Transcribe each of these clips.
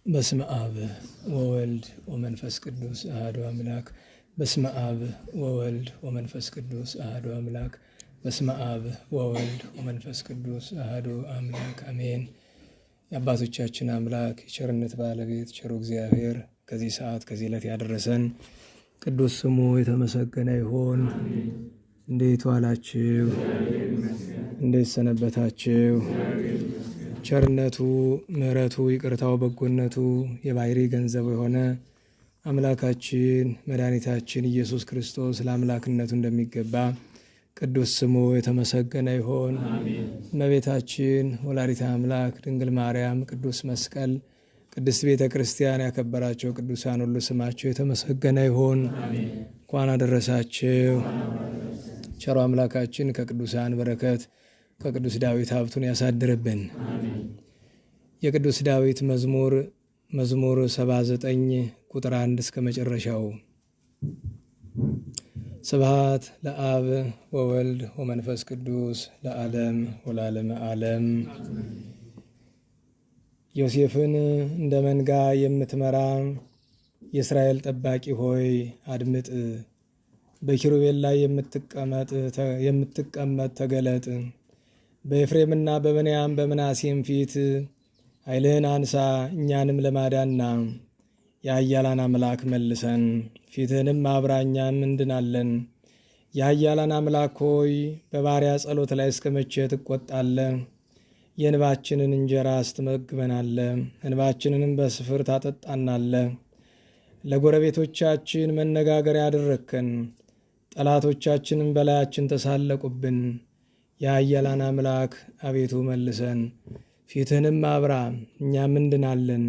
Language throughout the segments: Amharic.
በስመ አብ ወወልድ ወመንፈስ ቅዱስ አሐዱ አምላክ። በስመ አብ ወወልድ ወመንፈስ ቅዱስ አሐዱ አምላክ። በስመ አብ ወወልድ ወመንፈስ ቅዱስ አሐዱ አምላክ አሜን። የአባቶቻችን አምላክ የቸርነት ባለቤት ቸሩ እግዚአብሔር ከዚህ ሰዓት ከዚህ ዕለት ያደረሰን ቅዱስ ስሙ የተመሰገነ ይሁን። እንዴት ዋላችሁ? እንዴት ሰነበታችሁ? ቸርነቱ ምሕረቱ ይቅርታው በጎነቱ የባሕሪ ገንዘቡ የሆነ አምላካችን መድኃኒታችን ኢየሱስ ክርስቶስ ለአምላክነቱ እንደሚገባ ቅዱስ ስሙ የተመሰገነ ይሁን። እመቤታችን ወላዲተ አምላክ ድንግል ማርያም፣ ቅዱስ መስቀል፣ ቅድስት ቤተ ክርስቲያን ያከበራቸው ቅዱሳን ሁሉ ስማቸው የተመሰገነ ይሁን። እንኳን አደረሳችሁ። ቸሩ አምላካችን ከቅዱሳን በረከት ከቅዱስ ዳዊት ሀብቱን ያሳድርብን። የቅዱስ ዳዊት መዝሙር 79 ቁጥር 1 እስከ መጨረሻው። ስብሐት ለአብ ወወልድ ወመንፈስ ቅዱስ ለዓለም ወለዓለመ ዓለም። ዮሴፍን እንደ መንጋ የምትመራ የእስራኤል ጠባቂ ሆይ አድምጥ። በኪሩቤል ላይ የምትቀመጥ ተገለጥ። በኤፍሬምና በብንያም በምናሴም ፊት ኃይልህን አንሳ፣ እኛንም ለማዳንና የኃያላን አምላክ መልሰን። ፊትህንም አብራ፣ እኛም እንድናለን። የኃያላን አምላክ ሆይ በባሪያ ጸሎት ላይ እስከ መቼ ትቆጣለህ? የእንባችንን እንጀራ አስትመግበናለህ፣ እንባችንንም በስፍር ታጠጣናለህ። ለጎረቤቶቻችን መነጋገሪያ ያደረግከን፣ ጠላቶቻችንም በላያችን ተሳለቁብን። የኃያላን አምላክ አቤቱ መልሰን፣ ፊትህንም አብራ፣ እኛም እንድናለን።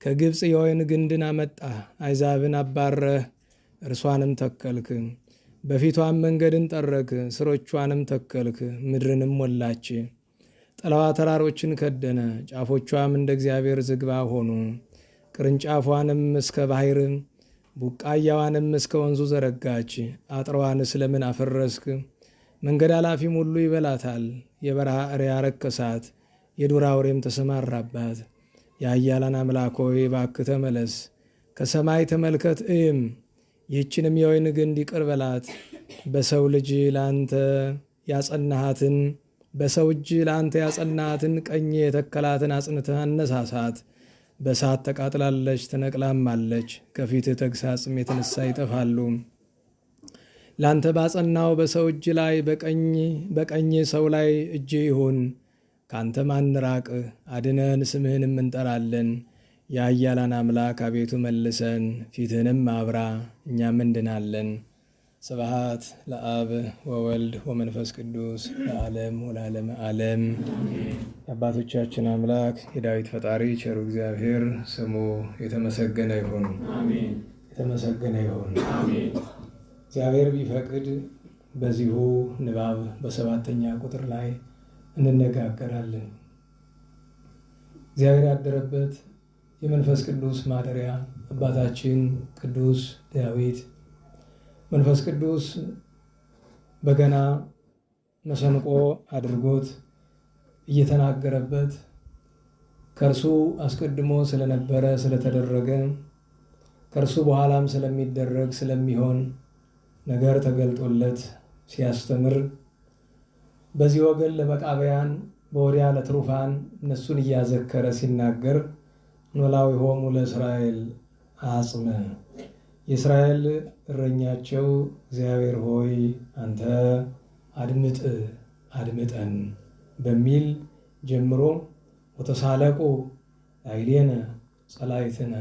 ከግብፅ የወይን ግንድን አመጣህ፣ አሕዛብን አባረህ፣ እርሷንም ተከልክ። በፊቷም መንገድን ጠረግ፣ ስሮቿንም ተከልክ፣ ምድርንም ሞላች። ጥላዋ ተራሮችን ከደነ፣ ጫፎቿም እንደ እግዚአብሔር ዝግባ ሆኑ። ቅርንጫፏንም እስከ ባሕር ቡቃያዋንም እስከ ወንዙ ዘረጋች። አጥረዋን ስለምን አፈረስክ? መንገድ አላፊም ሁሉ ይበላታል። የበረሃ እሪያ ረከሳት፣ የዱር አውሬም ተሰማራባት። የኃያላን አምላክ ሆይ እባክህ ተመለስ፣ ከሰማይ ተመልከት እይም። ይህችንም የወይን ግንድ ይቅር በላት። በሰው እጅ ለአንተ ያጸናሃትን ቀኝ የተከላትን አጽንተህ አነሳሳት። በእሳት ተቃጥላለች ትነቅላማለች፣ ከፊትህ ተግሳጽም የተነሳ ይጠፋሉ። ለአንተ ባጸናው በሰው እጅ ላይ በቀኝ ሰው ላይ እጅ ይሁን። ከአንተ ማንራቅ፣ አድነን፣ ስምህንም እንጠራለን። የኃያላን አምላክ አቤቱ መልሰን፣ ፊትህንም አብራ፣ እኛም እንድናለን። ስብሐት ለአብ ወወልድ ወመንፈስ ቅዱስ ለዓለም ወለዓለመ ዓለም። የአባቶቻችን አምላክ የዳዊት ፈጣሪ ቸሩ እግዚአብሔር ስሙ የተመሰገነ ይሁን። የተመሰገነ ይሁን። እግዚአብሔር ቢፈቅድ በዚሁ ንባብ በ7ኛ ቁጥር ላይ እንነጋገራለን። እግዚአብሔር ያደረበት የመንፈስ ቅዱስ ማደሪያ አባታችን ቅዱስ ዳዊት መንፈስ ቅዱስ በገና መሰንቆ አድርጎት እየተናገረበት ከእርሱ አስቀድሞ ስለነበረ ስለተደረገ ከእርሱ በኋላም ስለሚደረግ ስለሚሆን ነገር ተገልጦለት ሲያስተምር በዚህ ወገን ለመቃብያን በወዲያ ለትሩፋን እነሱን እያዘከረ ሲናገር ኖላዊሆሙ ለእስራኤል አጽመ፣ የእስራኤል እረኛቸው እግዚአብሔር ሆይ አንተ አድምጠን በሚል ጀምሮ ወተሳለቁ ላዕሌነ ጸላእትነ፣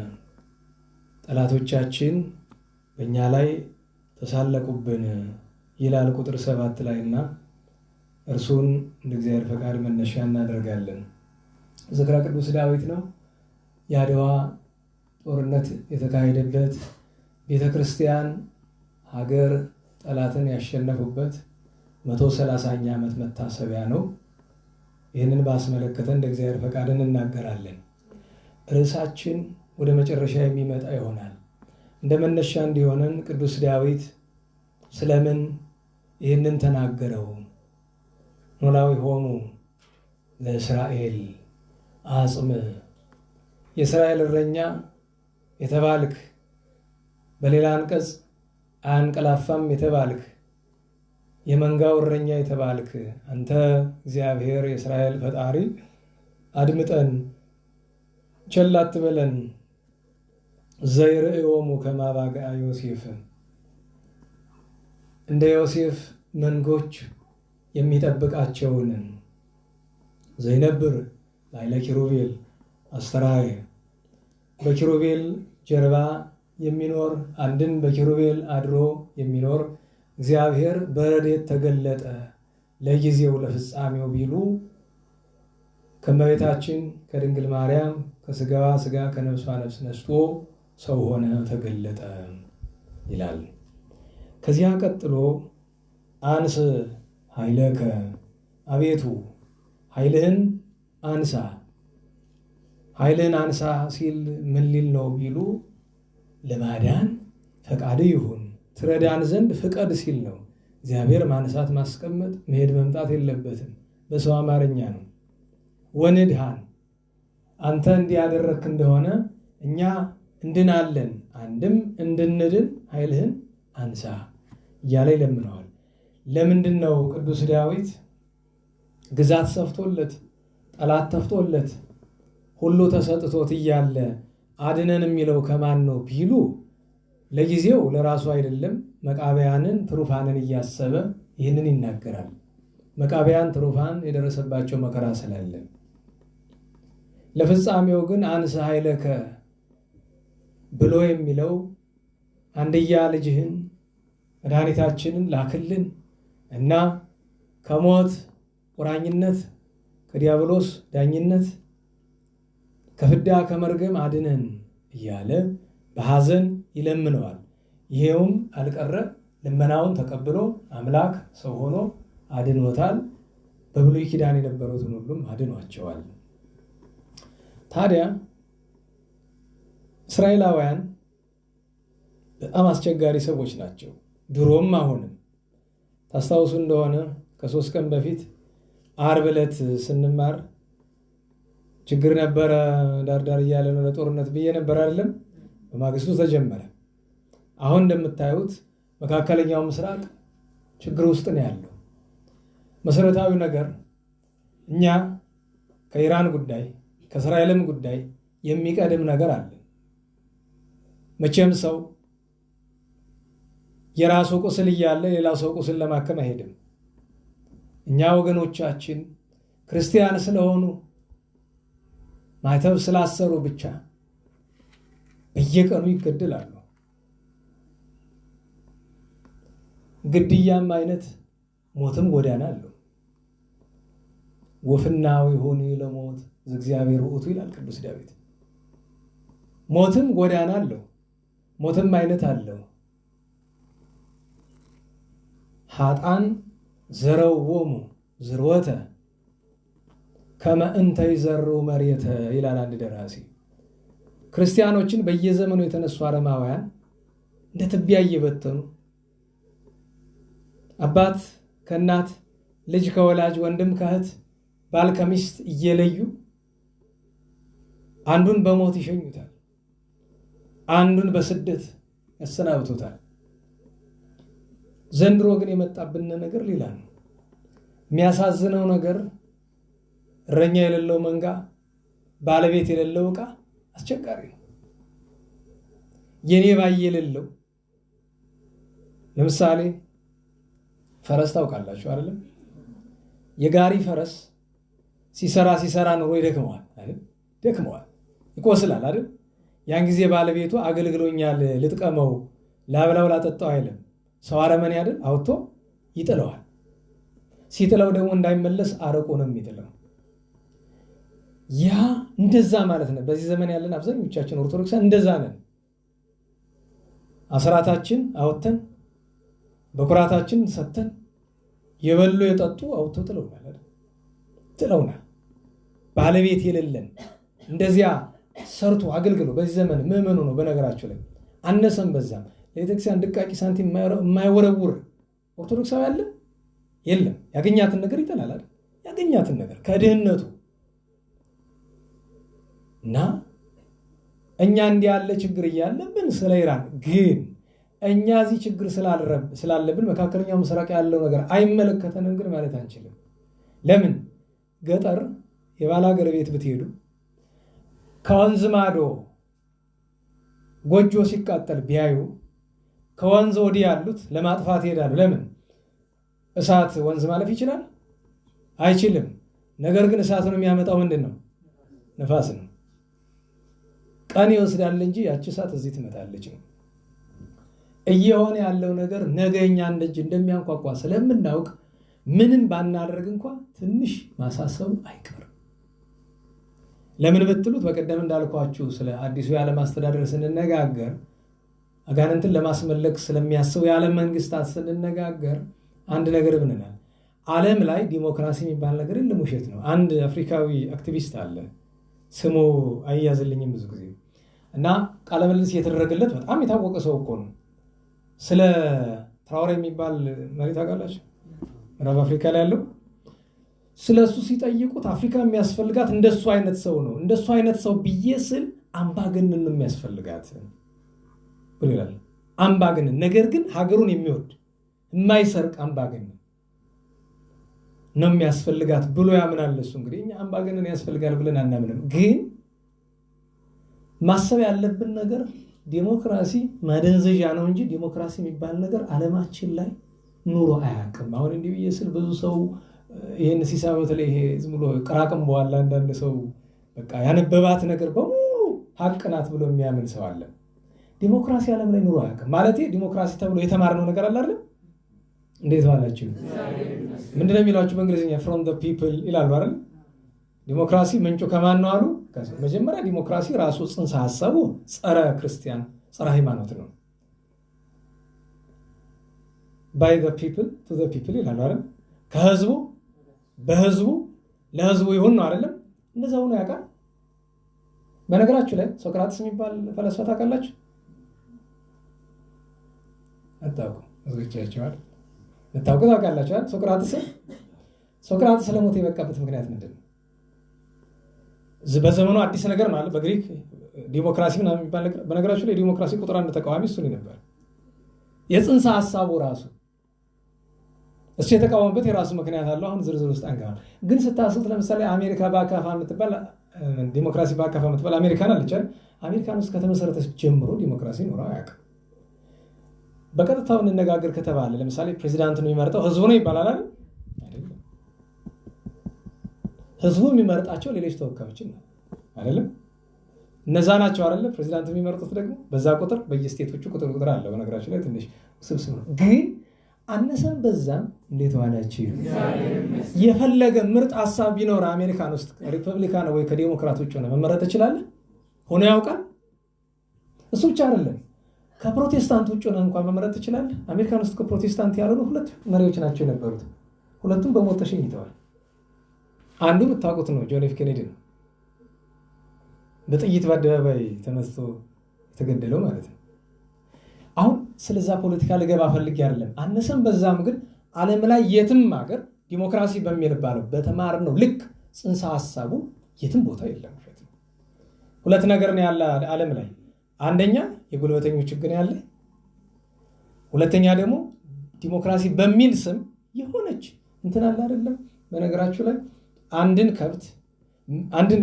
ጠላቶቻችን በእኛ ላይ ተሳለቁብን ይላል ቁጥር 7 ላይና እርሱን እንደ እግዚአብሔር ፈቃድ መነሻ እናደርጋለን። ዝክረ ቅዱስ ዳዊት ነው። የአድዋ ጦርነት የተካሄደበት ቤተ ክርስቲያን ሀገር ጠላትን ያሸነፉበት 130ኛ ዓመት መታሰቢያ ነው። ይህንን ባስመለከተ እንደ እግዚአብሔር ፈቃድ እንናገራለን። ርዕሳችን ወደ መጨረሻ የሚመጣ ይሆናል። እንደ መነሻ እንዲሆነን ቅዱስ ዳዊት ስለምን ይህንን ተናገረው? ኖላዊሆሙ ለእስራኤል አጽም የእስራኤል እረኛ የተባልክ፣ በሌላ አንቀጽ አያንቀላፋም የተባልክ፣ የመንጋው እረኛ የተባልክ አንተ እግዚአብሔር የእስራኤል ፈጣሪ አድምጠን፣ ቸል አትበለን። ዘይርእዮሙ ከመ አባግዓ ዮሴፍ፣ እንደ ዮሴፍ መንጎች የሚጠብቃቸውን ዘይነብር ላዕለ ኪሩቤል አስተርአየ፣ በኪሩቤል ጀርባ የሚኖር አንድም በኪሩቤል አድሮ የሚኖር እግዚአብሔር በረድኤት ተገለጠ ለጊዜው ለፍጻሜው ቢሉ ከእመቤታችን ከድንግል ማርያም ከሥጋዋ ሥጋ ከነፍሷ ነፍስ ነስቶ ሰው ሆነ ተገለጠ ይላል። ከዚያ ቀጥሎ አንስ ኃይለከ፣ አቤቱ ኃይልህን አንሳ። ኃይልህን አንሳ ሲል ምን ሊል ነው ቢሉ ለማዳን ፈቃድ ይሁን ትረዳን ዘንድ ፍቀድ ሲል ነው። እግዚአብሔር ማንሳት ማስቀመጥ መሄድ መምጣት የለበትም፣ በሰው አማርኛ ነው። ወንድሃን፣ አንተ እንዲያደረክ እንደሆነ እኛ እንድናለን፣ አንድም እንድንድን ኃይልህን አንሳ እያለ ይለምነዋል። ለምንድን ነው ቅዱስ ዳዊት ግዛት ሰፍቶለት ጠላት ተፍቶለት ሁሉ ተሰጥቶት እያለ አድነን የሚለው ከማን ነው ቢሉ ለጊዜው ለራሱ አይደለም፣ መቃብያንን ትሩፋንን እያሰበ ይህንን ይናገራል። መቃብያን ትሩፋን የደረሰባቸው መከራ ስላለ፣ ለፍጻሜው ግን አንስ ኃይለከ ብሎ የሚለው አንድያ ልጅህን መድኃኒታችንን ላክልን እና ከሞት ቁራኝነት ከዲያብሎስ ዳኝነት ከፍዳ ከመርገም አድነን እያለ በሐዘን ይለምነዋል። ይሄውም አልቀረ፣ ልመናውን ተቀብሎ አምላክ ሰው ሆኖ አድኖታል። በብሉይ ኪዳን የነበሩትን ሁሉም አድኗቸዋል። ታዲያ እስራኤላውያን በጣም አስቸጋሪ ሰዎች ናቸው፣ ድሮም አሁንም። ታስታውሱ እንደሆነ ከ3 ቀን በፊት ዓርብ ዕለት ስንማር ችግር ነበረ፣ ዳርዳር እያለ ነው ለጦርነት ብዬ ነበር አይደለም? በማግስቱ ተጀመረ። አሁን እንደምታዩት መካከለኛው ምስራቅ ችግር ውስጥ ነው ያለው። መሰረታዊ ነገር እኛ ከኢራን ጉዳይ ከእስራኤልም ጉዳይ የሚቀድም ነገር አለ። መቼም ሰው የራሱ ቁስል እያለ ሌላው ሰው ቁስል ለማከም አይሄድም። እኛ ወገኖቻችን ክርስቲያን ስለሆኑ ማይተብ ስላሰሩ ብቻ በየቀኑ ይገደላሉ። ግድያም አይነት ሞትም ጎዳና አለው። ወፍናው ይሁን ለሞት እግዚአብሔር ውእቱ ይላል ቅዱስ ዳዊት። ሞትም ጎዳና አለው፣ ሞትም አይነት አለው። ኃጥአን ዘረዎሙ ዝርወተ ከመ እንተ ይዘሩ መሬተ ይላል አንድ ደራሲ። ክርስቲያኖችን በየዘመኑ የተነሱ አረማውያን እንደ ትቢያ እየበተኑ አባት ከእናት ልጅ ከወላጅ ወንድም ከእህት ባል ከሚስት እየለዩ አንዱን በሞት ይሸኙታል፣ አንዱን በስደት ያሰናብቱታል። ዘንድሮ ግን የመጣብን ነገር ሌላ ነው። የሚያሳዝነው ነገር እረኛ የሌለው መንጋ፣ ባለቤት የሌለው ዕቃ አስቸጋሪ ነው። የኔ ባይ የሌለው ለምሳሌ ፈረስ ታውቃላችሁ አይደለም? የጋሪ ፈረስ ሲሰራ ኑሮ ይደክመዋል አይደል? ደክመዋል፣ ይቆስላል አይደል? ያን ጊዜ ባለቤቱ አገልግሎኛል ልጥቀመው ላብላው ላጠጣው አይልም። ሰው አረመኔ አይደል? አውጥቶ ይጥለዋል። ሲጥለው ደግሞ እንዳይመለስ አረቆ ነው የሚጥለው። ያ እንደዛ ማለት ነው። በዚህ ዘመን ያለን አብዛኞቻችን ኦርቶዶክሳን እንደዛ ነን። አስራታችን አውጥተን በኩራታችን ሰተን የበሉ የጠጡ አውጥቶ ጥለውናል። ባለቤት የሌለን እንደዚያ ሰርቶ አገልግሎ በዚህ ዘመን ምዕመኑ ነው። በነገራችሁ ላይ አነሰም በዛም ለቤተክርስቲያን ድቃቂ ሳንቲም የማይወረውር ኦርቶዶክሳዊ አለ የለም። ያገኛትን ነገር ይጠላል አይደል? ያገኛትን ነገር ከድህነቱ እና እኛ እንዲህ ያለ ችግር እያለብን ስለ ኢራን ግን እኛ እዚህ ችግር ስላለብን መካከለኛው ምስራቅ ያለው ነገር አይመለከተንም ግን ማለት አንችልም። ለምን ገጠር የባላገር ቤት ብትሄዱ ከወንዝ ማዶ ጎጆ ሲቃጠል ቢያዩ ከወንዝ ወዲህ ያሉት ለማጥፋት ይሄዳሉ። ለምን? እሳት ወንዝ ማለፍ ይችላል? አይችልም። ነገር ግን እሳቱን የሚያመጣው ምንድን ነው? ነፋስ ነው። ቀን ይወስዳል እንጂ ያቺ እሳት እዚህ ትመጣለች ነው። እየሆነ ያለው ነገር ነገኛ እንደጅ እንደሚያንኳኳ ስለምናውቅ ምንም ባናደርግ እንኳን ትንሽ ማሳሰቡ አይቀርም። ለምን ብትሉት በቀደም እንዳልኳችሁ ስለ አዲሱ የዓለም አስተዳደር ስንነጋገር አጋንንትን ለማስመለክ ስለሚያስቡ የዓለም መንግስታት ስንነጋገር አንድ ነገር ብንናል። ዓለም ላይ ዲሞክራሲ የሚባል ነገር የለም፣ ውሸት ነው። አንድ አፍሪካዊ አክቲቪስት አለ፣ ስሙ አይያዝልኝም ብዙ ጊዜ እና ቃለ ምልልስ እየተደረገለት በጣም የታወቀ ሰው እኮ ነው። ስለ ትራውሬ የሚባል መሪ ታውቃላችሁ? ምዕራብ አፍሪካ ላይ ያለው ስለ እሱ ሲጠይቁት አፍሪካ የሚያስፈልጋት እንደሱ አይነት ሰው ነው። እንደሱ አይነት ሰው ብዬ ስል አምባገነን ነው የሚያስፈልጋት ብሎ ይላል። አምባገነን ነገር ግን ሀገሩን የሚወድ የማይሰርቅ አምባገነን ነው የሚያስፈልጋት ብሎ ያምናል እሱ። እንግዲህ እኛ አምባገነን ያስፈልጋል ብለን አናምንም። ግን ማሰብ ያለብን ነገር ዲሞክራሲ ማደንዘዣ ነው እንጂ ዲሞክራሲ የሚባል ነገር ዓለማችን ላይ ኑሮ አያውቅም። አሁን እንዲህ ብዬ ስል ብዙ ሰው ይህን ሲሳብ በተለይ ይሄ ዝም ብሎ ቅራቅም በኋላ አንዳንድ ሰው በቃ ያነበባት ነገር በሙሉ ሀቅ ናት ብሎ የሚያምን ሰው አለ። ዲሞክራሲ ዓለም ላይ ኑሮ አያውቅም። ማለት ዲሞክራሲ ተብሎ የተማርነው ነገር አለ አይደል? እንዴት ዋላችሁ? ምንድነው የሚሏችሁ በእንግሊዝኛ? ፍሮም ዘ ፒፕል ይላሉ አይደል? ዲሞክራሲ ምንጩ ከማን ነው አሉ? መጀመሪያ ዲሞክራሲ ራሱ ጽንሰ ሐሳቡ ጸረ ክርስቲያን ጸረ ሃይማኖት ነው። by the people to the people ይላሉ አይደል? ከህዝቡ በህዝቡ ለህዝቡ ይሁን ነው አይደለም? እንደዛው ነው ያውቃል። በነገራችሁ ላይ ሶክራተስ የሚባል ፈላስፋ ታውቃላችሁ? አታውቁ? እዚቻችኋል ታውቃላችሁ አይደል? ሶክራተስ ለሞት የበቃበት ምክንያት ምንድን ነው? በዘመኑ አዲስ ነገር ነው አለ። በግሪክ ዲሞክራሲ ምናምን የሚባል ነገር በነገራችሁ ላይ ዲሞክራሲ ቁጥር አንድ ተቃዋሚ እሱ ነበር። የጽንሰ ሐሳቡ ራሱ እሱ የተቃወመበት የራሱ ምክንያት አለው። አሁን ዝርዝር ውስጥ አንገባም። ግን ስታስቡት ለምሳሌ አሜሪካ በአካፋ የምትባል ዲሞክራሲ በአካፋ የምትባል አሜሪካን አለች አይደል? አሜሪካን ውስጥ ከተመሰረተች ጀምሮ ዲሞክራሲ ኖሮ አያውቅም። በቀጥታው እንነጋገር ከተባለ ለምሳሌ ፕሬዚዳንቱን የሚመርጠው ህዝቡ ነው ይባላል አይደል? ህዝቡ የሚመርጣቸው ሌሎች ተወካዮችን ነው አይደለም? እነዛ ናቸው አይደለም ፕሬዚዳንት የሚመርጡት። ደግሞ በዛ ቁጥር በየስቴቶቹ ቁጥር አለ። በነገራችን ላይ ትንሽ ስብስብ ነው። ግን አነሰን በዛም እንዴት ዋላችሁ የፈለገ ምርጥ ሐሳብ ቢኖር አሜሪካን ውስጥ ሪፐብሊካን ወይ ከዲሞክራት ውጭ ሆነ መመረጥ ይችላል ሆኖ ያውቃል። እሱ ብቻ አይደለም ከፕሮቴስታንት ውጭ ሆነ እንኳን መመረጥ ይችላል። አሜሪካን ውስጥ ከፕሮቴስታንት ያልሆኑ ሁለት መሪዎች ናቸው የነበሩት። ሁለቱም በሞት ተሸኝተዋል። አንዱ የምታውቁት ነው ጆን ኤፍ ኬኔዲ ነው። በጥይት በአደባባይ ተነስቶ የተገደለው ማለት ነው። አሁን ስለዛ ፖለቲካ ልገባ ፈልጌ አይደለም። አነሰም በዛም ግን ዓለም ላይ የትም ሀገር ዲሞክራሲ በሚባለው በተማርነው ልክ ጽንሰ ሐሳቡ የትም ቦታ የለም። ሁለት ነገር ነው ያለ ዓለም ላይ። አንደኛ የጉልበተኞች ችግር ያለ፣ ሁለተኛ ደግሞ ዲሞክራሲ በሚል ስም የሆነች እንትን አለ አይደለም። በነገራችሁ ላይ አንድን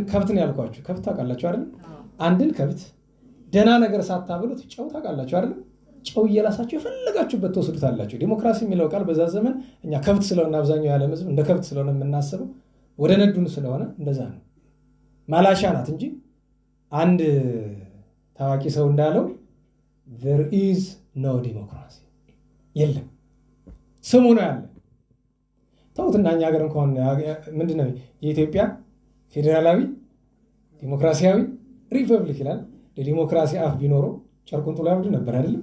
ከብት ነው ያልኳችሁ። ከብት ታውቃላችሁ አይደል? አንድን ከብት ደህና ነገር ሳታብሉት ጨው ታውቃላችሁ አይደል? ጨው እየላሳችሁ የፈለጋችሁበት ተወስዱታላችሁ። ዲሞክራሲ የሚለው ቃል በዛ ዘመን እኛ ከብት ስለሆነ አብዛኛው ያለ ህዝብ እንደ ከብት ስለሆነ የምናስበው ወደ ነዱን ስለሆነ እንደዛ ነው። ማላሻ ናት እንጂ አንድ ታዋቂ ሰው እንዳለው there is no democracy የለም፣ ስሙ ነው ያለ። ተውትና እኛ ሀገር እንኳን ምንድነው የኢትዮጵያ ፌዴራላዊ ዲሞክራሲያዊ ሪፐብሊክ ይላል። ለዲሞክራሲ አፍ ቢኖረው ጨርቁን ጥሎ ያብድ ነበር አይደለም?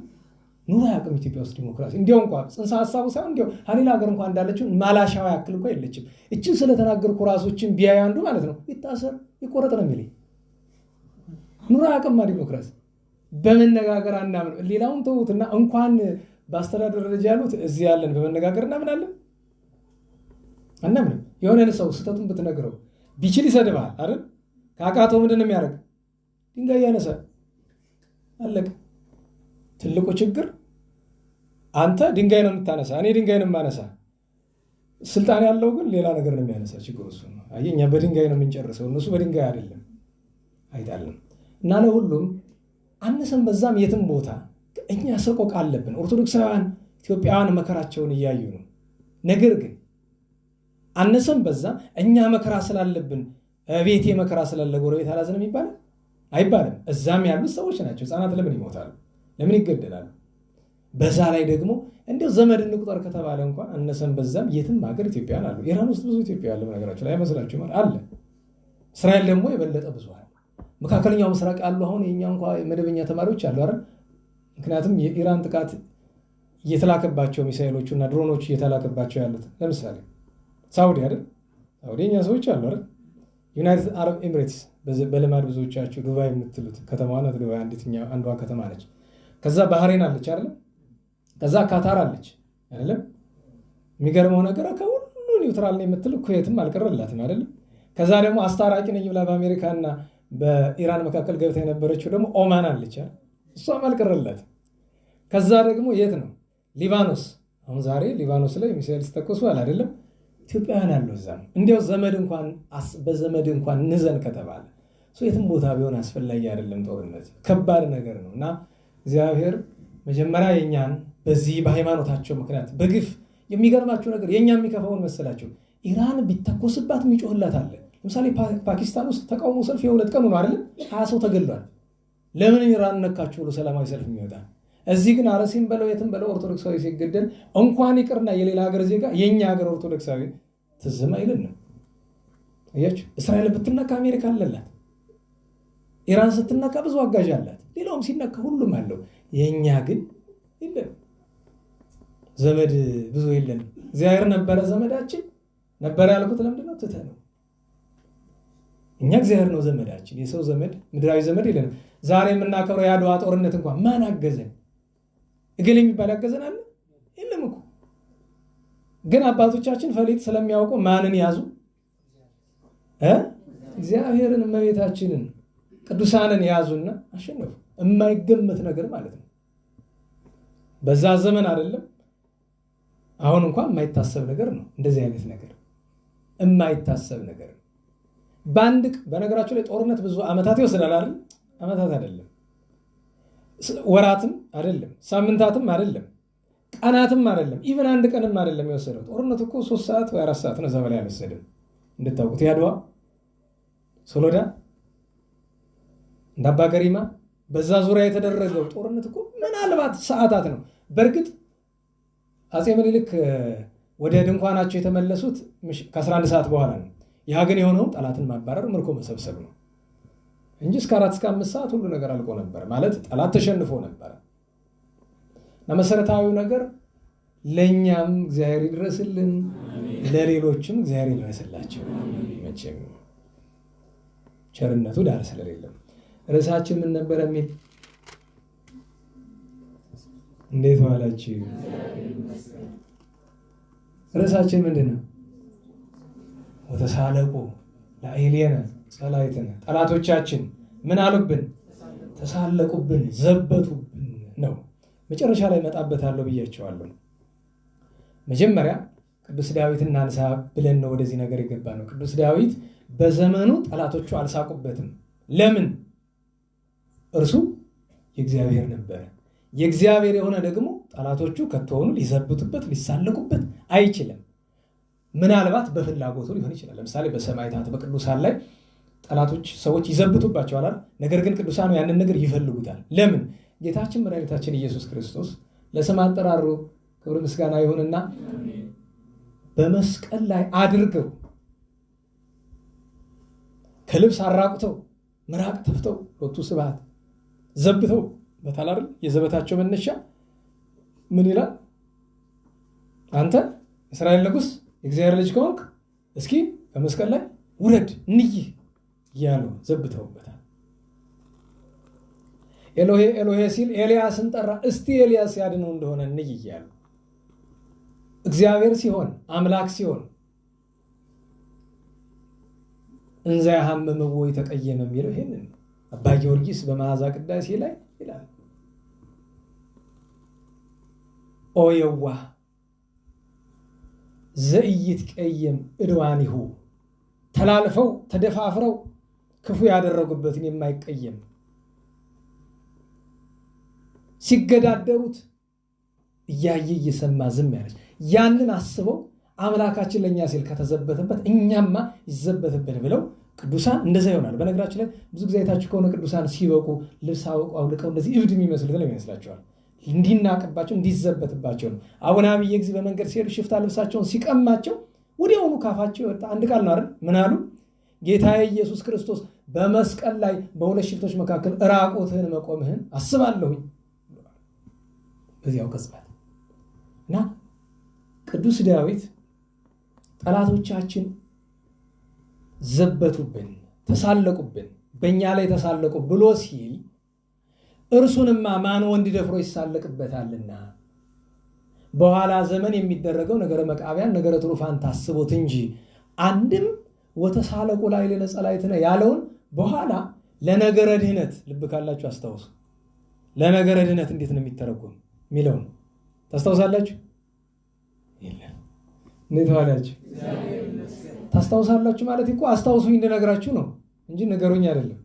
ኑሮ ያቅም ኢትዮጵያ ውስጥ ዲሞክራሲ እንዲያው እንኳን ጽንሰ ሐሳቡ ሳይሆን እንዲያው ሌላ ሀገር እንኳን እንዳለችው ማላሻው ያክል እንኳን የለችም። እችን ስለተናገርኩ ራሶችን ቢያዩ አንዱ ማለት ነው ይታሰር ይቆረጥ ነው የሚለኝ። ኑሮ ያቅም ዲሞክራሲ በመነጋገር አናምን። ሌላውን ተውትና እንኳን በአስተዳደር ደረጃ ያሉት እዚህ ያለን በመነጋገር እናምናለን አናምንም። የሆነን ሰው ስህተቱን ብትነግረው ቢችል ይሰድባል አይደል? ካቃተው ምንድነው የሚያደርግ? ድንጋይ ያነሳል። አለቀ። ትልቁ ችግር አንተ ድንጋይ ነው የምታነሳ፣ እኔ ድንጋይ ነው የማነሳ። ስልጣን ያለው ግን ሌላ ነገር ነው የሚያነሳ። ችግሩ እሱ ነው። አየህ፣ እኛ በድንጋይ ነው የምንጨርሰው፣ እነሱ በድንጋይ አይደለም። አይጣልም። እና ለሁሉም አነሰም በዛም የትም ቦታ እኛ ሰቆቃ አለብን። ኦርቶዶክሳውያን ኢትዮጵያውያን መከራቸውን እያዩ ነው። ነገር ግን አነሰም በዛም እኛ መከራ ስላለብን ቤቴ መከራ ስላለ ጎረቤት አላዝንም ይባላል? አይባልም። እዛም ያሉት ሰዎች ናቸው። ህፃናት ለምን ይሞታሉ? ለምን ይገደላሉ? በዛ ላይ ደግሞ እንዲያው ዘመድ እንቁጠር ከተባለ እንኳን አነሰም በዛም የትም ሀገር ኢትዮጵያውያን አሉ። ኢራን ውስጥ ብዙ ኢትዮጵያ ያለ ነገራቸው ላይ አይመስላችሁም? አለ። እስራኤል ደግሞ የበለጠ ብዙ አለ። መካከለኛው ምስራቅ ያሉ አሁን የኛ እንኳ መደበኛ ተማሪዎች አሉ አይደል? ምክንያቱም የኢራን ጥቃት እየተላከባቸው ሚሳኤሎቹ እና ድሮኖች እየተላከባቸው ያሉት ለምሳሌ ሳውዲ አይደል? ሳውዲ የኛ ሰዎች አሉ አይደል? ዩናይትድ አረብ ኤሚሬትስ በልማድ ብዙዎቻችሁ ዱባይ የምትሉት ከተማ ናት። ዱባይ አንዷ ከተማ ነች። ከዛ ባህሬን አለች አይደለም? ከዛ ካታር አለች አይደለም? የሚገርመው ነገር ከሁሉ ኒውትራል ነው የምትል ኩዌትም አልቀረላትም አይደለም? ከዛ ደግሞ አስታራቂ ነኝ ብላ በአሜሪካና በኢራን መካከል ገብታ የነበረችው ደግሞ ኦማን አለች አይደል? እሷም አልቀረላትም። ከዛ ደግሞ የት ነው? ሊባኖስ። አሁን ዛሬ ሊባኖስ ላይ ሚሳኤል ሲተኮሱ አይደለም? ኢትዮጵያውያን አሉ እዛም። እንዲያው ዘመድ እንኳን በዘመድ እንኳን ንዘን ከተባለ የትም ቦታ ቢሆን አስፈላጊ አይደለም። ጦርነት ከባድ ነገር ነው እና እግዚአብሔር መጀመሪያ የኛን በዚህ በሃይማኖታቸው ምክንያት በግፍ የሚገርማቸው ነገር የኛ የሚከፋውን መሰላቸው። ኢራን ቢተኮስባት የሚጮህላት አለ። ለምሳሌ ፓኪስታን ውስጥ ተቃውሞ ሰልፍ የ2 ቀን ነው አይደለም? 20 ሰው ተገሏል። ለምን ኢራን ነካችሁ ብሎ ሰላማዊ ሰልፍ የሚወጣ እዚህ ግን አረሲም በለው የትም በለው ኦርቶዶክሳዊ ሲገደል እንኳን ይቅርና የሌላ ሀገር ዜጋ የኛ ሀገር ኦርቶዶክሳዊ ትዝም አይልንም። አያችሁ፣ እስራኤል ብትነካ አሜሪካ አለላት። ኢራን ስትነካ ብዙ አጋዥ አላት። ሌላውም ሲነካ ሁሉም አለው። የኛ ግን የለም፣ ዘመድ ብዙ የለም። እግዚአብሔር ነበረ ዘመዳችን ነበረ ያልኩት ለምንድን ነው? ትተህ ነው። እኛ እግዚአብሔር ነው ዘመዳችን። የሰው ዘመድ ምድራዊ ዘመድ የለንም። ዛሬ የምናከብረው የአድዋ ጦርነት እንኳን ማን አገዘን? እገሌ የሚባል ያገዘን አለ? የለም እኮ። ግን አባቶቻችን ፈሊጥ ስለሚያውቁ ማንን ያዙ? እግዚአብሔርን፣ እመቤታችንን፣ ቅዱሳንን ያዙና አሸነፉ። የማይገመት ነገር ማለት ነው። በዛ ዘመን አይደለም አሁን እንኳን የማይታሰብ ነገር ነው። እንደዚህ አይነት ነገር የማይታሰብ ነገር ነው። በነገራቸው ላይ ጦርነት ብዙ ዓመታት ይወስዳል አይደል? ዓመታት አይደለም፣ ወራትም አይደለም፣ ሳምንታትም አይደለም፣ ቀናትም አይደለም፣ ኢቭን አንድ ቀንም አይደለም የወሰደው ጦርነት እኮ 3 ሰዓት ወይ 4 ሰዓት ነው። እዛ በላይ አልወሰደም። እንድታውቁት የአድዋ ሶሎዳ እንደ አባ ገሪማ በዛ ዙሪያ የተደረገው ጦርነት እኮ ምናልባት ሰዓታት ነው። በእርግጥ አፄ ምኒልክ ወደ ድንኳናቸው የተመለሱት ከ11 ሰዓት በኋላ ነው። ያ ግን የሆነው ጠላትን ማባረር፣ ምርኮ መሰብሰብ ነው እንጂ እስከ 4 እስከ 5 ሰዓት ሁሉ ነገር አልቆ ነበር። ማለት ጠላት ተሸንፎ ነበር። እና መሰረታዊው ነገር ለእኛም እግዚአብሔር ይድረስልን፣ ለሌሎችም እግዚአብሔር ይድረስላቸው። መቼም ቸርነቱ ዳር ስለሌለው ርዕሳችን ምን ነበር የሚል እንዴት ዋላችሁ? ርዕሳችን ምንድን ነው? ወተሳለቁ ለአይሌነ ጸላይትነ፣ ጠላቶቻችን ምን አሉብን? ተሳለቁብን፣ ዘበቱብን ነው። መጨረሻ ላይ መጣበታለሁ ብያቸዋለሁ። መጀመሪያ ቅዱስ ዳዊት እናንሳ ብለን ነው ወደዚህ ነገር የገባ ነው። ቅዱስ ዳዊት በዘመኑ ጠላቶቹ አልሳቁበትም። ለምን? እርሱ የእግዚአብሔር ነበረ። የእግዚአብሔር የሆነ ደግሞ ጠላቶቹ ከተሆኑ ሊዘብቱበት ሊሳለቁበት አይችልም። ምናልባት በፍላጎቱ ሊሆን ይችላል። ለምሳሌ በሰማዕታት በቅዱሳን ላይ ጠላቶች ሰዎች ይዘብቱባቸዋል። ነገር ግን ቅዱሳኑ ያንን ነገር ይፈልጉታል። ለምን? ጌታችን መድኃኒታችን ኢየሱስ ክርስቶስ ለስም አጠራሩ ክብር ምስጋና ይሁንና በመስቀል ላይ አድርገው ከልብስ አራቁተው ምራቅ ተፍተው ሎቱ ስብሐት ዘብተው በታላር የዘበታቸው መነሻ ምን ይላል? አንተ እስራኤል ንጉሥ የእግዚአብሔር ልጅ ከሆንክ እስኪ በመስቀል ላይ ውረድ እንይ እያሉ ዘብተውበታል። ኤሎሄ ኤሎሄ ሲል ኤልያስን ጠራ። እስቲ ኤልያስ ያድነው እንደሆነ እንይ እያሉ እግዚአብሔር ሲሆን አምላክ ሲሆን እንዘ ያሐምም ወይ ተቀየመ የሚለው ይሄንን አባ ጊዮርጊስ በመዓዛ ቅዳሴ ላይ ይላል ኦ የዋህ ዘኢይትቀየም ዕድዋኒሁ ተላልፈው ተደፋፍረው ክፉ ያደረጉበትን የማይቀየም ሲገዳደሩት እያየ እየሰማ ዝም ያለች ያንን አስበው አምላካችን ለኛ ሲል ከተዘበተበት እኛማ ይዘበትብን ብለው ቅዱሳን እንደዛ ይሆናል። በነገራችን ላይ ብዙ ጊዜ አይታችሁ ከሆነ ቅዱሳን ሲበቁ ልብስ አውልቀው እንደዚህ እብድ የሚመስሉት ነው ይመስላችኋል። እንዲናቅባቸው እንዲዘበትባቸው ነው። አቡነ አብየ ጊዜ በመንገድ ሲሄዱ ሽፍታ ልብሳቸውን ሲቀማቸው ወዲያውኑ ካፋቸው የወጣ አንድ ቃል ነው አይደል? ምን አሉ? ጌታዬ ኢየሱስ ክርስቶስ በመስቀል ላይ በሁለት ሽፍቶች መካከል ራቆትህን መቆምህን አስባለሁኝ። በዚያው ቅጽበት እና ቅዱስ ዳዊት ጠላቶቻችን ዘበቱብን፣ ተሳለቁብን፣ በእኛ ላይ ተሳለቁ ብሎ ሲል እርሱንማ ማን ወንድ ደፍሮ ይሳለቅበታልና በኋላ ዘመን የሚደረገው ነገረ መቃብያን ነገረ ትሩፋን ታስቦት እንጂ አንድም ወተሳለቁ ላይ ለነጸላይትነ ያለውን በኋላ ለነገረ ድህነት ልብ ካላችሁ አስታውሱ። ለነገረ ድህነት እንዴት ነው የሚተረጎም የሚለውን ታስታውሳላችሁ? ይላል እንዴት ዋላችሁ? ታስታውሳላችሁ ማለት እኮ አስታውሱኝ እንደነግራችሁ ነው እንጂ ነገሩኝ አይደለም።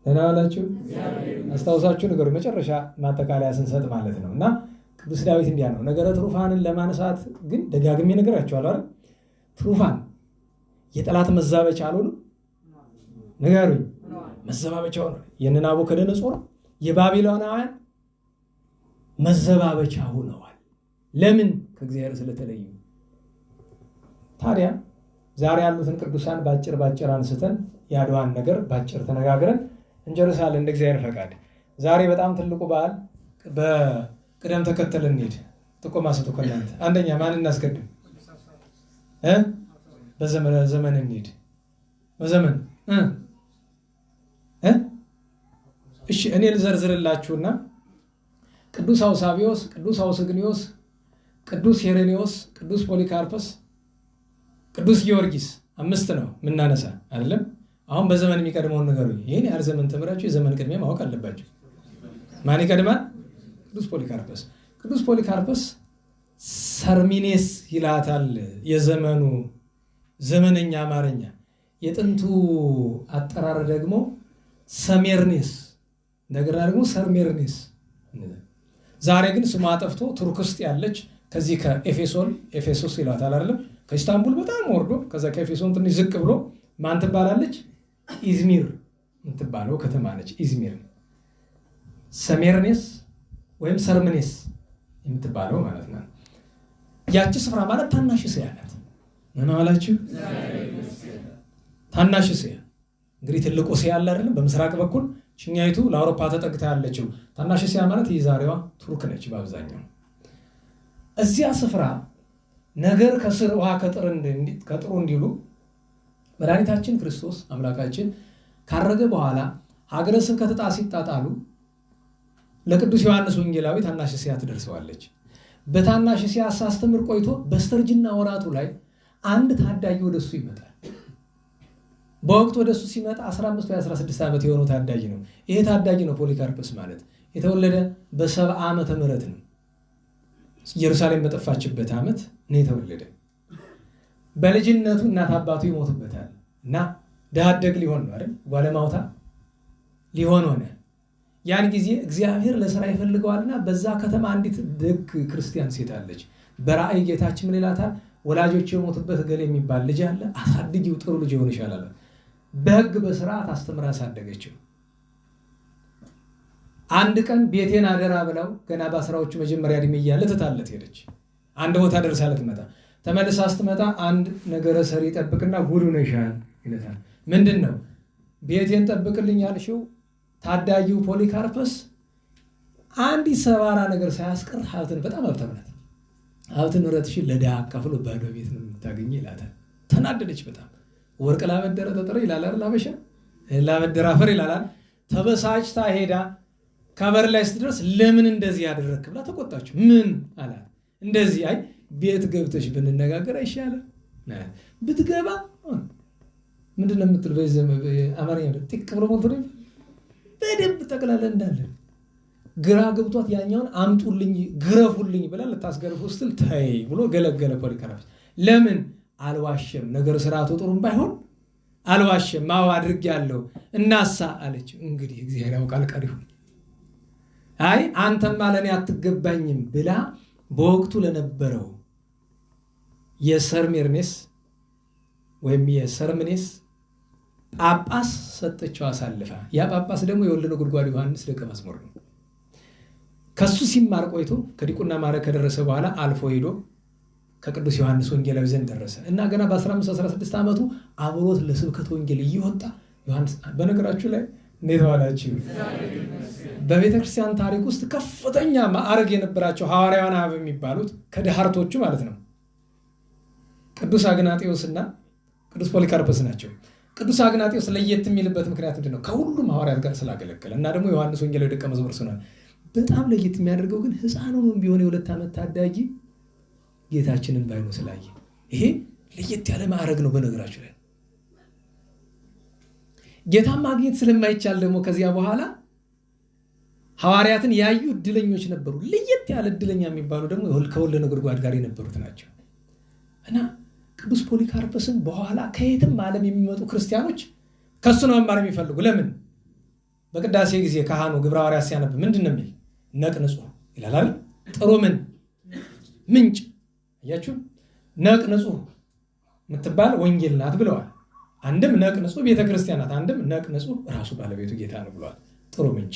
ደህና ዋላችሁ? አስታውሳችሁ ነገሩ መጨረሻ ማጠቃለያ ስንሰጥ ማለት ነው። እና ቅዱስ ዳዊት እንዲያ ነው ነገረ ትሩፋንን ለማንሳት ግን ደጋግሜ ነግራችኋለሁ አይደል? ትሩፋን የጠላት መዛበቻ አልሆኑም? ንገሩኝ። መዘባበቻ ሆነ። የናቡከደነፆር የባቢሎናውያን መዘባበቻ ሆነዋል። ለምን? ከእግዚአብሔር ስለተለዩ። ታዲያ ዛሬ ያሉትን ቅዱሳን ባጭር አንስተን ያድዋን ነገር ባጭር ተነጋግረን እንጨርሳለን እንደ እግዚአብሔር ፈቃድ። ዛሬ በጣም ትልቁ በዓል በቅደም ተከተል እንሂድ። ጥቆማ ስጡ ከእናንተ። አንደኛ ማን እናስቀድም? በዘመን እንሂድ። በዘመን እሺ እኔ ልዘርዝርላችሁና ቅዱስ አውሳቢዮስ፣ ቅዱስ አውስግኒዮስ፣ ቅዱስ ሄሬኔዎስ፣ ቅዱስ ፖሊካርፐስ፣ ቅዱስ ጊዮርጊስ 5 ነው የምናነሳ አይደለም። አሁን በዘመን የሚቀድመውን ነገሩ ይሄን ያህል ዘመን ተምራችሁ የዘመን ቅድሚያ ማወቅ አለባችሁ። ማን ይቀድማል? ቅዱስ ፖሊካርፐስ። ቅዱስ ፖሊካርፐስ ሰርሚኔስ ይላታል የዘመኑ ዘመነኛ አማርኛ። የጥንቱ አጠራር ደግሞ ሰሜርኔስ፣ እንደገና ደግሞ ሰርሜርኔስ። ዛሬ ግን ስሟ ጠፍቶ ቱርክ ውስጥ ያለች ከዚህ ከኤፌሶስ ይላታል አይደለም። ከኢስታንቡል በጣም ወርዶ ከዛ ከኤፌሶን ትንሽ ዝቅ ብሎ ማን ትባላለች? ኢዝሚር የምትባለው ከተማ ነች። ኢዝሚር ሰሜርኔስ ወይም ሰርምኔስ የምትባለው ማለት ነው። ያቺ ስፍራ ማለት ታናሽ እስያ ናት። ምን አላችሁ? ታናሽ እስያ እንግዲህ ትልቁ እስያ አለ አይደለም በምስራቅ በኩል ችኛይቱ ለአውሮፓ ተጠግታ ያለችው ታናሽ እስያ ማለት የዛሬዋ ቱርክ ነች በአብዛኛው። እዚያ ስፍራ ነገር ከስር ውሃ ከጥሩ እንዲሉ መድኃኒታችን ክርስቶስ አምላካችን ካረገ በኋላ ሀገረ ስብከት ዕጣ ሲጣጣሉ ለቅዱስ ዮሐንስ ወንጌላዊ ታናሽ እስያ ትደርሰዋለች። በታናሽ እስያ ሳስተምር ቆይቶ በስተርጅና ወራቱ ላይ አንድ ታዳጊ ወደሱ ይመጣል። በወቅቱ ወደሱ ሲመጣ 15 ወይ 16 ዓመት የሆነው ታዳጊ ነው። ይሄ ታዳጊ ነው ፖሊካርፐስ ማለት። የተወለደ በ70 ዓመተ ምህረት ነው። ኢየሩሳሌም በጠፋችበት ዓመት ነው የተወለደ። በልጅነቱ እናት አባቱ ይሞቱበታል እና ድሃ አደግ ሊሆን ነው አይደል? ባለማውታ ሊሆን ሆነ። ያን ጊዜ እግዚአብሔር ለሥራ ይፈልገዋልና በዛ ከተማ አንዲት ደግ ክርስቲያን ሴት አለች። በራእይ ጌታችን ምን ይላታል? ወላጆች የሞቱበት ገሌ የሚባል ልጅ አለ፣ አሳድጊው፣ ጥሩ ልጅ ይሆን ይሻላል። በሕግ በስርዓት አስተምራ አሳደገችው። አንድ ቀን ቤቴን አደራ ብለው ገና በአስራዎቹ መጀመሪያ ዕድሜ እያለ ትታለት ሄደች። አንድ ቦታ ደርሳ ልትመጣ ተመልሳ ስትመጣ አንድ ነገረ ሰሪ ጠብቅና ጉዱ ነሻል ይለታል። ምንድን ነው? ቤቴን ጠብቅልኝ ያልሽው ታዳጊው ፖሊካርፐስ አንዲት ሰባራ ነገር ሳያስቀር ሀብትን በጣም ሀብታም ናት። ሀብት ንብረትሽን ለድሃ አካፍሎ ባዶ ቤት ነው የምታገኝ ይላታል። ተናደደች በጣም። ወርቅ ላበደረ ጠጠረ ይላል አይደል? አበሻ ላበደረ አፈር ይላል። ተበሳጭታ ሄዳ ከበር ላይ ስትደርስ ለምን እንደዚህ ያደረክ ብላ ተቆጣችው። ምን አላት? እንደዚህ አይ ቤት ገብተሽ ብንነጋገር አይሻልም? ብትገባ ምንድነው የምትል? በዚህ አማርኛ ጥቅ ብሎ ሞልቶ በደንብ ጠቅላላ እንዳለ ግራ ገብቷት ያኛውን አምጡልኝ ግረፉልኝ ብላ ልታስገርፉ ስትል ተይ ብሎ ገለገለ ፖሊካርፐስ። ለምን አልዋሸም? ነገር ስርዓቱ ጥሩም ባይሆን አልዋሸም። ማው አድርጌያለሁ እናሳ አለች። እንግዲህ እግዚአብሔር ያውቃል ቀሪው። አይ አንተማ ለኔ አትገባኝም ብላ በወቅቱ ለነበረው የሰርሜርኔስ ወይም የሰርምኔስ ጳጳስ ሰጠችው አሳልፋ። ያ ጳጳስ ደግሞ የወልደ ነጎድጓድ ዮሐንስ ደቀ መዝሙር ነው። ከሱ ሲማር ቆይቶ ከዲቁና ማዕረግ ከደረሰ በኋላ አልፎ ሄዶ ከቅዱስ ዮሐንስ ወንጌላዊ ዘንድ ደረሰ እና ገና በ15-16 ዓመቱ አብሮት ለስብከተ ወንጌል እየወጣ ዮሐንስ በነገራችሁ ላይ እንዴት ዋላችሁ? በቤተክርስቲያን ታሪክ ውስጥ ከፍተኛ ማዕረግ የነበራቸው ሐዋርያውያን አበው የሚባሉት ከደሃርቶቹ ማለት ነው ቅዱስ አግናጤዎስና ቅዱስ ፖሊካርፐስ ናቸው። ቅዱስ አግናጤዎስ ለየት የሚልበት ምክንያት ምንድን ነው? ከሁሉም ሐዋርያት ጋር ስላገለገለ እና ደግሞ ዮሐንስ ወንጌላዊ ደቀ መዝሙር ስለሆነ። በጣም ለየት የሚያደርገው ግን ሕፃኑንም ቢሆን የ2 ዓመት ታዳጊ ጌታችንን ባይኑ ስላየ፣ ይሄ ለየት ያለ ማዕረግ ነው። በነገራችሁ ላይ ጌታን ማግኘት ስለማይቻል ደግሞ ከዚያ በኋላ ሐዋርያትን ያዩ እድለኞች ነበሩ። ለየት ያለ እድለኛ የሚባሉ ደግሞ ከወልደ ነጎድጓድ ጋር የነበሩት ናቸው እና ቅዱስ ፖሊካርፐስን በኋላ ከየትም ዓለም የሚመጡ ክርስቲያኖች ከሱ ነው መማር የሚፈልጉ። ለምን? በቅዳሴ ጊዜ ካህኑ ግብረ ሐዋርያት ሲያነብ ምንድን ነው የሚል? ነቅ ንጹሕ ይላል። ጥሩ ምን ምንጭ አያችሁ፣ ነቅ ንጹሕ የምትባል ወንጌል ናት ብለዋል። አንድም ነቅ ንጹሕ ቤተክርስቲያን ናት፣ አንድም ነቅ ንጹሕ ራሱ ባለቤቱ ጌታ ነው ብለዋል። ጥሩ ምንጭ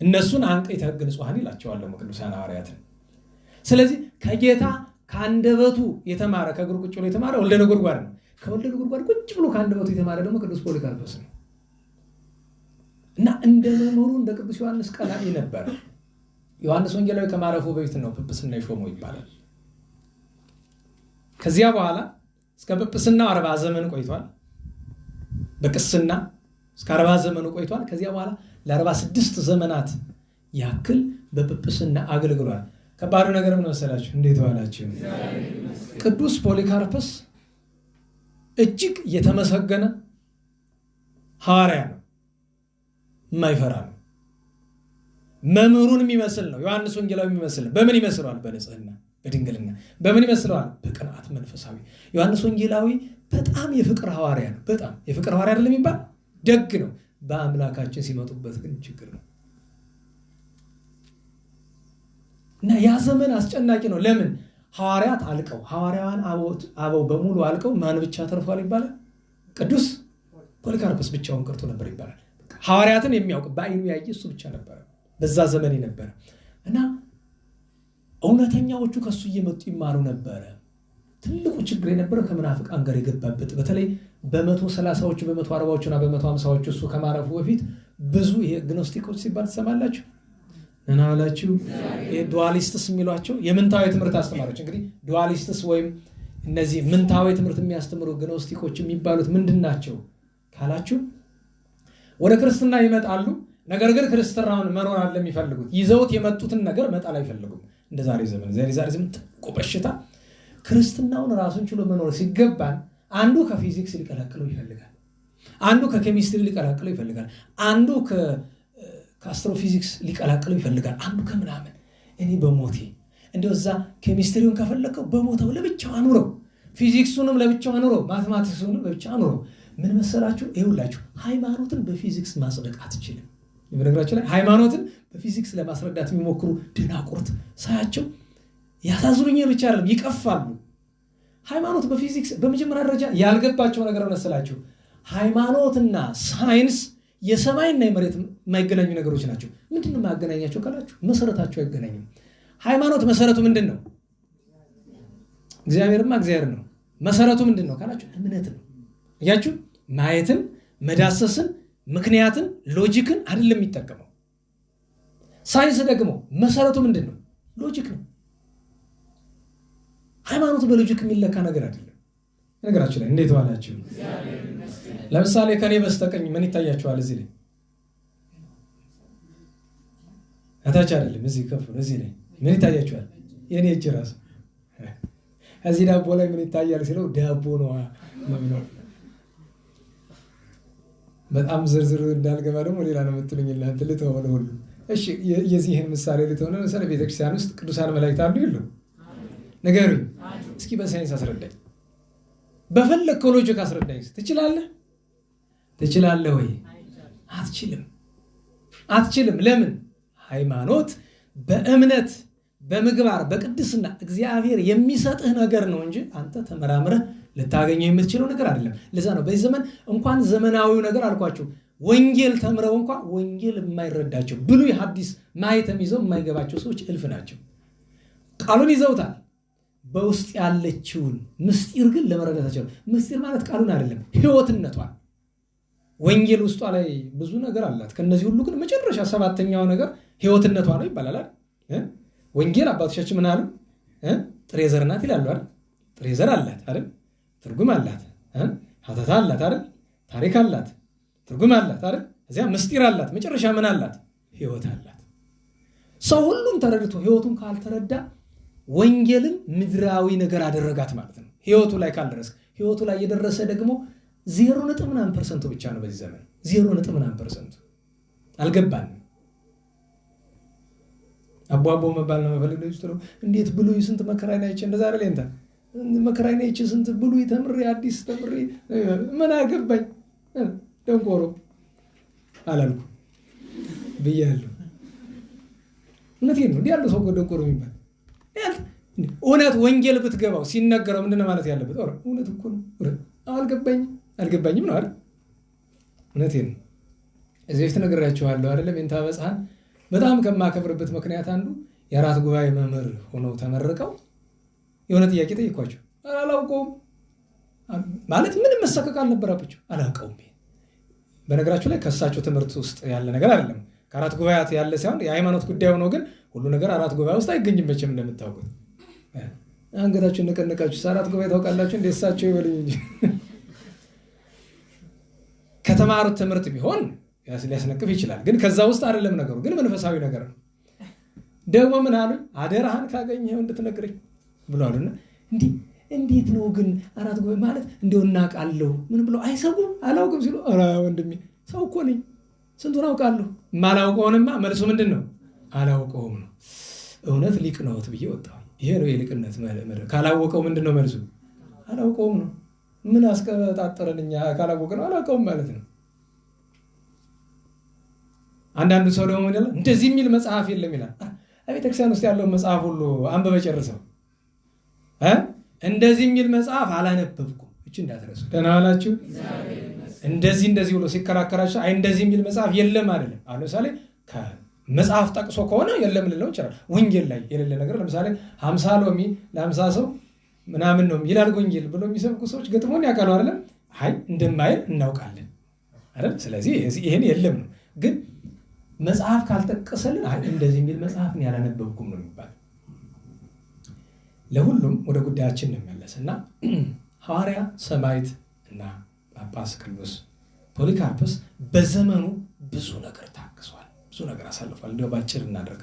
እነሱን አንቀይተ ሕግ ንጹሐን ይላቸዋል ቅዱሳን ሐዋርያትን። ስለዚህ ከጌታ ከአንደበቱ የተማረ ከእግሩ ቁጭ ብሎ የተማረ ወልደ ነጎድጓድ ነው። ከወልደ ነጎድጓድ ቁጭ ብሎ ከአንደበቱ የተማረ ደግሞ ቅዱስ ፖሊካርፐስ ነው እና እንደ መምህሩ እንደ ቅዱስ ዮሐንስ ቀላኢ ነበረ። ዮሐንስ ወንጌላዊ ከማረፉ በፊት ነው ጵጵስና የሾመው ይባላል። ከዚያ በኋላ እስከ ጵጵስናው 40 ዘመን ቆይቷል። በቅስና እስከ 40 ዘመኑ ቆይቷል። ከዚያ በኋላ ለ46 ዘመናት ያክል በጵጵስና አገልግሏል። ከባዱ ነገር ምን መሰላችሁ? እንዴት ዋላችሁ? ቅዱስ ፖሊካርፐስ እጅግ የተመሰገነ ሐዋርያ ነው። የማይፈራ ነው። መምህሩን የሚመስል ነው። ዮሐንስ ወንጌላዊ የሚመስል ነው። በምን ይመስለዋል? በንጽህና በድንግልና። በምን ይመስለዋል? በቅንዓት መንፈሳዊ። ዮሐንስ ወንጌላዊ በጣም የፍቅር ሐዋርያ ነው። በጣም የፍቅር ሐዋርያ አይደለም የሚባል ደግ ነው። በአምላካችን ሲመጡበት ግን ችግር ነው እና ያ ዘመን አስጨናቂ ነው። ለምን? ሐዋርያት አልቀው ሐዋርያውያን አበው በሙሉ አልቀው ማን ብቻ ተርፏል ይባላል? ቅዱስ ፖሊካርፐስ ብቻውን ቀርቶ ነበር ይባላል። ሐዋርያትን የሚያውቅ በአይኑ ያየ እሱ ብቻ ነበር በዛ ዘመን ነበር እና እውነተኛዎቹ ከሱ እየመጡ ይማሩ ነበረ። ትልቁ ችግር የነበረው ከመናፍቃን ጋር የገባበት በተለይ በ130ዎቹ በ140ዎቹ እና በ150ዎቹ እሱ ከማረፉ በፊት ብዙ ይሄ ግኖስቲኮች ሲባል ትሰማላችሁ እና አላችሁ ዱዋሊስትስ የሚሏቸው የምንታዊ ትምህርት አስተማሪዎች። እንግዲህ ዱዋሊስትስ ወይም እነዚህ ምንታዊ ትምህርት የሚያስተምሩ ግኖስቲኮች የሚባሉት ምንድናቸው ካላችሁ ወደ ክርስትና ይመጣሉ። ነገር ግን ክርስትናውን መኖር አለ የሚፈልጉት ይዘውት የመጡትን ነገር መጣል አይፈልጉም። እንደ ዛሬ ዘመን ትልቁ በሽታ ክርስትናውን ራሱን ችሎ መኖር ሲገባን አንዱ ከፊዚክስ ሊቀላቅለው ይፈልጋል፣ አንዱ ከኬሚስትሪ ሊቀላቅለው ይፈልጋል፣ አንዱ ከአስትሮፊዚክስ ሊቀላቅለው ይፈልጋል፣ አንዱ ከምናምን። እኔ በሞቴ እንደው እዛ ኬሚስትሪውን ከፈለከው በቦታው ለብቻው አኑረው፣ ፊዚክሱንም ለብቻው አኑረው፣ ማቴማቲክሱንም ለብቻው አኑረው። ምን መሰላችሁ? ይኸውላችሁ ሃይማኖትን በፊዚክስ ማጽደቅ አትችልም። በነገራችን ላይ ሃይማኖትን በፊዚክስ ለማስረዳት የሚሞክሩ ደናቁርት ሳያቸው ያሳዝኑኛል ብቻ አይደለም ይቀፋሉ። ሃይማኖት በፊዚክስ በመጀመሪያ ደረጃ ያልገባቸው ነገር መሰላችሁ? ሃይማኖትና ሳይንስ የሰማይና የመሬት የማይገናኙ ነገሮች ናቸው። ምንድን ነው የማያገናኛቸው ካላችሁ መሰረታቸው አይገናኝም። ሃይማኖት መሰረቱ ምንድን ነው? እግዚአብሔርማ እግዚአብሔር ነው። መሰረቱ ምንድን ነው ካላችሁ እምነት ነው። እያችሁ ማየትን፣ መዳሰስን፣ ምክንያትን፣ ሎጂክን አይደለም የሚጠቀመው። ሳይንስ ደግሞ መሰረቱ ምንድን ነው? ሎጂክ ነው። ሃይማኖት በሎጂክ የሚለካ ነገር አይደለም። ነገራችሁ ላይ እንዴት ዋላችሁ? ለምሳሌ ከኔ በስተቀኝ ምን ይታያችኋል? እዚህ ላይ አታች አይደለም፣ እዚህ ከፍ ነው። እዚህ ላይ ምን ይታያችኋል? የኔ እጅ ራስ። እዚህ ዳቦ ላይ ምን ይታያል ሲለው ዳቦ ነው ነው። በጣም ዝርዝር እንዳልገባ ደግሞ ሌላ ነው የምትሉኝ እናንተ ልተሆነ ሁሉ። እሺ የዚህን ምሳሌ ልተሆነ ለምሳሌ ቤተክርስቲያን ውስጥ ቅዱሳን መላእክት አሉ የሉም? ንገሩኝ እስኪ በሳይንስ አስረዳኝ። በፈለግከው ሎጂክ አስረዳኝ። ትችላለህ? ትችላለህ ወይ? አትችልም። ለምን? ሃይማኖት በእምነት በምግባር በቅድስና እግዚአብሔር የሚሰጥህ ነገር ነው እንጂ አንተ ተመራምረህ ልታገኘው የምትችለው ነገር አይደለም። ለዛ ነው በዚህ ዘመን እንኳን ዘመናዊው ነገር አልኳችሁ ወንጌል ተምረው እንኳን ወንጌል የማይረዳቸው ብሉይ ሐዲስ ማየተም ይዘው የማይገባቸው ሰዎች እልፍ ናቸው። ቃሉን ይዘውታል፣ በውስጥ ያለችውን ምስጢር ግን ለመረዳታቸው። ምስጢር ማለት ቃሉን አይደለም ሕይወትነቷን። ወንጌል ውስጧ ላይ ብዙ ነገር አላት። ከነዚህ ሁሉ ግን መጨረሻ ሰባተኛው ነገር ሕይወትነቷ ነው ይባላል አይደል? ወንጌል አባቶቻችን ምን አሉ? ጥሬ ዘር ናት ይላሉ አይደል? ጥሬ ዘር አላት አይደል? ትርጉም አላት፣ ሀተታ አላት አይደል? ታሪክ አላት፣ ትርጉም አላት አይደል? እዚያ ምስጢር አላት፣ መጨረሻ ምን አላት? ሕይወት አላት። ሰው ሁሉም ተረድቶ ሕይወቱን ካልተረዳ ወንጌልን ምድራዊ ነገር አደረጋት ማለት ነው። ሕይወቱ ላይ ካልደረሰ ሕይወቱ ላይ የደረሰ ደግሞ 0.ምናምን% ብቻ ነው በዚህ ዘመን 0.ምናምን%። አልገባንም። አቧቦ መባል ነው መፈልግ ነው። እንዴት ብሉይ ስንት መከራዬን አይቼ እንደዛ አይደል እንታ መከራዬን አይቼ ስንት ብሉይ ተምሬ አዲስ ተምሬ ምን አገባኝ ደንቆሮ አላልኩ ብያለሁ። እውነቴን ነው። እንዲህ ያለው ሰው ደንቆሮ የሚባል እውነት ወንጌል ብትገባው ሲነገረው ምንድነው ማለት ያለበት? እውነት እኮ ነው አልገባኝም ነው አይደል? እውነቴን ነው። እዚህ በፊት ነግሬያችኋለሁ አይደለም? የእንታ በጽሐን በጣም ከማከብርበት ምክንያት አንዱ የአራት ጉባኤ መምህር ሆነው ተመርቀው የሆነ ጥያቄ ጠይቋቸው አላውቀውም ማለት ምንም መሰቀቅ አልነበረባቸው። አላውቀውም። በነገራችሁ ላይ ከእሳቸው ትምህርት ውስጥ ያለ ነገር አይደለም። ከአራት ጉባኤያት ያለ ሳይሆን የሃይማኖት ጉዳይ ሆኖ ግን ሁሉ ነገር አራት ጉባኤ ውስጥ አይገኝም መቼም እንደምታውቁት። አንገታችሁን ነቀነቃችሁ አራት ጉባኤ ታውቃላችሁ እንደ እሳቸው ይበሉኝ እንጂ ከተማሩት ትምህርት ቢሆን ሊያስነቅፍ ይችላል። ግን ከዛ ውስጥ አይደለም ነገሩ። ግን መንፈሳዊ ነገር ነው። ደግሞ ምን አሉ? አደራህን ካገኘው እንድትነግረኝ ብለዋልና እንዴት ነው ግን አራት ጉባኤ ማለት እንደው እናውቃለሁ ምን ብለው አይሰጉም? አላውቅም ሲሉ ኧረ ወንድሜ ሰው እኮ ነኝ ስንቱን አውቃለሁ። ማላውቀውንማ መልሱ ምንድን ነው? አላውቀውም ነው። እውነት ሊቅ ነዎት ብዬ ወጣሁ። ይሄ ነው የሊቅነት መርህ። ካላወቀው ምንድን ነው መልሱ? አላውቀውም ነው። ምን አስቀጣጠረን እኛ ካላወቀ ነው አላውቀውም ማለት ነው። አንዳንዱ ሰው ደግሞ ምን ይላል? እንደዚህ የሚል መጽሐፍ የለም ይላል። ቤተክርስቲያን ውስጥ ያለውን መጽሐፍ ሁሉ አንብበ ጨርሰው እንደዚህ የሚል መጽሐፍ አላነበብኩም። እቺ እንዳትረሱ። ደህና ዋላችሁ። እንደዚህ ብሎ ሲከራከራቸው አይ እንደዚህ የሚል መጽሐፍ የለም አይደለም። አሁን ለምሳሌ ከመጽሐፍ ጠቅሶ ከሆነ የለም ልለው ይችላል። ወንጌል ላይ የሌለ ነገር ለምሳሌ 50 ሎሚ ለ50 ሰው ምናምን ነው ይላል ወንጌል ብሎ የሚሰብኩ ሰዎች ገጥሞን ያውቃሉ አይደለም? አይ እንደማይል እናውቃለን አይደል? ስለዚህ ይሄን የለም ነው። ግን መጽሐፍ ካልጠቀሰልን አይ እንደዚህ የሚል መጽሐፍ ያላነበብኩም ነው የሚባል። ለሁሉም ወደ ጉዳያችን እንመለስና ሐዋርያ ሰማዕት እና ጳጳስ ቅዱስ ፖሊካርፐስ በዘመኑ ብዙ ነገር ታግሷል፣ ብዙ ነገር አሳልፏል። እንደው ባጭር እናደርግ።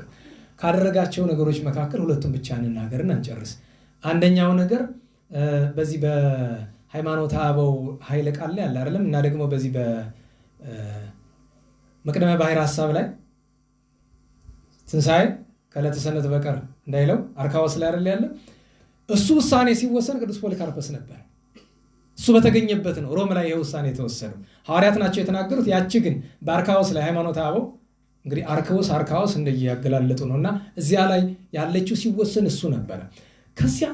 ካደረጋቸው ነገሮች መካከል ሁለቱን ብቻ እንናገርና እንጨርስ። አንደኛው ነገር በዚህ በሃይማኖተ አበው ኃይለ ቃል ላይ አለ አይደለም? እና ደግሞ በዚህ በመቅደመ ባሕር ሐሳብ ላይ ትንሣኤ ከዕለተ ሰንበት በቀር እንዳይለው አርካዎስ ላይ አይደል ያለ? እሱ ውሳኔ ሲወሰን ቅዱስ ፖሊካርፐስ ነበር። እሱ በተገኘበት ነው ሮም ላይ ይሄ ውሳኔ የተወሰነው። ሐዋርያት ናቸው የተናገሩት። ያቺ ግን በአርካዎስ ላይ ሃይማኖተ አበው እንግዲህ አርካዎስ እንደያገላለጡ ነውና እዚያ ላይ ያለችው ሲወሰን እሱ ነበረ። ከዚያ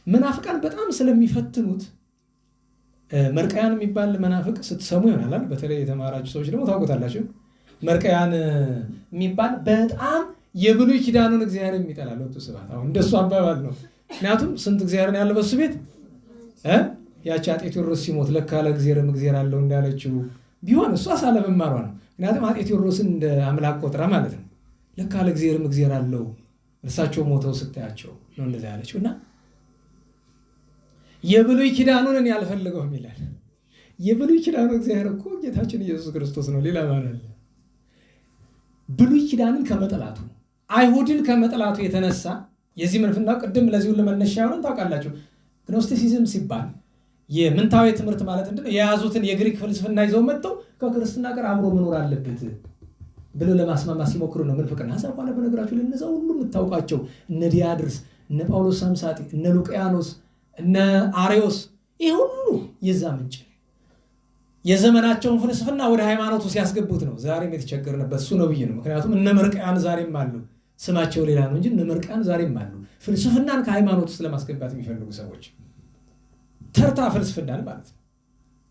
መናፍቃን በጣም ስለሚፈትኑት መርቀያን የሚባል መናፍቅ ስትሰሙ ይሆናል። በተለይ የተማራችሁ ሰዎች ደግሞ ታውቁታላችሁ። መርቀያን የሚባል በጣም የብሉይ ኪዳኑን እግዚአብሔር የሚጠላል። ወጥቶ ስባት አሁን እንደሱ አባባል ነው። ምክንያቱም ስንት እግዚአብሔር ያለ በሱ ቤት ያቺ አጤ ቴዎድሮስ ሲሞት ለካ ለእግዚአብሔርም እግዚአብሔር አለው እንዳለችው ቢሆን እሷ ሳለመማሯ ነው። ምክንያቱም አጤ ቴዎድሮስን እንደ አምላክ ቆጥራ ማለት ነው። ለካ ለእግዚአብሔርም እግዚአብሔር አለው እርሳቸው ሞተው ስታያቸው ነው እንደዛ ያለችው። እና የብሉይ ኪዳኑን እኔ አልፈልገውም ይላል። የብሉይ ኪዳኑ እግዚአብሔር እኮ ጌታችን ኢየሱስ ክርስቶስ ነው። ሌላ ማለት ነው። ብሉይ ኪዳንን ከመጠላቱ አይሁድን ከመጠላቱ የተነሳ የዚህ ምንፍና ቅድም ለዚሁ ለመነሻ ያወራን ታውቃላችሁ። ግኖስቲሲዝም ሲባል የምንታዊ ትምህርት ማለት እንደው የያዙትን የግሪክ ፍልስፍና ይዘው መጥተው ከክርስትና ጋር አብሮ መኖር አለበት ብሎ ለማስማማት ሲሞክሩ ነው ምንፍቅና ሐሳብ ባለ በነገራችሁ ለነዛ ሁሉ የምታውቃቸው እነ ዲያድርስ እነ ጳውሎስ ሳምሳጢ እነ ሉቂያኖስ እነ አሪዮስ ይሄ ሁሉ የዛ ምንጭ የዘመናቸውን ፍልስፍና ወደ ሃይማኖቱ ሲያስገቡት ነው ዛሬም የተቸገርንበት እሱ ነው ብዬ ነው። ምክንያቱም እነ መርቅያን ዛሬም አሉ ስማቸው ሌላ ነው እንጂ እነ መርቅያን ዛሬም አሉ ፍልስፍናን ከሃይማኖት ውስጥ ለማስገባት የሚፈልጉ ሰዎች ተርታ ፍልስፍናን ማለት ነው።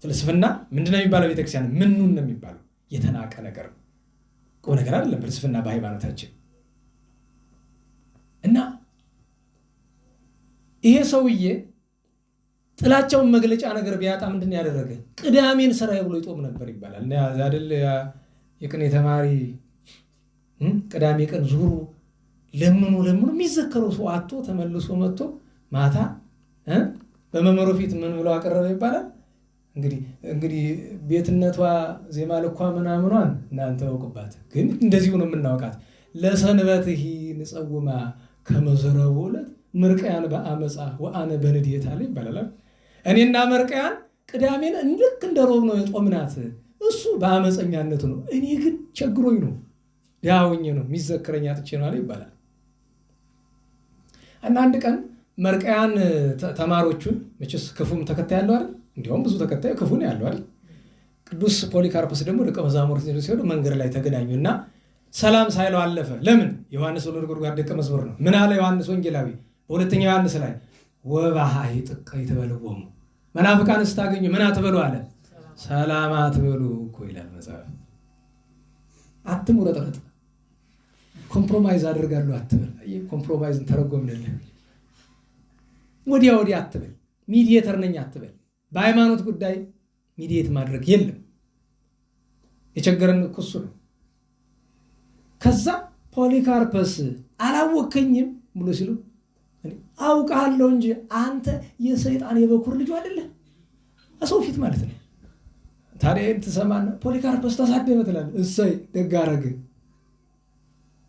ፍልስፍና ምንድነው የሚባለው? ቤተክርስቲያን ምኑን ነው የሚባለው? የተናቀ ነገር ነው። ቆ ነገር አይደለም ፍልስፍና በሃይማኖታችን። እና ይሄ ሰውዬ ጥላቻውን መግለጫ ነገር ቢያጣ ምንድነው ያደረገ? ቅዳሜን ስራዬ ብሎ ይጦም ነበር ይባላል። እና አይደል የቅኔ ተማሪ ቅዳሜ ቀን ዙሩ ለምኑ የሚዘከረው ሰው አጥቶ ተመልሶ መጥቶ ማታ በመመሮ ፊት ምን ብሎ አቀረበ ይባላል። እንግዲህ ቤትነቷ ዜማ ልኳ ምናምኗን እናንተ ወቁባት፣ ግን እንደዚሁ ነው የምናውቃት። ለሰንበትህ ንጸውማ ከመዘረቡ ዕለት መርቅያን በአመፃ ወአነ በንዴት አለ ይባላል። እኔና መርቅያን ቅዳሜን ልክ እንደ ሮብ ነው የጦምናት፣ እሱ በአመፀኛነቱ ነው፣ እኔ ግን ቸግሮኝ ነው ያውኝ ነው የሚዘከረኝ አጥቼ ነው አለ ይባላል። እና አንድ ቀን መርቅያን ተማሪዎቹን መቼስ ክፉም ተከታይ ያለው አይደል? እንዲያውም ብዙ ተከታይ ክፉ ነው ያለው አይደል? ቅዱስ ፖሊካርፖስ ደግሞ ደቀ መዛሙርት ሲሄዱ መንገድ ላይ ተገናኙና ሰላም ሳይለው አለፈ። ለምን? ዮሐንስ ወልደ ነጎድጓድ ደቀ መዝሙር ነው። ምን አለ ዮሐንስ ወንጌላዊ በሁለተኛው ዮሐንስ ላይ ወባሃይ ጥቀ ይተበልወሙ መናፍቃን ስታገኙ ምን አትበሉ አለ? ሰላም አትበሉ እኮ ይላል መጽሐፍ። አትሙረጥረጥ፣ ኮምፕሮማይዝ አደርጋለሁ አትበል። ይሄ ኮምፕሮማይዝን ተረጎምንልህ። ወዲያ አትበል፣ ሚዲየተር ነኝ አትበል። በሃይማኖት ጉዳይ ሚዲየት ማድረግ የለም። የቸገረን እኮ እሱ ነው። ከዛ ፖሊካርፐስ አላወከኝም ብሎ ሲሉ አውቃለሁ እንጂ አንተ የሰይጣን የበኩር ልጅ አይደለህ፣ ሰው ፊት ማለት ነው። ታዲያ ትሰማና ፖሊካርፐስ ተሳደበ ትላለህ። እሰይ ደግ አደረገ።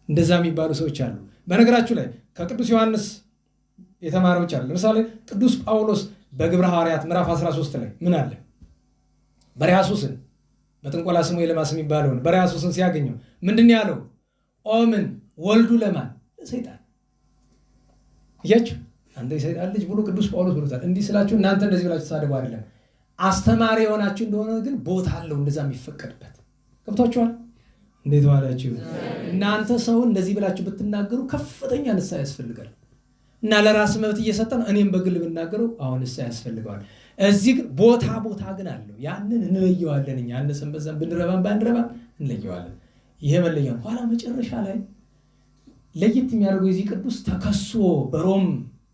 እንደዛ የሚባሉ ሰዎች አሉ። በነገራችሁ ላይ ከቅዱስ ዮሐንስ የተማሪዎች አሉ። ለምሳሌ ቅዱስ ጳውሎስ በግብረ ሐዋርያት ምዕራፍ 13 ላይ ምን አለ? በሪያሱስን በጥንቆላ ስሙ ኤልማስ የሚባለውን በሪያሱስን ሲያገኘው ምንድን ያለው? ኦምን ወልዱ ለማን? ሰይጣን። እያችሁ አንተ የሰይጣን ልጅ ብሎ ቅዱስ ጳውሎስ ብሎታል። እንዲህ ስላችሁ እናንተ እንደዚህ ብላችሁ ተሳደቡ አይደለም፣ አስተማሪ የሆናችሁ እንደሆነ ግን ቦታ አለው እንደዛ የሚፈቀድበት። ገብቷችኋል? እንዴት ዋላችሁ? እናንተ ሰው እንደዚህ ብላችሁ ብትናገሩ ከፍተኛ ንስሐ ያስፈልጋል። እና ለራስ መብት እየሰጠን እኔም በግል ብናገረው አሁን ንስሐ ያስፈልገዋል። እዚህ ግን ቦታ ግን አለው። ያንን እንለየዋለን። እኛ አንሰን በዛም ብንረባም ባንረባም እንለየዋለን። ይሄ መለያ ኋላ መጨረሻ ላይ ለየት የሚያደርገው የዚህ ቅዱስ ተከሶ በሮም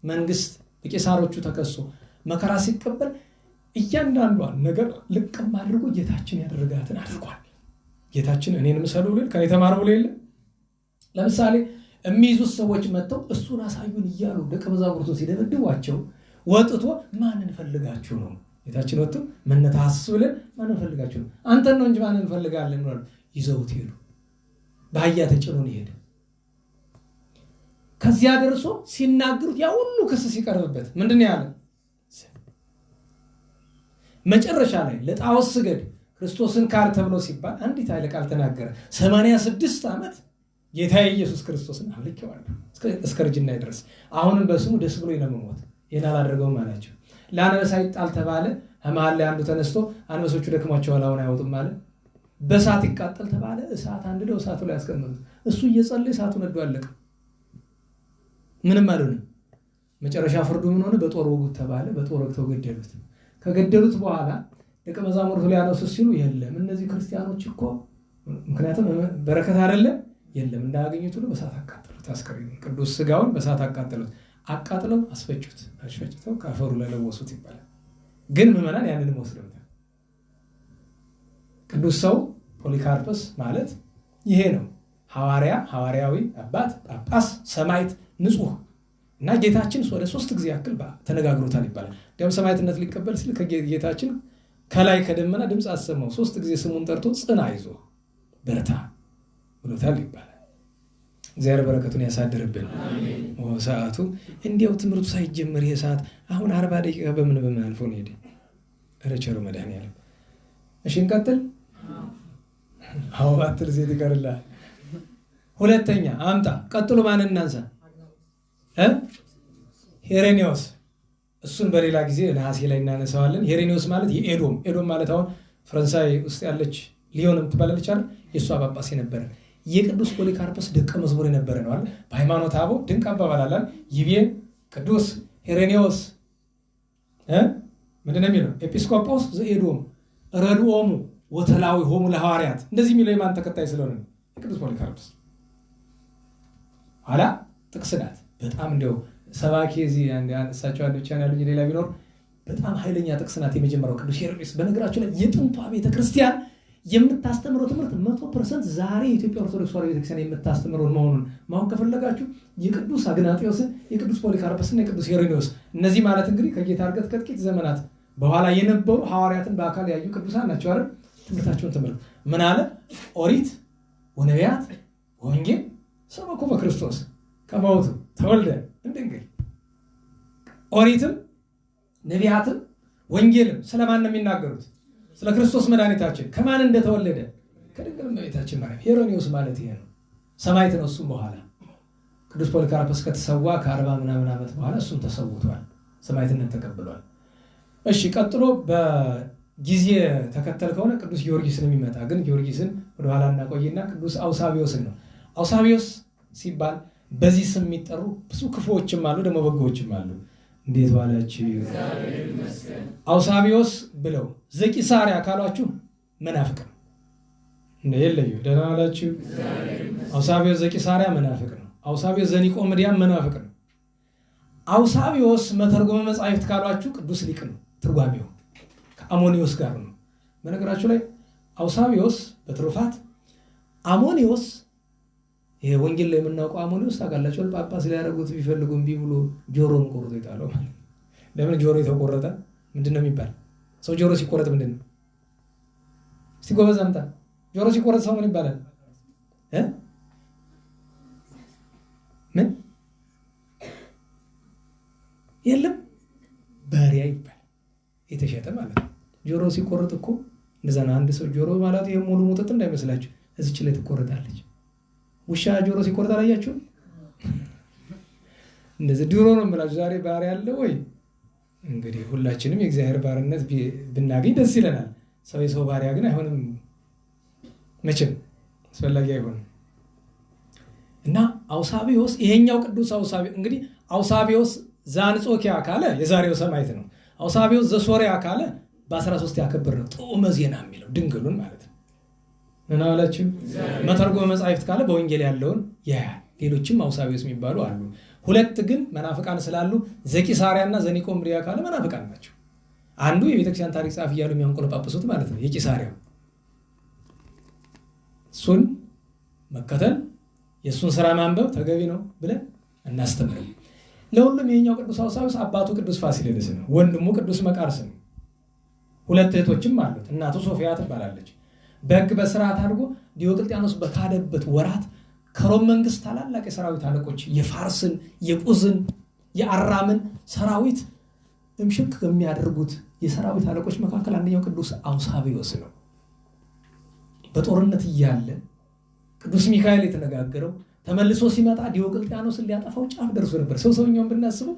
መንግስት በቄሳሮቹ ተከሶ መከራ ሲቀበል እያንዳንዷን ነገር ልቅም አድርጎ ጌታችን ያደረጋትን አድርጓል። ጌታችን እኔን ምሰሉ ብሎ ከኔ ተማሩ ብሎ የለ። ለምሳሌ የሚይዙት ሰዎች መጥተው እሱን አሳዩን እያሉ ደቀ መዛሙርቱ ሲደበድቧቸው ወጥቶ ማንን ፈልጋችሁ ነው? ጌታችን ወጥቶ መነታስ ብለን ማንን ፈልጋችሁ ነው? አንተን ነው እንጂ ማንን ፈልጋለን ነው። ይዘውት ሄዱ። በአህያ ተጭኖ ሄደ። ከዚያ ደርሶ ሲናገሩት ያ ሁሉ ክስ ሲቀርብበት ምንድነው ያለ? መጨረሻ ላይ ለጣዖት ስገድ ክርስቶስን ካር ተብሎ ሲባል አንዲት ኃይለ ቃል ተናገረ። 86 ዓመት ጌታ ኢየሱስ ክርስቶስን አምልኬዋለሁ እስከ ርጅና ድረስ፣ አሁንም በስሙ ደስ ብሎ ይነመሞት ይሄን አላደረገውም አላቸው። ለአንበሳ ይጣል ተባለ። መሀል ላይ አንዱ ተነስቶ አንበሶቹ ደክሟቸዋል አሁን አይወጡም ማለት። በእሳት ይቃጠል ተባለ። እሳት አንድደው እሳቱ ላይ ያስቀመጡት። እሱ እየጸለየ እሳቱ ነዶ አለቀ። ምንም አልሆነም። መጨረሻ ፍርዱ ምን ሆነ? በጦር ወጉት ተባለ። በጦር ወግተው ገደሉት። ከገደሉት በኋላ ደቀ መዛሙርቱ ሊያነሱት ሲሉ የለም እነዚህ ክርስቲያኖች እኮ ምክንያቱም በረከት አይደለም የለም እንዳያገኙት ሁሉ በእሳት አቃጠሉት። አስከሬኑ ቅዱስ ስጋውን በእሳት አቃጠሉት። አቃጥለው አስፈጩት። አስፈጭተው ካፈሩ ለለወሱት ይባላል። ግን ምዕመናን ያንንም ወስደውታል። ቅዱስ ሰው ፖሊካርፖስ ማለት ይሄ ነው። ሐዋርያዊ አባት፣ ጳጳስ፣ ሰማዕት፣ ንጹህ እና ጌታችን ወደ 3 ጊዜ ያክል ተነጋግሮታል ይባላል። ደም ሰማዕትነት ሊቀበል ሲል ከጌታችን ከላይ ከደመና ድምፅ አሰማው። 3 ጊዜ ስሙን ጠርቶ ጽና ይዞ በርታ ብሎታል ይባላል። እግዚአብሔር በረከቱን ያሳድርብን። አሜን። ሰዓቱ እንዲያው ትምህርቱ ሳይጀመር ይሄ ሰዓት አሁን 40 ደቂቃ በምን አልፎ ነው ሄደ። ረቸሩ መድኃኒዓለም። እሺ እንቀጥል። አዎ አትር ዜት ይቀርልሃል። ሁለተኛ አምጣ። ቀጥሎ ማንን እናንሳ? ሄሬኔዎስ። እሱን በሌላ ጊዜ ነሐሴ ላይ እናነሳዋለን። ሄሬኔዎስ ማለት ኤዶም ማለት አሁን ፈረንሳይ ውስጥ ያለች ሊዮን የምትባላለች አይደል? የእሷ ጳጳስ የነበረ የቅዱስ ፖሊካርፐስ ደቀ መዝሙር የነበረ ነው አይደል? በሃይማኖተ አበው ድንቅ አባባል አለ። ይቤ ቅዱስ ሄሬኔዎስ ምንድነው የሚለው? ኤጲስቆጶስ ዘኤዶም ረድኦሙ ወተላዊ ሆሙ ለሐዋርያት። እንደዚህ የሚለው የማን ተከታይ ስለሆነ ነው? የቅዱስ ፖሊካርፐስ። ኋላ ጥቅስ ናት። በጣም እንደው ሰባኪ እዚህ እሳቸው አንድ ብቻ ነው ያሉኝ፣ ሌላ ቢኖር በጣም ኃይለኛ ጥቅስ ናት። የመጀመሪያው ቅዱስ ሄሬኔዎስ። በነገራችሁ ላይ የጥንቷ ቤተክርስቲያን የምታስተምረው ትምህርት 100% ዛሬ የኢትዮጵያ ኦርቶዶክስ ተዋሕዶ ቤተክርስቲያን የምታስተምረው መሆኑን ማወቅ ከፈለጋችሁ የቅዱስ አግናጢዮስን፣ የቅዱስ ፖሊካርፐስና የቅዱስ ሄሬኔዎስ እነዚህ ማለት እንግዲህ ከጌታ ዕርገት ከጥቂት ዘመናት በኋላ የነበሩ ሐዋርያትን በአካል ያዩ ቅዱሳን ናቸው አይደል? ትምህርታቸውን ተመልከቱ። ምን አለ? ኦሪት ወነቢያት ወንጌል ሰበኩ በክርስቶስ ከመውቱ ተወልደ እምድንግል። ኦሪትም ነቢያትም ወንጌልም ስለማን ነው የሚናገሩት? ስለ ክርስቶስ መድኃኒታችን ከማን እንደተወለደ ከድንግል እመቤታችን ማርያም። ሄሬኔዎስ ማለት ይሄ ነው። ሰማዕት ነው። እሱም በኋላ ቅዱስ ፖሊካርፐስ ከተሰዋ ከ40 ምናምን ዓመት በኋላ እሱም ተሰውቷል፣ ሰማዕትነት ተቀብሏል። እሺ ቀጥሎ በጊዜ ተከተል ከሆነ ቅዱስ ጊዮርጊስን የሚመጣ ግን ጊዮርጊስን ወደኋላ እናቆይና ቅዱስ አውሳቢዮስን ነው። አውሳቢዮስ ሲባል በዚህ ስም የሚጠሩ ብዙ ክፉዎችም አሉ፣ ደግሞ በጎዎችም አሉ። እንዴት ዋላችሁ? አውሳቢዮስ ብለው ዘቂሳርያ ካሏችሁ መናፍቅ ነው። እንደ የለዩ ደህና ዋላችሁ። አውሳቢዮስ ዘቂሳርያ መናፍቅ ነው። አውሳቢዮስ ዘኒቆምዲያም መናፍቅ ነው። አውሳቢዮስ መተርጎመ መጻሕፍት ካሏችሁ ቅዱስ ሊቅ ነው። ትርጓሜው ከአሞኒዮስ ጋር ነው። በነገራችሁ ላይ አውሳቢዮስ በትሩፋት አሞኒዮስ ይሄ ወንጌል ላይ የምናውቀው አሞኒዮስ ታውቃላችሁ። ጳጳስ ሊያደርጉት ቢፈልጉ እምቢ ብሎ ጆሮን ቆርጦ ይጣለው ማለት። ለምን ጆሮ የተቆረጠ ምንድን ነው የሚባል? ሰው ጆሮ ሲቆረጥ ምንድን ነው? እስቲ ጎበዝ አምጣ። ጆሮ ሲቆረጥ ሰው ምን ይባላል? ምን የለም ባሪያ ይባላል። የተሸጠ ማለት ነው። ጆሮ ሲቆረጥ እኮ እንደዛ ነው። አንድ ሰው ጆሮ ማለት ይሄ ሙሉ ሙጥጥ እንዳይመስላችሁ እዚች ላይ ትቆረጣለች። ውሻ ጆሮ ሲቆረጥ አላያችሁም? እንደዚህ ድሮ ነው የምላችሁ። ዛሬ ባሪያ አለ ወይ? እንግዲህ ሁላችንም የእግዚአብሔር ባርነት ብናገኝ ደስ ይለናል። ሰው የሰው ባሪያ ግን አይሆንም፣ መቼም አስፈላጊ አይሆንም። እና አውሳቢዮስ ይሄኛው ቅዱስ አውሳቢዮስ እንግዲህ አውሳቢዮስ ዘአንጾኪያ ካለ የዛሬው ሰማዕት ነው። አውሳቢዮስ ዘሶርያ ካለ በ13 ያከበር ነው። ጦመ ዜና የሚለው ድንግሉን ማለት ነው። ምን አላችሁ? መተርጎመ መጻሕፍት ካለ በወንጌል ያለውን ያያል። ሌሎችም አውሳቢዮስ የሚባሉ አሉ። ሁለት ግን መናፍቃን ስላሉ ዘቂሳርያና ዘኒቆምዲያ ካለ መናፍቃን ናቸው። አንዱ የቤተክርስቲያን ታሪክ ጻፍ እያሉ የሚያንቆለጳጵሱት ማለት ነው የቂሳርያው። እሱን መከተል የእሱን ስራ ማንበብ ተገቢ ነው ብለን እናስተምረው። ለሁሉም የኛው ቅዱስ አውሳቢዮስ አባቱ ቅዱስ ፋሲለደስ ነው። ወንድሙ ቅዱስ መቃርስ ነው። ሁለት እህቶችም አሉት። እናቱ ሶፊያ ትባላለች። በሕግ በስርዓት አድርጎ ዲዮቅልጥያኖስ በካደበት ወራት ከሮም መንግስት ታላላቅ የሰራዊት አለቆች የፋርስን፣ የቁዝን፣ የአራምን ሰራዊት እምሽክ ከሚያደርጉት የሰራዊት አለቆች መካከል አንደኛው ቅዱስ አውሳቢዮስ ነው። በጦርነት እያለ ቅዱስ ሚካኤል የተነጋገረው ተመልሶ ሲመጣ ዲዮቅልጥያኖስን ሊያጠፋው ጫፍ ደርሶ ነበር። ሰውኛውን ብናስበው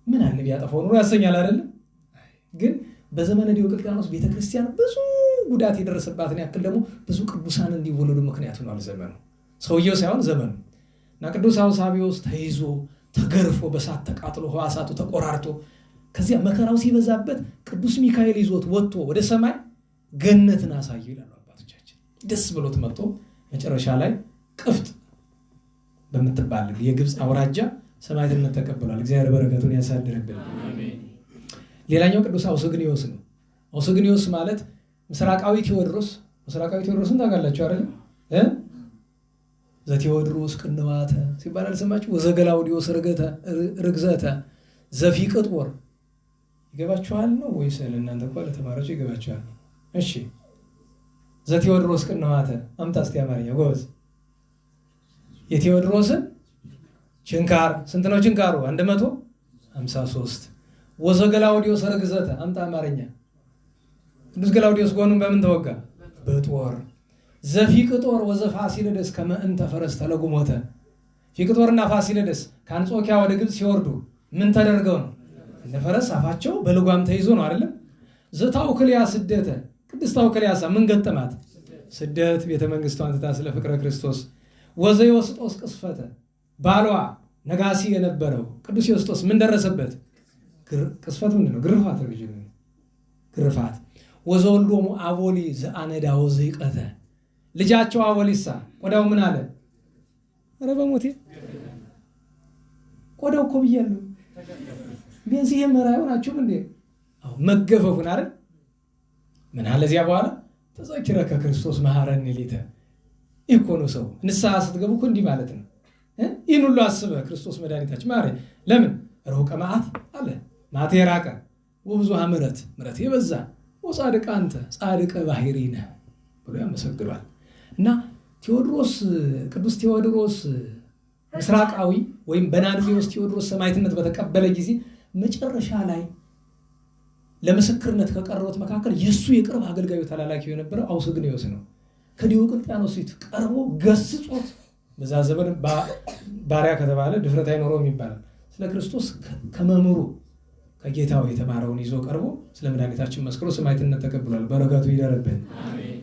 ምን አለ ቢያጠፋው ኑሮ ያሰኛል አይደለም? ግን በዘመነ ዲዮቅልጥያኖስ ቤተክርስቲያን ብዙ ጉዳት የደረሰባትን ያክል ደግሞ ብዙ ቅዱሳን እንዲወለዱ ምክንያት ሆኗል ዘመኑ። ሰውየው ሳይሆን ዘመኑ። እና ቅዱስ አውሳቢዮስ ተይዞ ተገርፎ በሳት ተቃጥሎ ሕዋሳቱ ተቆራርጦ ከዚያ መከራው ሲበዛበት ቅዱስ ሚካኤል ይዞት ወጥቶ ወደ ሰማይ ገነትን አሳየው ይላሉ አባቶቻችን። ደስ ብሎት መጥቶ መጨረሻ ላይ ቅፍጥ በምትባል የግብፅ አውራጃ ሰማዕትነት ተቀብሏል። እግዚአብሔር በረከቱን ያሳድርብን። ሌላኛው ቅዱስ አውስግኒዮስ ነው። አውስግኒዮስ ማለት ምስራቃዊ ቴዎድሮስ። ምስራቃዊ ቴዎድሮስን ታውቃላችሁ አይደል? ዘቴዎድሮስ ቅንዋተ ሲባል አልሰማችሁ? ወዘገላውዲዮስ ርግዘተ ዘፊቅጦር ይገባችኋል ነው ወይስ ለእናንተ እንኳን ለተማራችሁ ይገባችኋል? እሺ ዘቴዎድሮስ ቅንዋተ አምጣ እስቲ አማርኛ ጎበዝ። የቴዎድሮስን ችንካር ስንት ነው ችንካሩ? 153 ወዘገላውዲዮስ ርግዘተ አምጣ አማርኛ ቅዱስ ገላውዲዮስ ጎኑን በምን ተወጋ? በጦር። ዘፊቅጦር ወዘፋሲለደስ ከመ እንተ ፈረስ ተለጉሞተ። ፊቅጦርና ፋሲለደስ ከአንጾኪያ ወደ ግብፅ ሲወርዱ ምን ተደርገው ነው? እንደ ፈረስ አፋቸው በልጓም ተይዞ ነው አይደለም? ዘታውክልያ ስደተ። ቅድስት ታውክልያሳ ምን ገጠማት? ስደት። ቤተ መንግስቷን ትታ ስለ ፍቅረ ክርስቶስ። ወዘዮስጦስ ቅስፈተ። ባሏ ነጋሲ የነበረው ቅዱስ ዮስጦስ ምን ደረሰበት? ቅስፈት ምንድን ነው? ግርፋት። ግርፋት። ወዘወልዶሙ አቦሊ ዘአነዳ ወዘይቀተ። ልጃቸው አቦሊሳ ቆዳው ምን አለ? ኧረ በሞቴ ቆዳው እኮ ብያለሁ። ቢያንስ ይሄ መራዩ ናቸው እንዴ? አዎ መገፈፉን አይደል? ምን አለ እዚያ በኋላ ተዘኪረከ ክርስቶስ መሐረኒ ሊተ። ይኮ ነው ሰው ንስሐ ስትገቡ እኮ እንዲህ ማለት ነው። ይህን ሁሉ አስበ ክርስቶስ መድኃኒታችን ማረኝ። ለምን ሩቀ መዓት አለ ማቴ የራቀ ወብዙኃ ምሕረት ምሕረት የበዛ ወጻድቅ አንተ ጻድቀ ባሕሪነ ብሎ ያመሰግናል። እና ቴዎድሮስ ቅዱስ ቴዎድሮስ ምስራቃዊ ወይም በናድሬዎስ ቴዎድሮስ ሰማዕትነት በተቀበለ ጊዜ መጨረሻ ላይ ለምስክርነት ከቀረቡት መካከል የሱ የቅርብ አገልጋዩ ተላላኪው የነበረው አውስግኔዎስ ነው። ከዲዮቅልጥያኖስ ፊት ቀርቦ ገስጾት በዛ ዘመን ባሪያ ከተባለ ድፍረት አይኖረውም ይባላል። ስለ ክርስቶስ ከመምህሩ ከጌታው የተማረውን ይዞ ቀርቦ ስለ መድኃኒታችን መስክሮ ሰማዕትነት ተቀብሏል። በረከቱ ይደርብን።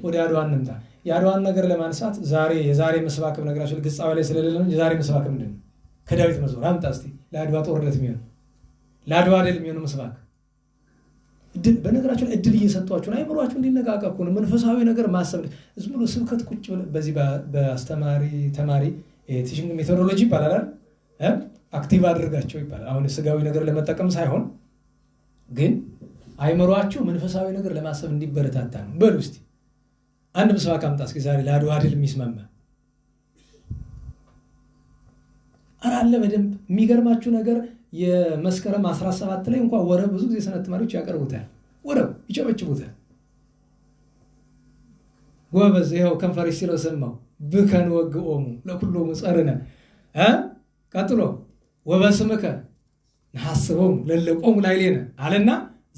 ወደ አድዋ እንምጣ። የአድዋን ነገር ለማንሳት የዛሬ መስባክም ነገራችን ግጻዊ ላይ ስለሌለ ነው። የዛሬ መስባክ ምንድን ነው? ከዳዊት መዝሙር አምጣ እስቲ። ለአድዋ ጦርነት የሚሆን ለአድዋ ድል የሚሆነው መስባክ በነገራችን እድል እየሰጧችሁ ነው። አይምሯችሁ እንዲነቃቀቁ ነው። መንፈሳዊ ነገር ማሰብ ዝም ብሎ ስብከት ቁጭ ብለ በዚህ በአስተማሪ ተማሪ ቲቺንግ ሜቶዶሎጂ ይባላል አይደል? አክቲቭ አድርጋቸው ይባላል። አሁን ስጋዊ ነገር ለመጠቀም ሳይሆን ግን አይምሯችሁ መንፈሳዊ ነገር ለማሰብ እንዲበረታታ ነው። በሉ እስቲ አንድ መስባክ አምጣ እስኪ ዛሬ ለአድዋ ድል የሚስማማ አራለ በደንብ የሚገርማችሁ ነገር የመስከረም 17 ላይ እንኳን ወረብ ብዙ ጊዜ ሰንበት ተማሪዎች ያቀርቡታል። ወረብ ይጨበጭቡታል። ጎበዝ ይኸው ከንፈር ሲለው ሰማው ብከን ወግኦሙ ለኩሎሙ ጸርነ ቀጥሎ ወበስምከ ነሐስቦሙ ለለቆሙ ላዕሌነ አለና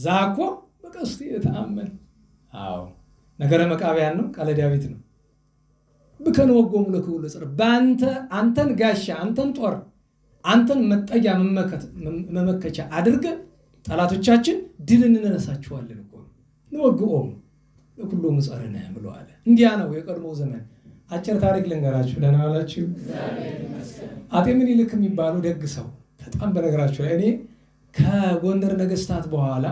ዛኮ በቀስቱ የተአመን። አዎ ነገረ መቃብያን ነው፣ ቃለ ዳዊት ነው። ብከን ወግኦሙ ለኩሉ ጸር ባንተ አንተን ጋሻ አንተን ጦር አንተን መጠጊያ መመከቻ አድርገን ጠላቶቻችን ድል እንነሳቸዋለን እኮ ንወግኦሙ ለኩሎሙ ጸርነ ብሎ አለ። እንዲያ ነው የቀድሞው ዘመን። አጭር ታሪክ ልንገራችሁ። ደህና ዋላችሁ። አጤ ምኒልክ የሚባሉ ደግ ሰው በጣም በነገራችሁ ላይ እኔ ከጎንደር ነገስታት በኋላ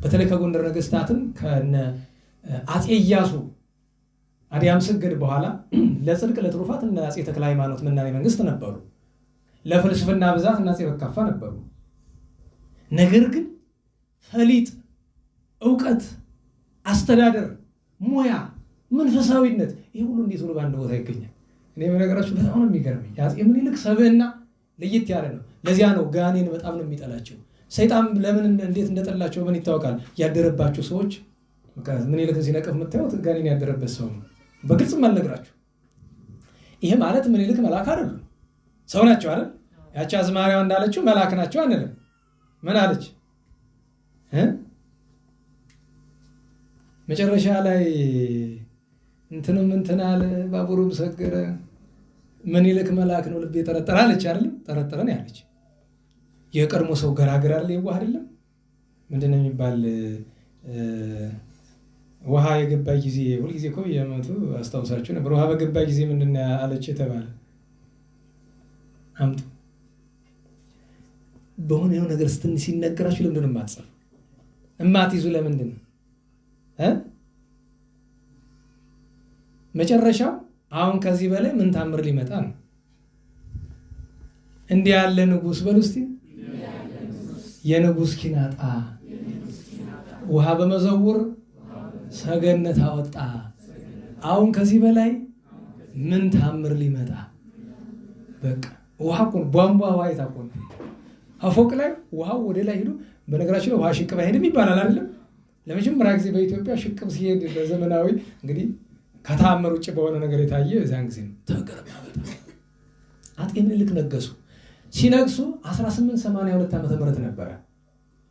በተለይ ከጎንደር ነገስታትን ከነ አጼ ኢያሱ አዲያም ሰገድ በኋላ ለጽድቅ ለትሩፋት እና አጼ ተክለ ሃይማኖት መናኔ መንግስት ነበሩ። ለፍልስፍና ብዛት እና አጼ በካፋ ነበሩ። ነገር ግን ፈሊጥ፣ ዕውቀት፣ አስተዳደር፣ ሙያ፣ መንፈሳዊነት ይሄ ሁሉ እንዴት ሆኖ በአንድ ቦታ ይገኛል? እኔ በነገራችሁ በጣም ነው የሚገርመኝ። የአጼ ምኒልክ ሰብዕና ለየት ያለ ነው። ለዚያ ነው ጋኔን በጣም ነው የሚጠላቸው። ሰይጣን ለምን እንዴት እንደጠላቸው ምን ይታወቃል? ያደረባቸው ሰዎች ምኒልክን ሲነቅፍ የምታዩት ጋኔን ያደረበት ሰው ነው። በግልጽ አልነግራችሁ። ይሄ ማለት ምኒልክ መልአክ አይደሉም፣ ሰው ናቸው አይደል? ያቺ አዝማሪዋ እንዳለችው መልአክ ናቸው አንልም። ምን አለች? መጨረሻ ላይ እንትን አለ ባቡሩም ሰገረ ምኒልክ መልአክ ነው ልቤ ጠረጠረ አለች አይደል? ጠረጠረን ያለች የቀድሞ ሰው ገራገር አይደል? ይዋህ አይደለም ምንድነው የሚባል ውሃ የገባ ጊዜ ሁልጊዜ እኮ የመቱ አስታውሳችሁ ነበር። ውሃ በገባ ጊዜ ምንድን አለች የተባለ አምጡ በሆነ የሆነ ነገር ሲነገራችሁ ለምንድን ነው የማትጽፉ? እማትይዙ ለምንድን ነው? መጨረሻው አሁን ከዚህ በላይ ምን ታምር ሊመጣ ነው? እንዲህ ያለ ንጉስ በሉ እስቲ የንጉስ ኪናጣ ውሃ በመዘውር ሰገነት አወጣ። አሁን ከዚህ በላይ ምን ታምር ሊመጣ? በቃ ውሃ እኮ ቧንቧ ውሃ የታቆነ አፎቅ ላይ ውሃው ወደ ላይ ሄዶ በነገራችን ላይ ውሃ ሽቅብ አይሄድም ይባላል አይደለም? ለመጀመሪያ ጊዜ በኢትዮጵያ ሽቅብ ሲሄድ በዘመናዊ እንግዲህ ከታምር ውጭ በሆነ ነገር የታየ እዛን ጊዜ ነው። ተገርማ በጣም አጤ ምኒልክ ነገሱ። ሲነግሱ 1882 ዓ.ም ነበረ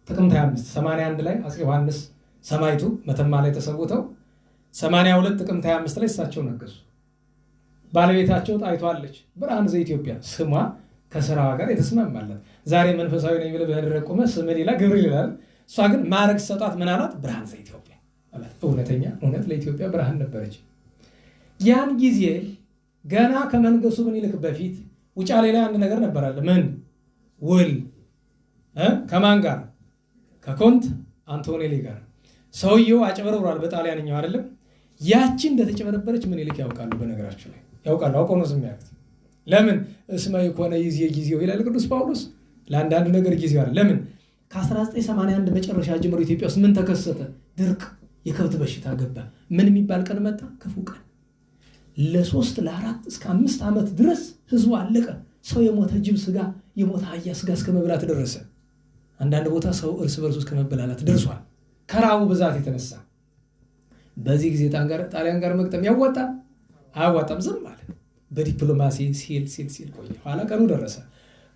ጥቅምት 25 81 ላይ አጼ ዮሐንስ ሰማይቱ መተማ ላይ ተሰውተው 82 ጥቅምት 25 ላይ እሳቸው ነገሱ። ባለቤታቸው ጣይቱ አለች፣ ብርሃን ዘኢትዮጵያ ስሟ ከስራዋ ጋር የተስማማላት። ዛሬ መንፈሳዊ ነኝ ብለህ በህድረት ቆመህ ስምህ ሌላ ገብርኤል ይላል። እሷ ግን ማዕረግ ሰጧት። ምን አላት? ብርሃን ዘኢትዮጵያ አላት። እውነተኛ እውነት ለኢትዮጵያ ብርሃን ነበረች። ያን ጊዜ ገና ከመንገሱ ምኒልክ በፊት ውጫሌ ላይ አንድ ነገር ነበራለ። ምን ውል ከማን ጋር? ከኮንት አንቶኔሊ ጋር። ሰውየው አጭበርብሯል በጣሊያንኛው አይደለም። ያቺ እንደተጨበረበረች ምኒልክ ያውቃሉ። በነገራችሁ ላይ ያውቃሉ። አውቀው ነው ዝም ያሉት። ለምን? እስመ ይኮነ ጊዜው ይላል ቅዱስ ጳውሎስ። ለአንዳንድ ነገር ጊዜው አለ። ለምን? ከ1981 መጨረሻ ጀምሮ ኢትዮጵያ ውስጥ ምን ተከሰተ? ድርቅ፣ የከብት በሽታ ገባ። ምን የሚባል ቀን መጣ? ክፉ ቀን። ለ3 ለ4 እስከ 5 ዓመት ድረስ ህዝቡ አለቀ። ሰው የሞተ ጅብ ስጋ፣ የሞተ አህያ ስጋ እስከ መብላት ደረሰ። አንዳንድ ቦታ ሰው እርስ በርሱ እስከ መበላላት ደርሷል፣ ከራቡ ብዛት የተነሳ። በዚህ ጊዜ ጣሊያን ጋር መግጠም ያዋጣ አያዋጣም? ዝም አለ። በዲፕሎማሲ ሲል ቆየ። ኋላ ቀኑ ደረሰ።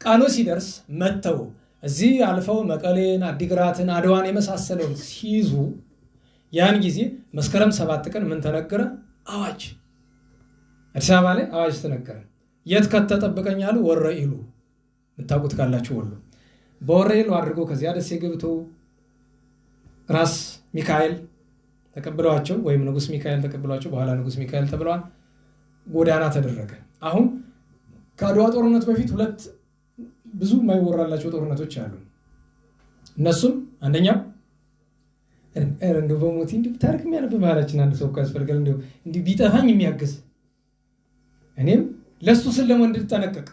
ቀኑ ሲደርስ መተው እዚህ አልፈው መቀሌን፣ አዲግራትን፣ አድዋን የመሳሰለውን ሲይዙ ያን ጊዜ መስከረም 7 ቀን ምን ተነገረ? አዋጅ። አዲስ አበባ ላይ አዋጅ ተነገረ። የት ከተጠበቀኛሉ? ወረኢሉ። የምታውቁት ካላችሁ ወሎ በወረኢሉ አድርጎ ከዚያ ደሴ ገብቶ ራስ ሚካኤል ተቀብለዋቸው ወይም ንጉስ ሚካኤል ተቀብለዋቸው በኋላ ንጉስ ሚካኤል ተብለዋል። ጎዳና ተደረገ። አሁን ከአድዋ ጦርነት በፊት ሁለት ብዙ የማይወራላቸው ጦርነቶች አሉ። እነሱም አንደኛው እንደው በሞት እንዲሁ ታሪክ የሚያነብ ባህላችን አንድ ሰው ያስፈልጋል። እንዲሁ ቢጠፋኝ የሚያግዝ እኔም ለሱ ስል ለምን እንድጠነቀቅ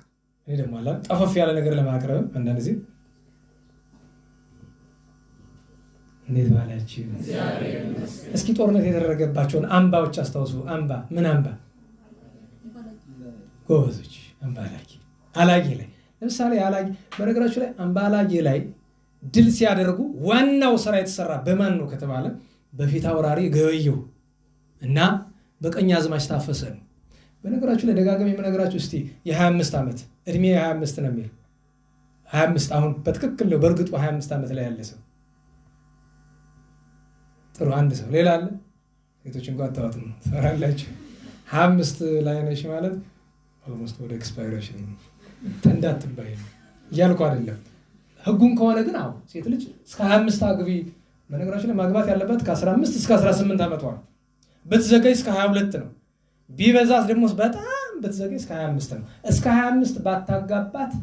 እኔ ደግሞ አላ ጠፈፍ ያለ ነገር ለማቅረብ አንዳንድ ጊዜ እንዴት ባላችሁ እስኪ ጦርነት የተደረገባቸውን አምባዎች አስታውሱ። አምባ ምን አምባ? ጎበዞች አምባ አላጌ ላይ ለምሳሌ አላጌ። በነገራችሁ ላይ አምባ አላጌ ላይ ድል ሲያደርጉ ዋናው ስራ የተሰራ በማን ነው ከተባለ በፊት አውራሪ ገበየሁ እና በቀኝ አዝማች ታፈሰ ነው። በነገራችሁ ላይ ደጋግሜ የምነግራችሁ እስቲ የ25 ዓመት እድሜ 25 ነው የሚል 25 አሁን በትክክል ነው በእርግጡ 25 ዓመት ላይ ያለ ሰው ጥሩ አንድ ሰው ሌላ አለ። ሴቶች እንኳን ታዋት ነው ሰራላችሁ 25 ላይ ነሽ ማለት ኦልሞስት ወደ ኤክስፓይሬሽን እንዳትባይ እያልኩ አይደለም። ህጉን ከሆነ ግን አዎ ሴት ልጅ እስከ 25 አግቢ። በነገራችን ላይ ማግባት ያለበት ከ15 እስከ 18 ዓመቷ ነው። ብትዘገይ እስከ 22 ነው። ቢበዛት ደግሞ በጣም ብትዘገይ እስከ 25 ነው። እስከ 25 ባታጋባት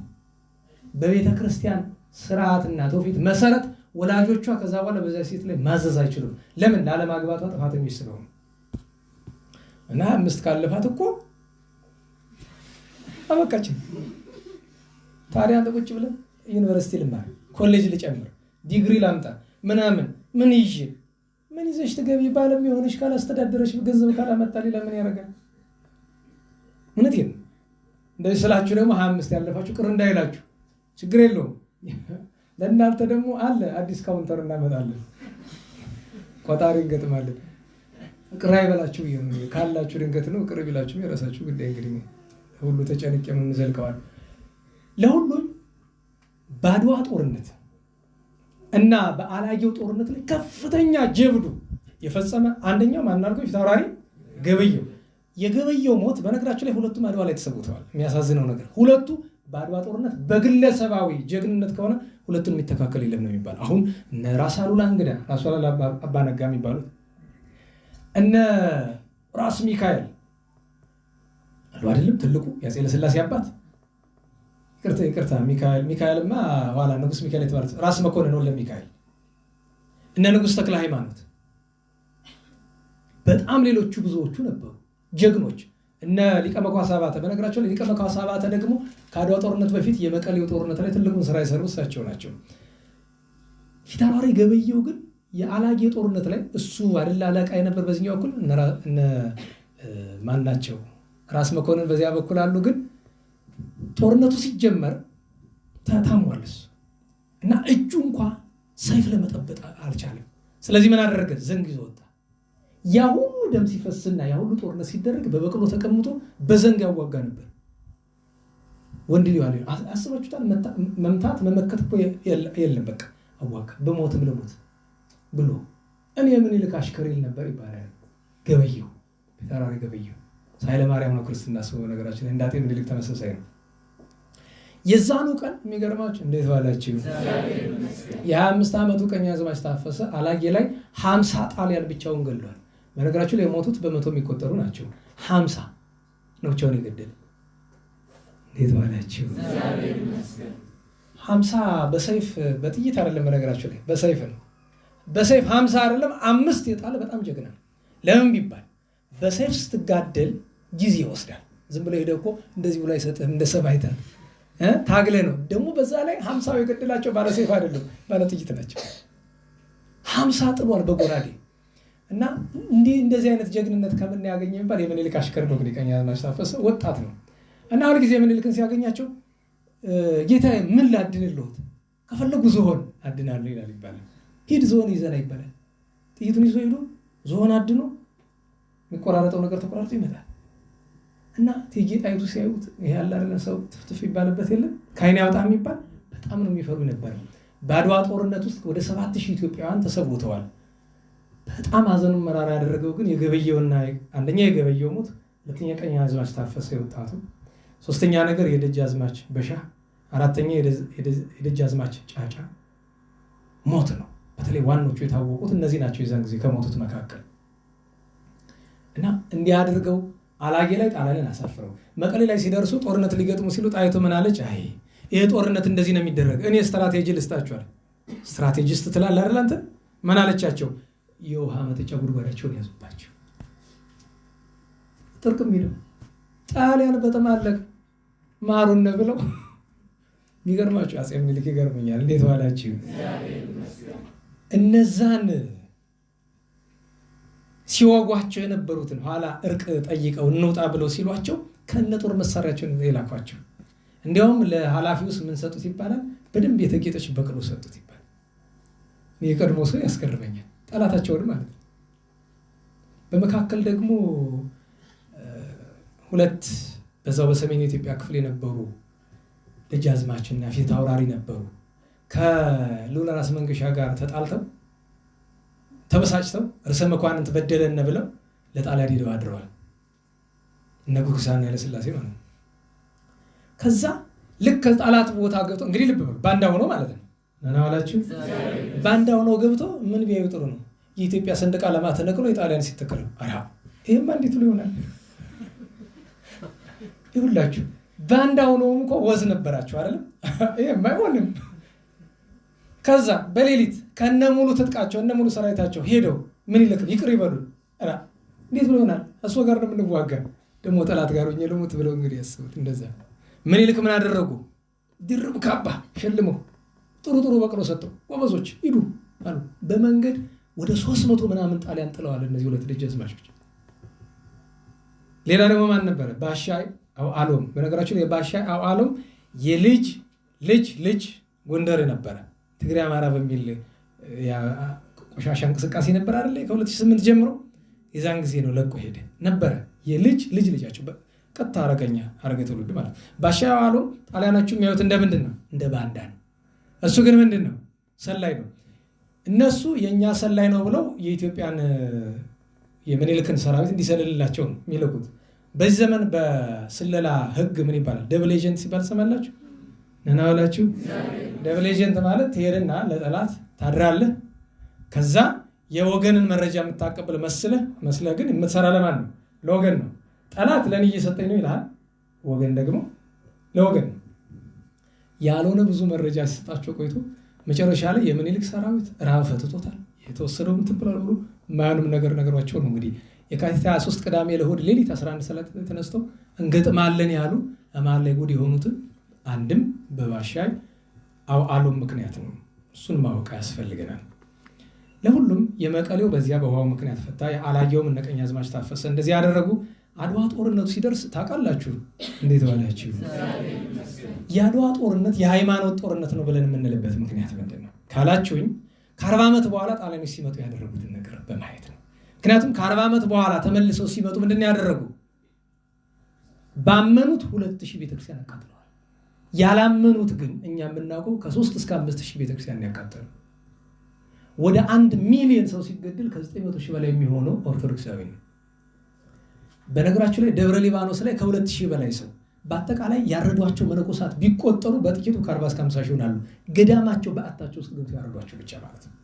በቤተ ክርስቲያን ስርዓትና ትውፊት መሰረት ወላጆቿ ከዛ በኋላ በዛ ሴት ላይ ማዘዝ አይችሉም። ለምን? ላለማግባቷ ጥፋተኞች ስለሆኑ እና 25 ካለፋት እኮ አበቃችን። ታዲያ አንተ ቁጭ ብለህ ዩኒቨርሲቲ ልማር፣ ኮሌጅ ልጨምር፣ ዲግሪ ላምጣ ምናምን ምን ይዤ ምን ይዘሽ ትገቢ? ባለም የሆነሽ ካላስተዳደረሽ ገንዘብ ካላመጣ ሌላ ምን ያደርጋል? እውነቴን ነው። እንደዚህ ስላችሁ ደግሞ 25 ያለፋችሁ ቅር እንዳይላችሁ ችግር የለውም። ለእናንተ ደግሞ አለ አዲስ ካውንተር እናመጣለን፣ ቆጣሪ እንገጥማለን። ቅር አይበላችሁ ካላችሁ ድንገት ነው። ቅር ቢላችሁ የራሳችሁ ጉዳይ። እንግዲህ ሁሉ ተጨንቄ ምን ዘልቀዋል። ለሁሉም በአድዋ ጦርነት እና በአላጌው ጦርነት ላይ ከፍተኛ ጀብዱ የፈጸመ አንደኛው ማናልከው ፊታውራሪ ገበየሁ። የገበየሁ ሞት በነገራችሁ ላይ ሁለቱም አድዋ ላይ ተሰውተዋል። የሚያሳዝነው ነገር ሁለቱ በአድዋ ጦርነት በግለሰባዊ ጀግንነት ከሆነ ሁለቱን የሚተካከል የለም ነው የሚባል። አሁን እነ ራስ አሉላ እንግዳ ራስ አሉላ አባነጋ የሚባሉት እነ ራስ ሚካኤል አሉ አይደለም? ትልቁ የአፄ ለስላሴ አባት ይቅርታ ሚካኤልማ ኋላ ንጉስ ሚካኤል የተባሉት ራስ መኮንን ወልደ ሚካኤል፣ እነ ንጉስ ተክለ ሃይማኖት፣ በጣም ሌሎቹ ብዙዎቹ ነበሩ ጀግኖች። እነ ሊቀ መኳስ አባተ በነገራቸው ሊቀ መኳስ አባተ ደግሞ ከአድዋ ጦርነት በፊት የመቀሌው ጦርነት ላይ ትልቁን ስራ የሰሩ እሳቸው ናቸው። ፊታውራሪ ገበየሁ ግን የአላጌ ጦርነት ላይ እሱ አይደል አለቃ የነበር በዚህኛው በኩል እነ ማን ናቸው ራስ መኮንን በዚያ በኩል አሉ። ግን ጦርነቱ ሲጀመር ታሟል እሱ እና እጁ እንኳን ሰይፍ ለመጠበጥ አልቻለም። ስለዚህ ምን አደረገ? ዘንግ ይዞ ወጣ። ያ ሁሉ ደም ሲፈስና ያ ሁሉ ጦርነት ሲደረግ በበቅሎ ተቀምጦ በዘንግ ያዋጋ ነበር። ወንድ ሊዋል አስባችሁታል? መምታት መመከት እኮ የለም። በቃ አዋጋ በሞትም ለሞት ብሎ እኔ ምኒልክ አሽከር ይል ነበር ይባላል። ገበየው ፊታውራሪ ገበየው ኃይለ ማርያም ነው ክርስትና ሰው ነገራችን እንዳጤ ምኒልክ ተመሳሳይ ነው። የዛኑ ቀን የሚገርማችሁ እንዴት ባላችሁ የ25 ዓመቱ ቀኛዝማች ታፈሰ አላጌ ላይ 50 ጣሊያን ብቻውን ገድሏል። በነገራችሁ ላይ የሞቱት በመቶ የሚቆጠሩ ናቸው። 50 ነው ብቻውን የገደለ። እንዴት ባላችሁ 50 በሰይፍ በጥይት አይደለም። በነገራችሁ ላይ በሰይፍ ነው። በሰይፍ 50 አይደለም 5 የጣለ በጣም ጀግና ነው። ለምን ቢባል በሰይፍ ስትጋደል ጊዜ ይወስዳል። ዝም ብሎ ሄደው እኮ እንደዚህ ብሎ አይሰጥህም። እንደ ሰማይታ ታግለ ነው። ደግሞ በዛ ላይ 50 የገደላቸው ባለ ሰይፍ አይደለም ባለ ጥይት ናቸው። 50 ጥሏል በጎራዴ እና እንደዚህ አይነት ጀግንነት ከምን ያገኘ የሚባል የምኒልክ አሽከር ነው። እንግዲህ ቀኛዝማች ታፈሰ ወጣት ነው እና ሁል ጊዜ ምኒልክን ሲያገኛቸው ጌታዬ ምን ላድንልዎት? ከፈለጉ ዝሆን አድናለሁ ይላል ይባላል። ሂድ ዝሆን ይዘና ይባላል። ጥይቱን ይዞ ሄዶ ዝሆን አድኖ የሚቆራረጠው ነገር ተቆራርጦ ይመጣል። እና እቴጌ ጣይቱ ሲያዩት ይሄ ያለ አይደለ ሰው ትፍትፍ ይባልበት የለም ከዓይን ያውጣ የሚባል በጣም ነው የሚፈሩ ነበር። በአድዋ ጦርነት ውስጥ ወደ 7000 ኢትዮጵያውያን ተሰውተዋል። በጣም አዘኑን መራራ ያደረገው ግን የገበየውና አንደኛ የገበየው ሞት፣ ሁለተኛ ቀኛዝማች ታፈሰ የወጣቱ፣ ሶስተኛ ነገር የደጃዝማች በሻ፣ አራተኛ የደጃዝማች ጫጫ ሞት ነው። በተለይ ዋኖቹ የታወቁት እነዚህ ናቸው የዛን ጊዜ ከሞቱት መካከል። እና እንዲያደርገው አላጌ ላይ ጣሊያንን አሳፍረው መቀሌ ላይ ሲደርሱ ጦርነት ሊገጥሙ ሲሉ ጣይቱ ምን አለች? አይ ይሄ ጦርነት እንደዚህ ነው የሚደረግ፣ እኔ ስትራቴጂ ልስጣችኋል። ስትራቴጂስት ትላለህ አይደል አንተ? ምን አለቻቸው? የውሃ መጠጫ ጉድጓዳቸውን ያዙባቸው። ጥርቅም ሄደው ጣሊያን በተማለቅ ማሩን ብለው የሚገርማችሁ አፄ ምኒልክ ይገርመኛል። እንዴት ዋላችሁ? እነዛን ሲወጓቸው የነበሩትን ኋላ እርቅ ጠይቀው እንውጣ ብለው ሲሏቸው ከነ ጦር መሳሪያቸውን የላኳቸው። እንዲያውም ለኃላፊውስ ምን ሰጡት ይባላል? በደንብ የተጌጠች በቅሎ ሰጡት ይባላል። የቀድሞ ሰው ያስገርመኛል። ጠላታቸውን ማለት ነው። በመካከል ደግሞ ሁለት በዛው በሰሜን ኢትዮጵያ ክፍል የነበሩ ደጃዝማችና ፊት አውራሪ ነበሩ። ከልዑል ራስ መንገሻ ጋር ተጣልተው ተበሳጭተው ርዕሰ መኳንንት በደለን ብለው ለጣሊያን ሄደው አድረዋል። እነ ጉግሳና ኃይለሥላሴ ማለት ነው። ከዛ ልክ ከጣላት ቦታ ገብቶ እንግዲህ ልብ በሉ ባንዳ ሆኖ ማለት ነው። ናናዋላችሁ ባንዳ ሆኖ ገብቶ ምን ቢያዩ ጥሩ ነው? የኢትዮጵያ ሰንደቅ ዓላማ ተነቅሎ የጣሊያን ሲተከለ አራ ይሄማ እንዴት ብሎ ይሆናል? ይሁላችሁ ባንዳ ሆኖም እኮ ወዝ ነበራችሁ አይደለም? ይሄማ አይሆንም። ከዛ በሌሊት ከነ ሙሉ ትጥቃቸው እነ ሙሉ ሰራዊታቸው ሄደው ምን ይልክ ይቅር ይበሉ አራ እንዴት ብሎ ይሆናል? እሱ ጋር ነው የምንዋጋ ደግሞ ጠላት ጋር ሆኜ ልሙት ብለው እንግዲህ ያስቡት። እንደዛ ምን ይልክ ምን አደረጉ? ድርብ ካባ ሸልመው ጥሩ በቅሎ ሰጠው። ጎበዞች ሂዱ አሉ። በመንገድ ወደ 300 ምናምን ጣሊያን ጥለዋል እነዚህ ሁለት ደጃዝማቾች። ሌላ ደግሞ ማን ነበረ? ባሻ አውዓሎም። በነገራችን የባሻ አውዓሎም የልጅ ልጅ ጎንደር ነበረ። ትግሬ አማራ በሚል ቆሻሻ እንቅስቃሴ ነበር አይደል? ከ2008 ጀምሮ የዛን ጊዜ ነው ለቆ ሄደ ነበረ። የልጅ ልጃቸው ቀጥታ አረገ ትውልድ ማለት። ባሻ አውዓሎም ጣሊያኖቹ የሚያዩት እንደ ምንድን ነው? እንደ ባንዳ ነው። እሱ ግን ምንድን ነው? ሰላይ ነው። እነሱ የኛ ሰላይ ነው ብለው የኢትዮጵያን የምኒልክን ሰራዊት እንዲሰልልላቸው ነው የሚልኩት። በዚህ ዘመን በስለላ ህግ ምን ይባላል? ደብል ኤጀንት ሲባል ሰማላችሁ? ነናውላችሁ? ደብል ኤጀንት ማለት ትሄድና ለጠላት ታድራለህ። ከዛ የወገንን መረጃ የምታቀብል መስለህ ግን የምትሰራ ለማን ነው? ለወገን ነው። ጠላት ለኔ እየሰጠኝ ነው ይላል፣ ወገን ደግሞ ለወገን ነው። ያልሆነ ብዙ መረጃ ሲሰጣቸው ቆይቶ መጨረሻ ላይ የምኒልክ ሰራዊት ራብ ፈትቶታል። የተወሰደውን ትብላል ብሎ ማንም ነገር ነገሯቸው ነው። እንግዲህ የካቲት 23 ቅዳሜ ለእሑድ ሌሊት 11 ሰዓት ተነስተው እንገጥማለን ያሉ አማን ላይ ጉድ የሆኑትን አንድም በባሻ አውዓሎም ምክንያት ነው። እሱን ማወቅ ያስፈልገናል። ለሁሉም የመቀሌው በዚያ በውሃው ምክንያት ፈታ። የአላጌውም እነ ቀኛዝማች ታፈሰ እንደዚህ ያደረጉ። አድዋ ጦርነቱ ሲደርስ ታውቃላችሁ እንዴት ዋላችሁ? የአድዋ ጦርነት የሃይማኖት ጦርነት ነው ብለን የምንልበት ምክንያት ምንድን ነው ካላችሁኝ፣ ከ40 ዓመት በኋላ ጣሊያኖች ሲመጡ ያደረጉትን ነገር በማየት ነው። ምክንያቱም ከ40 ዓመት በኋላ ተመልሰው ሲመጡ ምንድን ያደረጉ? ባመኑት 2000 ቤተክርስቲያን አቃጥለዋል። ያላመኑት ግን እኛ የምናውቀው ከ3 እስከ 5000 ቤተክርስቲያን ያቃጠሉ። ወደ 1 ሚሊዮን ሰው ሲገደል ከ900 ሺህ በላይ የሚሆነው ኦርቶዶክሳዊ ነው። በነገራችሁ ላይ ደብረ ሊባኖስ ላይ ከ2000 በላይ ሰው በአጠቃላይ ያረዷቸው መነኮሳት ቢቆጠሩ በጥቂቱ ከ40 እስከ 50 ሺህ ይሆናሉ። ገዳማቸው በአታቸው ውስጥ ገብተው ያረዷቸው ብቻ ማለት ነው።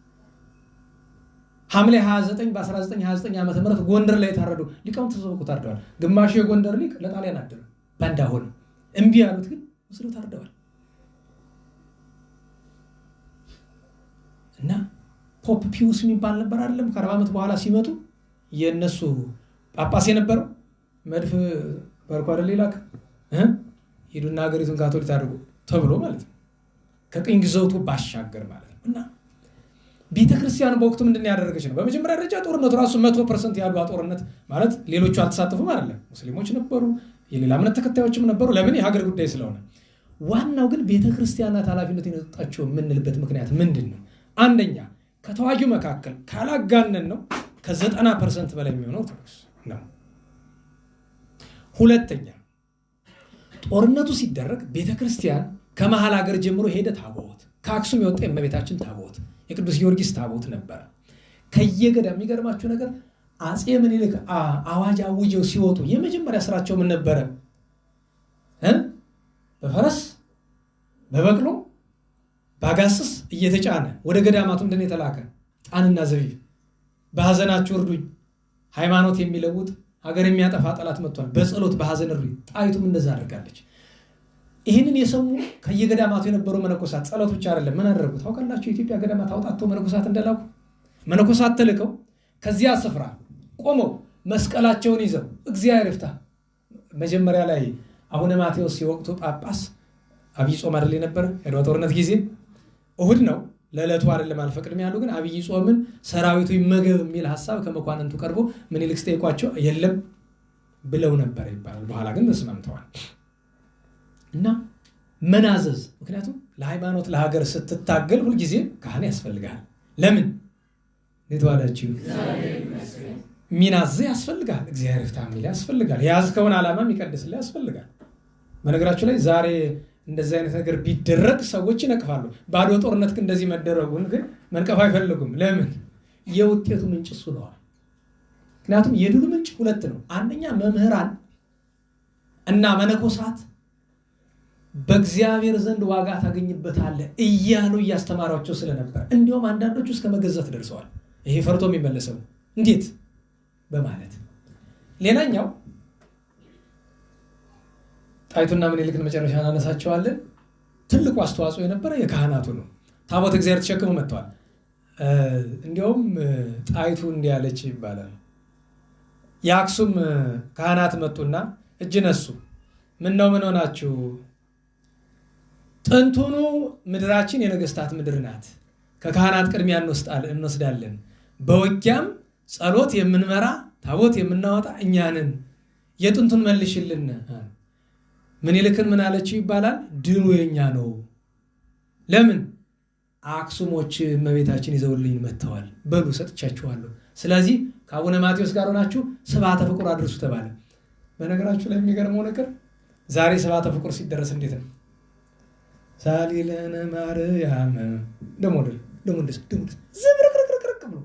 ሐምሌ 29 በ1929 ዓመተ ምህረት ጎንደር ላይ የታረዱ ሊቃውንት ተሰብስበው ታርደዋል። ግማሹ የጎንደር ሊቅ ለጣሊያን አደረ ባንዳ ሆነ። እምቢ ያሉት ግን ወስደው ታርደዋል። እና ፖፕ ፒዩስ የሚባል ነበር አይደለም? ከ40 ዓመት በኋላ ሲመጡ የነሱ ጳጳስ የነበረው መድፍ በርኳ አይደል ይላክ ሄዱና ሀገሪቱን ካቶሊክ አድርጉ ተብሎ ማለት ነው። ከቅኝ ግዛቱ ባሻገር ማለት ነው። እና ቤተክርስቲያን በወቅቱ ምንድን ያደረገች ነው? በመጀመሪያ ደረጃ ጦርነቱ ራሱ 100% ያሉ ጦርነት ማለት ሌሎቹ አልተሳተፉም አይደለም። ሙስሊሞች ነበሩ፣ የሌላ እምነት ተከታዮችም ነበሩ። ለምን? የሀገር ጉዳይ ስለሆነ። ዋናው ግን ቤተክርስቲያናት ኃላፊነት የሰጣቸው የምንልበት ምክንያት ምንድን ነው? አንደኛ ከተዋጊው መካከል ካላጋነን ነው ከ90% በላይ የሚሆነው ኦርቶዶክስ ነው። ሁለተኛ ጦርነቱ ሲደረግ ቤተክርስቲያን ከመሃል ሀገር ጀምሮ ሄደ ታቦት ከአክሱም የወጣ የእመቤታችን ታቦት የቅዱስ ጊዮርጊስ ታቦት ነበረ። ከየገዳ የሚገርማችሁ ነገር አጼ ምኒልክ አዋጅ አውጀው ሲወጡ የመጀመሪያ ስራቸው ምን ነበረ? በፈረስ በበቅሎ ባጋስስ እየተጫነ ወደ ገዳማቱ እንደነ የተላከ ጣንና ዘቢብ በሐዘናችሁ እርዱኝ፣ ሃይማኖት የሚለውጥ ሀገር የሚያጠፋ ጠላት መጥቷል፣ በጸሎት በሐዘን እርዱኝ። ጣይቱም እንደዛ አድርጋለች። ይህንን የሰሙ ከየገዳማቱ የነበሩ መነኮሳት ጸሎት ብቻ አይደለም ምን አደረጉ ታውቃላችሁ? የኢትዮጵያ ገዳማት አውጣተው መነኮሳት እንደላኩ መነኮሳት ተልከው ከዚያ ስፍራ ቆመው መስቀላቸውን ይዘው እግዚአብሔር ይፍታ። መጀመሪያ ላይ አቡነ ማቴዎስ የወቅቱ ጳጳስ አብይ ጾም አይደል ነበር? የአድዋ ጦርነት ጊዜ እሁድ ነው ለዕለቱ አይደለም አልፈቅድም ያሉ፣ ግን አብይ ጾምን ሰራዊቱ ይመገብ የሚል ሐሳብ ከመኳንንቱ ቀርቦ ምኒልክ ጠይቋቸው የለም ብለው ነበር ይባላል። በኋላ ግን ተስማምተዋል። እና መናዘዝ ምክንያቱም ለሃይማኖት ለሀገር ስትታገል ሁልጊዜ ካህን ያስፈልጋል። ለምን ለተዋዳችሁ ሚናዝ ያስፈልጋል። እግዚአብሔር ይፍታ የሚል ያስፈልጋል። የያዝከውን ዓላማ የሚቀድስልህ ያስፈልጋል። በነገራችሁ ላይ ዛሬ እንደዚህ አይነት ነገር ቢደረግ ሰዎች ይነቅፋሉ። ባዶ ጦርነት ግን እንደዚህ መደረጉን ግን መንቀፍ አይፈልጉም። ለምን? የውጤቱ ምንጭ እሱ ነው። ምክንያቱም የድሉ ምንጭ ሁለት ነው። አንደኛ መምህራን እና መነኮሳት በእግዚአብሔር ዘንድ ዋጋ ታገኝበታለህ እያሉ እያስተማሯቸው ስለነበር እንዲሁም አንዳንዶቹ እስከ መገዛት ደርሰዋል። ይሄ ፈርቶ የሚመለሰው እንዴት በማለት ሌላኛው ጣይቱና ምኒልክን መጨረሻ እናነሳቸዋለን። ትልቁ አስተዋጽኦ የነበረ የካህናቱ ነው። ታቦት እግዚአብሔር ተሸክመው መጥተዋል። እንዲሁም ጣይቱ እንዲህ ያለች ይባላል። የአክሱም ካህናት መጡና እጅ ነሱ። ምን ነው ምን ሆናችሁ? ጥንቱኑ ምድራችን የነገስታት ምድር ናት። ከካህናት ቅድሚያ እንወስዳለን። በውጊያም ጸሎት የምንመራ ታቦት የምናወጣ እኛንን የጥንቱን መልሽልን። ምኒልክን ምን አለችው ይባላል? ድሉ የኛ ነው። ለምን? አክሱሞች እመቤታችን ይዘውልኝ መጥተዋል። በሉ ሰጥቻችኋለሁ። ስለዚህ ከአቡነ ማቴዎስ ጋር ሆናችሁ ስብሐተ ፍቁር አድርሱ ተባለ። በነገራችሁ ላይ የሚገርመው ነገር ዛሬ ስብሐተ ፍቁር ሲደረስ እንዴት ነው? ሳሊለነ ማርያም ደሞ ዝብርቅርቅርቅ ብሎ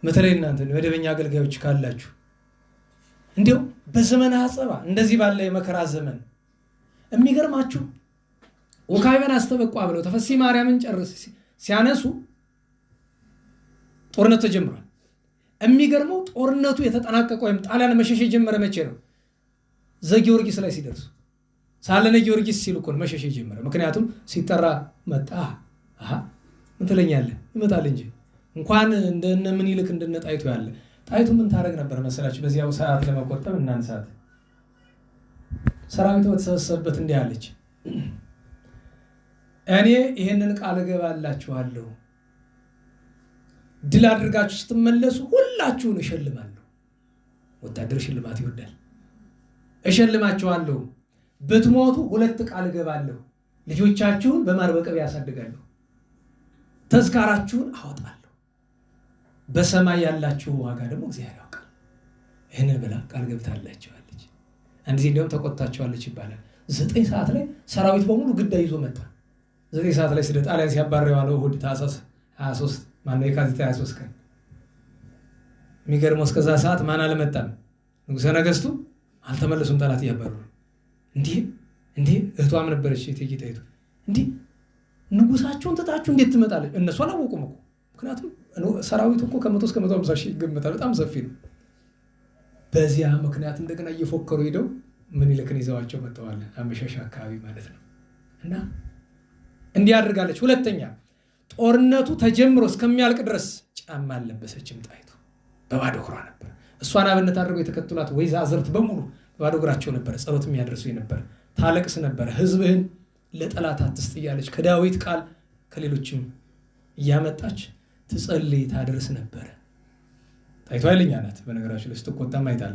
በተለይ እናንተ መደበኛ አገልጋዮች ካላችሁ እንዲያው በዘመነ አጸባ እንደዚህ ባለ የመከራ ዘመን የሚገርማችሁ ወካይበን አስተበቋ ብለው ተፈሲ ማርያምን ጨርስ ሲያነሱ ጦርነቱ ተጀምሯል። የሚገርመው ጦርነቱ የተጠናቀቀው ወይም ጣሊያን መሸሽ የጀመረ መቼ ነው? ዘጊዮርጊስ ላይ ሲደርሱ ሳለነ ጊዮርጊስ ሲሉ እኮ መሸሽ የጀመረ። ምክንያቱም ሲጠራ መጣ። ምን ትለኛለህ? ይመጣል እንጂ እንኳን እንደነ ምኒልክ እንደነ ጣይቱ ያለ። ጣይቱ ምን ታረግ ነበር መሰላችሁ? በዚያው ሰዓት ለመቆጠብ እናንሳት ሰራዊቱ በተሰበሰበበት እንዲህ አለች፣ እኔ ይሄንን ቃል እገባላችኋለሁ፣ ድል አድርጋችሁ ስትመለሱ ሁላችሁን እሸልማለሁ። ወታደር ሽልማት ይወዳል። እሸልማችኋለሁ፣ ብትሞቱ 2 ቃል እገባለሁ፣ ልጆቻችሁን በማር በቅቤ ያሳድጋለሁ፣ ተዝካራችሁን አወጣለሁ፣ በሰማይ ያላችሁ ዋጋ ደግሞ እግዚአብሔር ያውቃል። ይህንን ብላ ቃል ገብታላችኋለች። አንድ ጊዜ እንዲያውም ተቆጥታችኋለች ይባላል። 9 ሰዓት ላይ ሰራዊት በሙሉ ግዳይ ይዞ መጣ። 9 ሰዓት ላይ ስለ ጣሊያን ሲያባረው ያለው እሑድ ታኅሳስ 23 ማነው የካቲት 23 ቀን የሚገርመው እስከዛ ሰዓት ማን አልመጣም ንጉሠ ነገሥቱ አልተመለሱም ጠላት እያባረሩ እንዴ እህቷም ነበረች እቴጌ ጣይቱ እንዴ ንጉሳቸውን ተጣችሁ እንዴት ትመጣለች እነሱ አላወቁም እኮ ምክንያቱም ሰራዊቱ እኮ ከ100 እስከ 150 ሺህ ይገመታል በጣም ሰፊ ነው በዚያ ምክንያት እንደገና እየፎከሩ ሄደው ምኒልክን ይዘዋቸው መጥተዋል አመሻሽ አካባቢ ማለት ነው እና እንዲያደርጋለች ሁለተኛ ጦርነቱ ተጀምሮ እስከሚያልቅ ድረስ ጫማ አልለበሰችም ጣይቱ በባዶ እግሯ ነበር እሷን አብነት አድርገው የተከተሏት ወይዛዝርት በሙሉ በባዶ እግራቸው ነበር ጸሎት የሚያደርሱ ነበር ታለቅስ ነበር ህዝብህን ለጠላት አትስጥ እያለች ከዳዊት ቃል ከሌሎችም እያመጣች ትጸልይ ታደርስ ነበር ጣይቱ ኃይለኛ ናት በነገራችን ላይ ስትቆጣም አይታል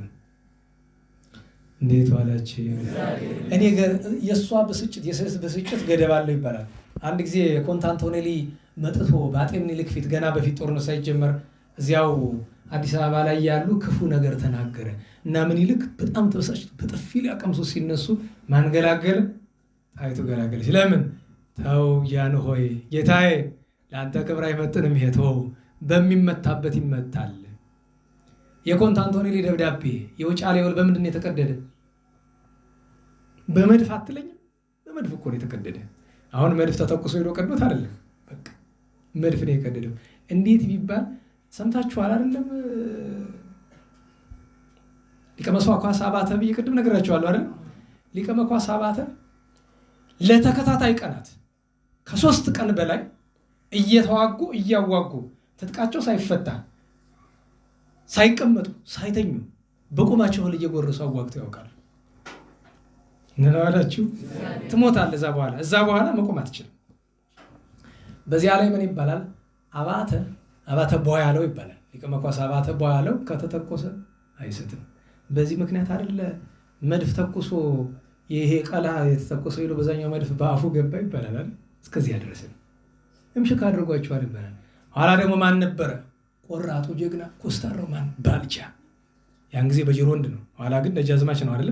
እንዴት ዋላች እኔ የሷ በስጭት ገደብ አለው ይባላል አንድ ጊዜ ኮንስታንቲኖሊ መጥቶ በአጤ ምኒልክ ፊት ገና በፊት ጦርነት ሳይጀመር እዚያው አዲስ አበባ ላይ ያሉ ክፉ ነገር ተናገረ እና ምኒልክ በጣም ተበሳጭቶ በጥፊ ሊያቀምሱ ሲነሱ ማንገላገለ ጣይቱ ገላገለች ለምን ተው ያን ሆይ ጌታዬ ለአንተ ክብር አይመጥንም ይሄተው በሚመታበት ይመታል የኮንስታንቲኖሊ ደብዳቤ የውጫሌ ውል በምንድን ነው የተቀደደ በመድፍ አትለኝም በመድፍ እኮ ነው የተቀደደ አሁን መድፍ ተተኩሶ ሄዶ ቀዶት አይደለም በቃ መድፍ ነው የቀደደው እንዴት ቢባል ሰምታችኋል አይደለም ሊቀ መኳስ አባተ በየቅድም ነገራችኋለሁ አይደል ሊቀ መኳስ አባተ ለተከታታይ ቀናት ከ3 ቀን በላይ እየተዋጉ እያዋጉ ትጥቃቸው ሳይፈታ ሳይቀመጡ ሳይተኙ በቁማቸው ሁሉ እየጎረሱ አዋግተው ያውቃሉ ነናዋላችሁ ትሞታለህ እዛ በኋላ መቆም አትችልም በዚያ ላይ ምን ይባላል አባተ ቦያለው ይባላል ሊቀ መኳስ አባተ ቦያለው ከተተኮሰ አይስትም በዚህ ምክንያት አይደለ መድፍ ተኩሶ ይሄ ቀላ የተተኮሰው ይሎ በዛኛው መድፍ በአፉ ገባ ይባላል አይደል እስከዚህ ያደረሰ እምሽክ አድርጓቸዋል ይባላል ኋላ ደግሞ ማን ነበረ ቆራጡ ጀግና ኮስታራው ማን ባልቻ ያን ጊዜ በጅሮንድ ነው ኋላ ግን ደጃዝማች ነው አይደል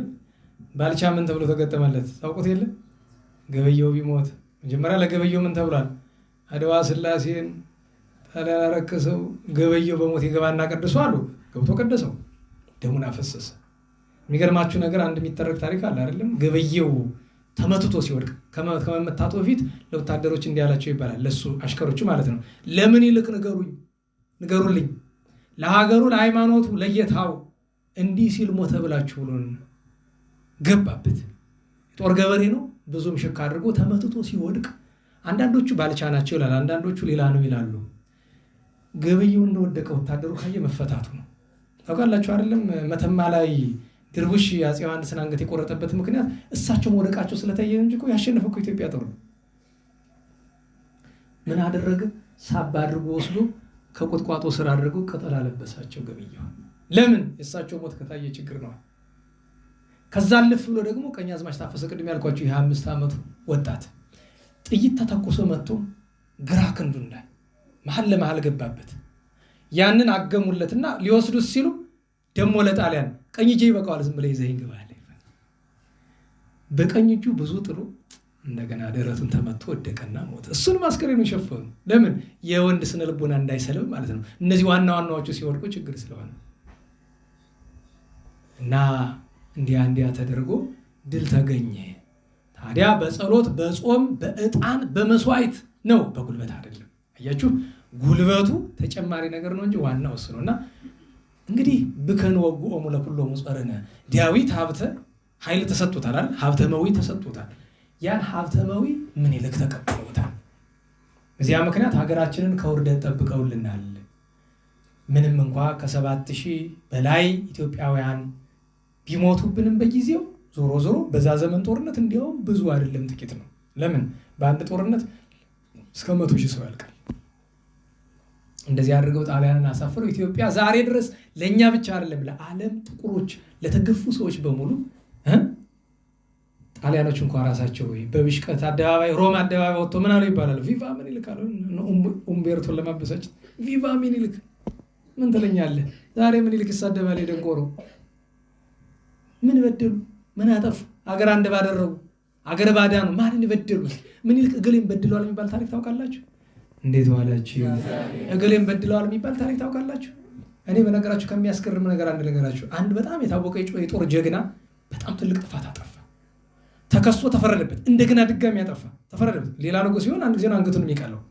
ባልቻ ምን ተብሎ ተገጠመለት ታውቁት የለ ገበየው ቢሞት መጀመሪያ ለገበየው ምን ተብሏል አድዋ ስላሴን ታላላረከሰው ገበየው በሞት ይገባና ቀድሶ አሉ ገብቶ ቀደሰው ደሙን አፈሰሰ የሚገርማችሁ ነገር አንድ የሚተረክ ታሪክ አለ አይደለም ገበየው ተመትቶ ሲወድቅ ከመመታቱ በፊት ለወታደሮች እንዲያላቸው ይባላል ለሱ አሽከሮቹ ማለት ነው ለምን ይልክ ንገሩልኝ ለሀገሩ ለሃይማኖቱ ለየታው እንዲህ ሲል ሞተ ብላችሁ ብሎን ገባበት ጦር ገበሬ ነው ብዙም ሽክ አድርጎ ተመትቶ ሲወድቅ አንዳንዶቹ ባልቻ ናቸው ይላል አንዳንዶቹ ሌላ ነው ይላሉ ገበየው እንደወደቀ ወታደሩ ካየ መፈታቱ ነው ታውቃላችሁ አይደለም መተማ ላይ ድርቡሽ አፄ ዮሐንስን አንገት የቆረጠበት ምክንያት እሳቸው መውደቃቸው ስለታየ እንጂ እኮ ያሸነፈው ኢትዮጵያ ጦር ነው ምን አደረገ ሳባ አድርጎ ወስዶ ከቁጥቋጦ ስር አድርጎ ቅጠል አለበሳቸው ገበየው ለምን እሳቸው ሞት ከታየ ችግር ነው ከዛ አለፍ ብሎ ደግሞ ቀኛዝማች ታፈሰ ቅድም ያልኳችሁ የ5 ዓመቱ ወጣት ጥይት ተተኩሶ መጥቶ ግራ ክንዱን ላይ መሐል ለመሐል ገባበት ያንን አገሙለትና ሊወስዱት ሲሉ ደሞ ለጣሊያን ቀኝ እጄ ይበቃዋል ዝም ብለ ይዘኝ ግባ አለ በቀኝ እጁ ብዙ ጥሩ እንደገና ደረቱን ተመቶ ወደቀና ሞተ እሱን ማስከሬኑ ሸፈኑ ለምን የወንድ ስነ ልቦና እንዳይሰልብ ማለት ነው እነዚህ ዋናዎቹ ሲወድቁ ችግር ስለሆነ እና እንዲያ ተደርጎ ድል ተገኘ ታዲያ በጸሎት በጾም በእጣን በመስዋዕት ነው በጉልበት አይደለም አያችሁ ጉልበቱ ተጨማሪ ነገር ነው እንጂ ዋናው እሱ ነውና እንግዲህ ብከን ወጉኦሙ ለኩሎሙ ጸረነ ዳዊት ሀብተ ኃይል ተሰጥቶታል አይደል ሀብተመዊ ተሰጥቶታል ያን ሀብተመዊ ምን ይልክ ተቀበሉታል በዚያ ምክንያት ሀገራችንን ከውርደት ጠብቀውልናል ምንም እንኳን ከ7000 በላይ ኢትዮጵያውያን ቢሞቱብንም በጊዜው ዞሮ በዛ ዘመን ጦርነት እንዲያው ብዙ አይደለም ጥቂት ነው ለምን በአንድ ጦርነት እስከ 100,000 ሰው ያልቃል እንደዚህ አድርገው ጣሊያንን አሳፈረው ኢትዮጵያ ዛሬ ድረስ ለኛ ብቻ አይደለም ለዓለም ጥቁሮች ለተገፉ ሰዎች በሙሉ ጣሊያኖች እንኳን ራሳቸው በብሽቀት አደባባይ ሮማ አደባባይ ወጥቶ ምን አለው ይባላል ቪቫ ምኒልክ አሉ ኡምቤርቶን ለማበሳጭ ቪቫ ምኒልክ ምን ትለኛለህ ዛሬ ምኒልክ ይሳደባል ደንቆሮ ምን በደሉ ምን አጠፉ አገር አንድ ባደረጉ አገር ባዳ ነው ማንን በደሉ ምኒልክ ግልን በድሏል የሚባል ታሪክ ታውቃላችሁ እንዴት ዋላችሁ? እገሌን በድለዋል የሚባል ታሪክ ታውቃላችሁ? እኔ በነገራችሁ ከሚያስገርም ነገር አንድ ነገራችሁ። አንድ በጣም የታወቀ የጦር ጀግና በጣም ትልቅ ጥፋት አጠፋ። ተከሶ ተፈረደበት። እንደገና ድጋሚ ያጠፋ ተፈረደበት። ሌላ ንጉሥ ሲሆን አንድ ጊዜ ነው አንገቱን የሚቀለው።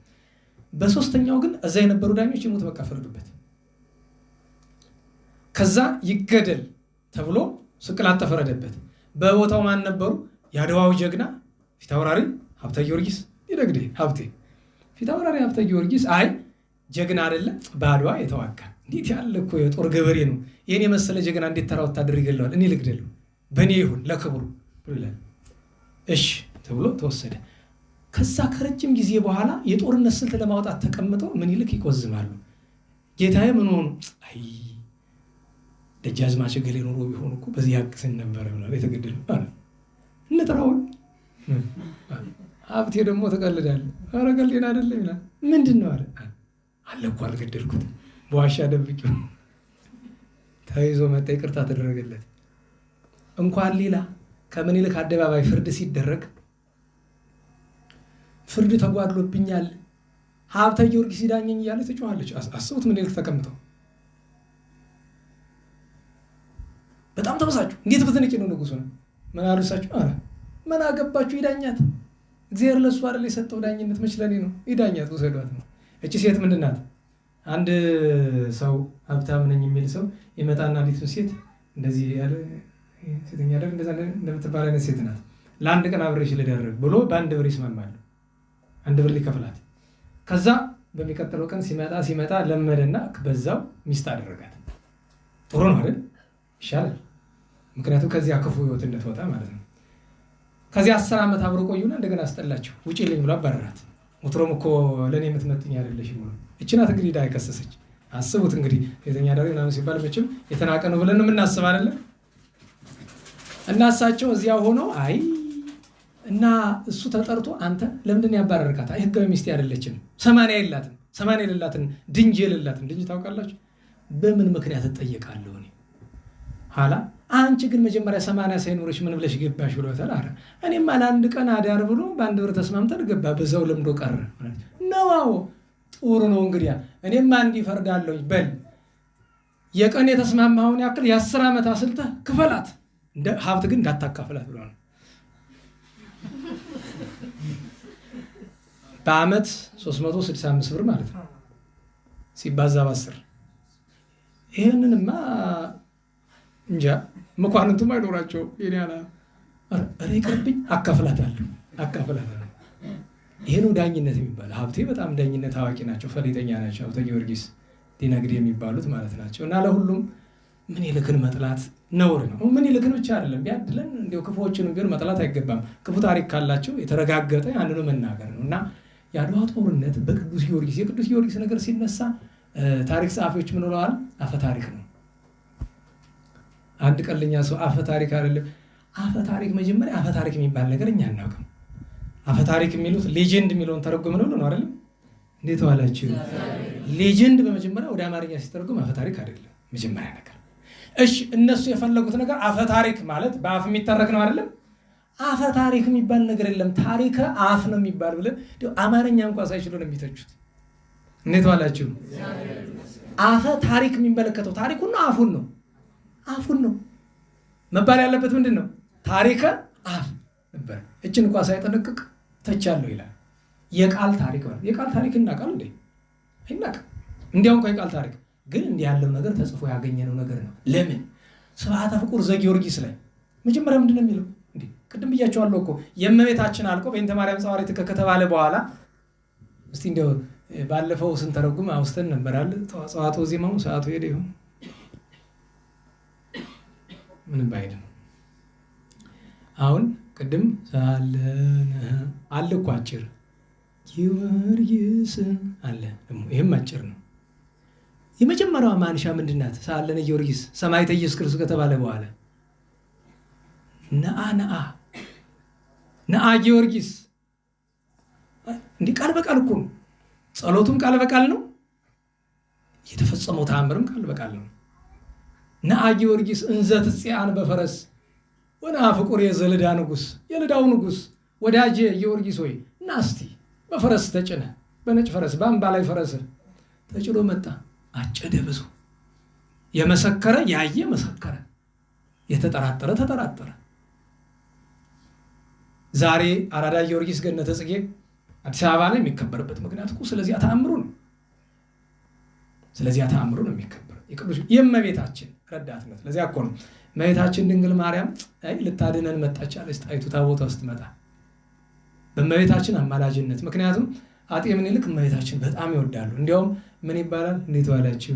በሶስተኛው ግን እዛ የነበሩ ዳኞች ይሞት በቃ ፈረዱበት። ከዛ ይገደል ተብሎ ስቅላት ተፈረደበት። በቦታው ማን ነበሩ? የአድዋው ጀግና ፊታውራሪ ሀብተ ጊዮርጊስ ይደግዴ ሀብቴ ፊታውራሪ ሀብተ ጊዮርጊስ አይ ጀግና አይደለ በአድዋ የተዋጋ እንዴት ያለ እኮ የጦር ገበሬ ነው። የኔ መሰለ ጀግና እንዴት ተራ ወታደር ይገለዋል? እኔ ልግደለው በእኔ ይሁን ለክብሩ ብሎ ይላል። እሺ ተብሎ ተወሰደ። ከዛ ከረጅም ጊዜ በኋላ የጦርነት ስልት ለማውጣት ተቀምጠው ምኒልክ ይቆዝማሉ። ጌታዬ ምን ሆኑ? አይ ደጃዝማች ገሌ ኖሮ ቢሆን እኮ በዚህ ያቅስን ነበር ብላ የተገደሉ ማለት እንጥራው። ሀብቴ ደግሞ ተቀልዳለህ። ኧረ ቀልዴን አይደለም ይላል። ምንድን ነው አለ እኮ አልገደልኩት በዋሻ ደብቄው ተይዞ መጣ። ይቅርታ ተደረገለት። እንኳን ሌላ ከምኒልክ አደባባይ ፍርድ ሲደረግ ፍርድ ተጓድሎብኛል ሀብተ ጊዮርጊስ ይዳኘኝ እያለ ትጮኻለች። አስቡት ምኒልክ ተቀምጠው በጣም ተበሳጩ። እንዴት ብትንቂ ነው ንጉሱ ነው ምን አሉ እሳቸው? ኧረ ምን አገባችሁ ይዳኛት፣ እግዚአብሔር ለእሱ አይደል የሰጠው ዳኝነት መች ለእኔ ነው? ይዳኛት ውሰዷት ነው። እቺ ሴት ምንድን ናት? አንድ ሰው ሀብታም ነኝ የሚል ሰው ይመጣና አንዲቱን ሴት እንደዚህ ያለ ሴተኛ አይደል እንደምትባል አይነት ሴት ናት። ለአንድ ቀን አብሬሽ ልደርግ ብሎ በአንድ ብር ይስማማሉ። አንድ ብር ሊከፍላት። ከዛ በሚቀጥለው ቀን ሲመጣ ለመደና በዛው ሚስት አደረጋት። ጥሩ ነው አይደል? ይሻላል። ምክንያቱም ከዚያ ክፉ ህይወት እንደተወጣ ማለት ነው። ከዚያ 10 ዓመት አብሮ ቆዩና እንደገና አስጠላቸው። ውጪ ልኝ ብሎ አባረራት። ወትሮም እኮ ለእኔ የምትመጥኝ አይደለሽም ብሎ። እቺ ናት እንግዲህ ዳ የከሰሰች። አስቡት እንግዲህ ሴተኛ አዳሪ ምናምን ሲባል መቼም የተናቀ ነው ብለን የምናስብ አይደለ? እና እሳቸው እዚያ ሆነው አይ እና እሱ ተጠርቶ አንተ ለምንድን ያባረርካት? አይ ህጋዊ ሚስቴ አይደለችም፣ 80 የላትም፣ 80 የሌላትን ድንጅ የሌላትን ድንጅ ታውቃላችሁ? በምን ምክንያት እጠየቃለሁ እኔ? ኋላ አንቺ ግን መጀመሪያ 80 ሳይኖርሽ ምን ብለሽ ገባሽ ብሎታል። አረ እኔማ ለአንድ ቀን አዳር ብሎ በአንድ ብር ተስማምተን ገባ፣ በዛው ለምዶ ቀረ ነው። አዎ ጥሩ ነው እንግዲህ እኔማ እንዲህ ፈርዳለሁ። በል የቀን የተስማማውን ያክል የ10 ዓመት አስልተህ ክፈላት፣ ሀብት ግን እንዳታካፍላት ብሎ ነው። በአመት 365 ብር ማለት ነው ሲባዛ በ10። ይህንንማ እንጃ መኳንንቱም አይኖራቸው የኔያና ኧረ ይቅርብኝ፣ አካፍላታለሁ። ይሄ ነው ዳኝነት የሚባል። ሀብቴ በጣም ዳኝነት አዋቂ ናቸው፣ ፈሊጠኛ ናቸው። ሀብተ ጊዮርጊስ ዲነግዴ የሚባሉት ማለት ናቸው። እና ለሁሉም ምኒልክን መጥላት ነውር ነው። ምኒልክን ብቻ አይደለም ቢያድለን እንዲያው ክፉዎችንም ቢሆን መጥላት አይገባም። ክፉ ታሪክ ካላቸው የተረጋገጠ ያንኑ መናገር ነው። እና የአድዋ ጦርነት በቅዱስ ጊዮርጊስ የቅዱስ ጊዮርጊስ ነገር ሲነሳ ታሪክ ጸሐፊዎች ምን ብለዋል? አፈ ታሪክ ነው። አንድ ቀልኛ ሰው አፈ ታሪክ አይደለም። አፈ ታሪክ መጀመሪያ አፈ ታሪክ የሚባል ነገር እኛ አናውቅም። አፈ ታሪክ የሚሉት ሌጀንድ የሚለውን ተረጉም ነው አይደል? እንዴት ዋላችሁ? ሌጀንድ በመጀመሪያ ወደ አማርኛ ሲተረጉም አፈ ታሪክ አይደለም መጀመሪያ ነገር። እሺ እነሱ የፈለጉት ነገር አፈ ታሪክ ማለት በአፍ የሚተረክ ነው አይደለም? አፈ ታሪክ የሚባል ነገር የለም፣ ታሪከ አፍ ነው የሚባል ብለን አማርኛ እንኳን ሳይችሉ ነው የሚተቹት። እንዴት ዋላችሁ? አፈ ታሪክ የሚመለከተው ታሪኩን ነው አፉን ነው? አፉን ነው መባል ያለበት። ምንድን ነው? ታሪከ አፍ ነበር። እችን እንኳን ሳይጠነቅቅ ተቻለሁ ይላል። የቃል ታሪክ ማለት የቃል ታሪክ እናውቃል እንዴ? አይናቅም። እንዲያውም እኮ የቃል ታሪክ ግን እንዲህ ያለው ነገር ተጽፎ ያገኘነው ነገር ነው። ለምን ስብሐተ ፍቁር ዘጊዮርጊስ ላይ መጀመሪያ ምንድን ነው የሚለው? እንዴ ቅድም ብያቸዋለሁ እኮ የእመቤታችን አልቆ በእንተ ማርያም ጸዋሪት ከተባለ በኋላ እስቲ እንዲያው ባለፈው ስንተረጉም አውስተን ነበራል። ጸዋቶ ዜማው ሰዓቱ ሄደ ይሁን ምንም ባይድ አሁን ቅድም ሳለን አለ እኮ አጭር ጊዮርጊስ አለ ደግሞ ይሄም አጭር ነው። የመጀመሪያዋ ማንሻ ምንድናት? ሳለን ጊዮርጊስ ሰማዕተ ኢየሱስ ክርስቶስ ከተባለ በኋላ ነአ ጊዮርጊስ እንዲህ ቃል በቃል እኮ ነው። ጸሎቱም ቃል በቃል ነው። የተፈጸመው ተአምርም ቃል በቃል ነው። ነአ ጊዮርጊስ እንዘ ትጽአን በፈረስ ወነአ ፍቁር የዘልዳ ንጉስ የልዳው ንጉስ ወዳጄ ጊዮርጊስ ሆይ ና እስቲ በፈረስ ተጭነ በነጭ ፈረስ በአምባ ላይ ፈረስ ተጭኖ መጣ። አጨደ ብዙ። የመሰከረ ያየ መሰከረ፣ የተጠራጠረ ተጠራጠረ። ዛሬ አራዳ ጊዮርጊስ ገነተ ጽጌ አዲስ አበባ ላይ የሚከበርበት ምክንያት እኮ ስለዚህ ተአምሩ ነው። ስለዚህ ተአምሩ ነው የሚከበር የቅዱስ የእመቤታችን ረዳትነት። ለዚያ እኮ ነው እመቤታችን ድንግል ማርያም ልታድነን መጣች አለች ጣይቱ ታቦቷ ስትመጣ በእመቤታችን አማላጅነት። ምክንያቱም አጤ ምኒልክ እመቤታችን በጣም ይወዳሉ። እንዲያውም ምን ይባላል? እንዴት ዋላችሁ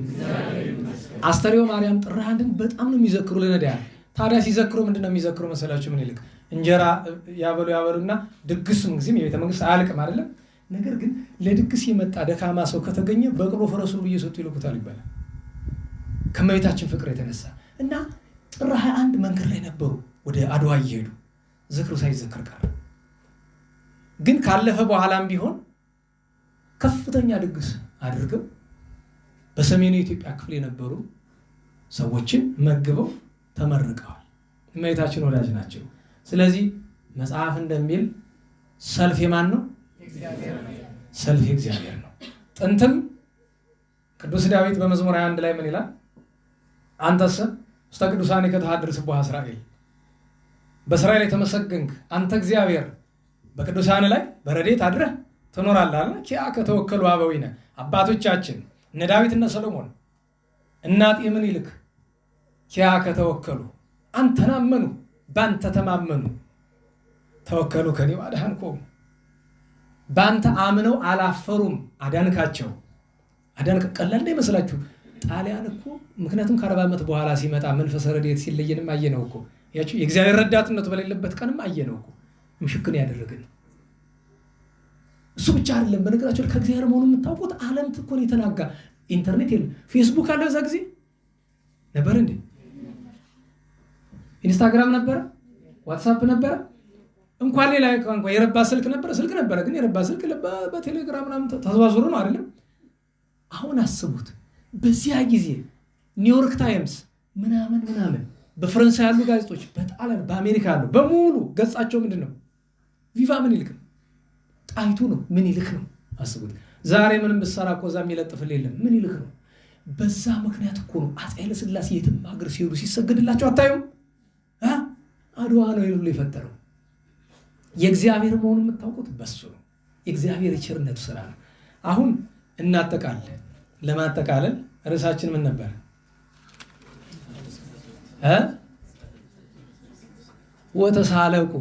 አስተርዮ ማርያም ጥር 1ን በጣም ነው የሚዘክሩ ለነዳያን። ታዲያ ሲዘክሩ ምንድነው የሚዘክሩ መሰላችሁ? ምኒልክ እንጀራ ያበሉና ድግሱም ጊዜም የቤተ መንግስት አያልቅም አይደለም። ነገር ግን ለድግስ የመጣ ደካማ ሰው ከተገኘ በቅሎ ፈረሱ እየሰጡ ይልኩታል ይባላል ከእመቤታችን ፍቅር የተነሳ። እና ጥር 21 መንገድ ላይ ነበሩ ወደ አድዋ እየሄዱ ዝክሩ ሳይዘከር ቀረ። ግን ካለፈ በኋላም ቢሆን ከፍተኛ ድግስ አድርገው በሰሜኑ የኢትዮጵያ ክፍል የነበሩ ሰዎችን መግበው ተመርቀዋል። እመቤታችን ወዳጅ ናቸው። ስለዚህ መጽሐፍ እንደሚል ሰልፍ የማን ነው? ሰልፍ የእግዚአብሔር ነው። ጥንትም ቅዱስ ዳዊት በመዝሙር 21 ላይ ምን ይላል? አንተሰ ውስተ ቅዱሳን ከተሐድር ስቡሐ እስራኤል፣ በእስራኤል የተመሰገንክ አንተ እግዚአብሔር በቅዱሳን ላይ በረድኤት አድረህ ትኖራለህ አለ። ኪያከ ተወከሉ አበዊነ፣ አባቶቻችን እነ ዳዊት እነ ሰሎሞን እነ አጤ ምኒልክ ኪያከ ተወከሉ፣ አንተን አመኑ፣ በአንተ ተማመኑ። ተወከሉ ከኔ አድኃንኮሙ፣ በአንተ አምነው አላፈሩም፣ አዳንካቸው። አዳንክ ቀላል እንዳይመስላችሁ። ጣሊያን እኮ ምክንያቱም ከ40 ዓመት በኋላ ሲመጣ መንፈሰ ረድኤት ሲለየንም አየነው እኮ። ያቺ የእግዚአብሔር ረዳትነቱ በሌለበት ቀንም አየነው እኮ። ምሽክን ያደረገን እሱ ብቻ አይደለም። በነገራችሁ ከእግዚአብሔር መሆኑን የምታውቁት ዓለም እኮ ነው የተናጋ። ኢንተርኔት የለም። ፌስቡክ አለ በዛ ጊዜ ነበር እንዴ? ኢንስታግራም ነበረ? ዋትስአፕ ነበረ? እንኳን ሌላ እንኳን የረባ ስልክ ነበረ። ግን የረባ ስልክ በቴሌግራም ምናምን ተዘዋዝሮ ነው አይደለም። አሁን አስቡት። በዚያ ጊዜ ኒውዮርክ ታይምስ ምናምን በፈረንሳይ ያሉ ጋዜጦች፣ በጣሊያን በአሜሪካ ያሉ በሙሉ ገጻቸው ምንድን ነው? ቪቫ ምኒልክ ነው፣ ጣይቱ ነው፣ ምኒልክ ነው። አስቡት። ዛሬ ምንም ብትሰራ እኮ እዛ የሚለጥፍልህ የለም፣ ምኒልክ ነው። በዛ ምክንያት እኮ ነው አፄ ኃይለ ሥላሴ የትም ሀገር ሲሄዱ ሲሰገድላቸው አታዩም? አድዋ ነው ይሉ የፈጠረው። የእግዚአብሔር መሆኑን የምታውቁት በሱ ነው። የእግዚአብሔር የቸርነቱ ስራ ነው። አሁን እናጠቃለን። ለማጠቃለል ርዕሳችን ምን ነበር? ወተሳለቁ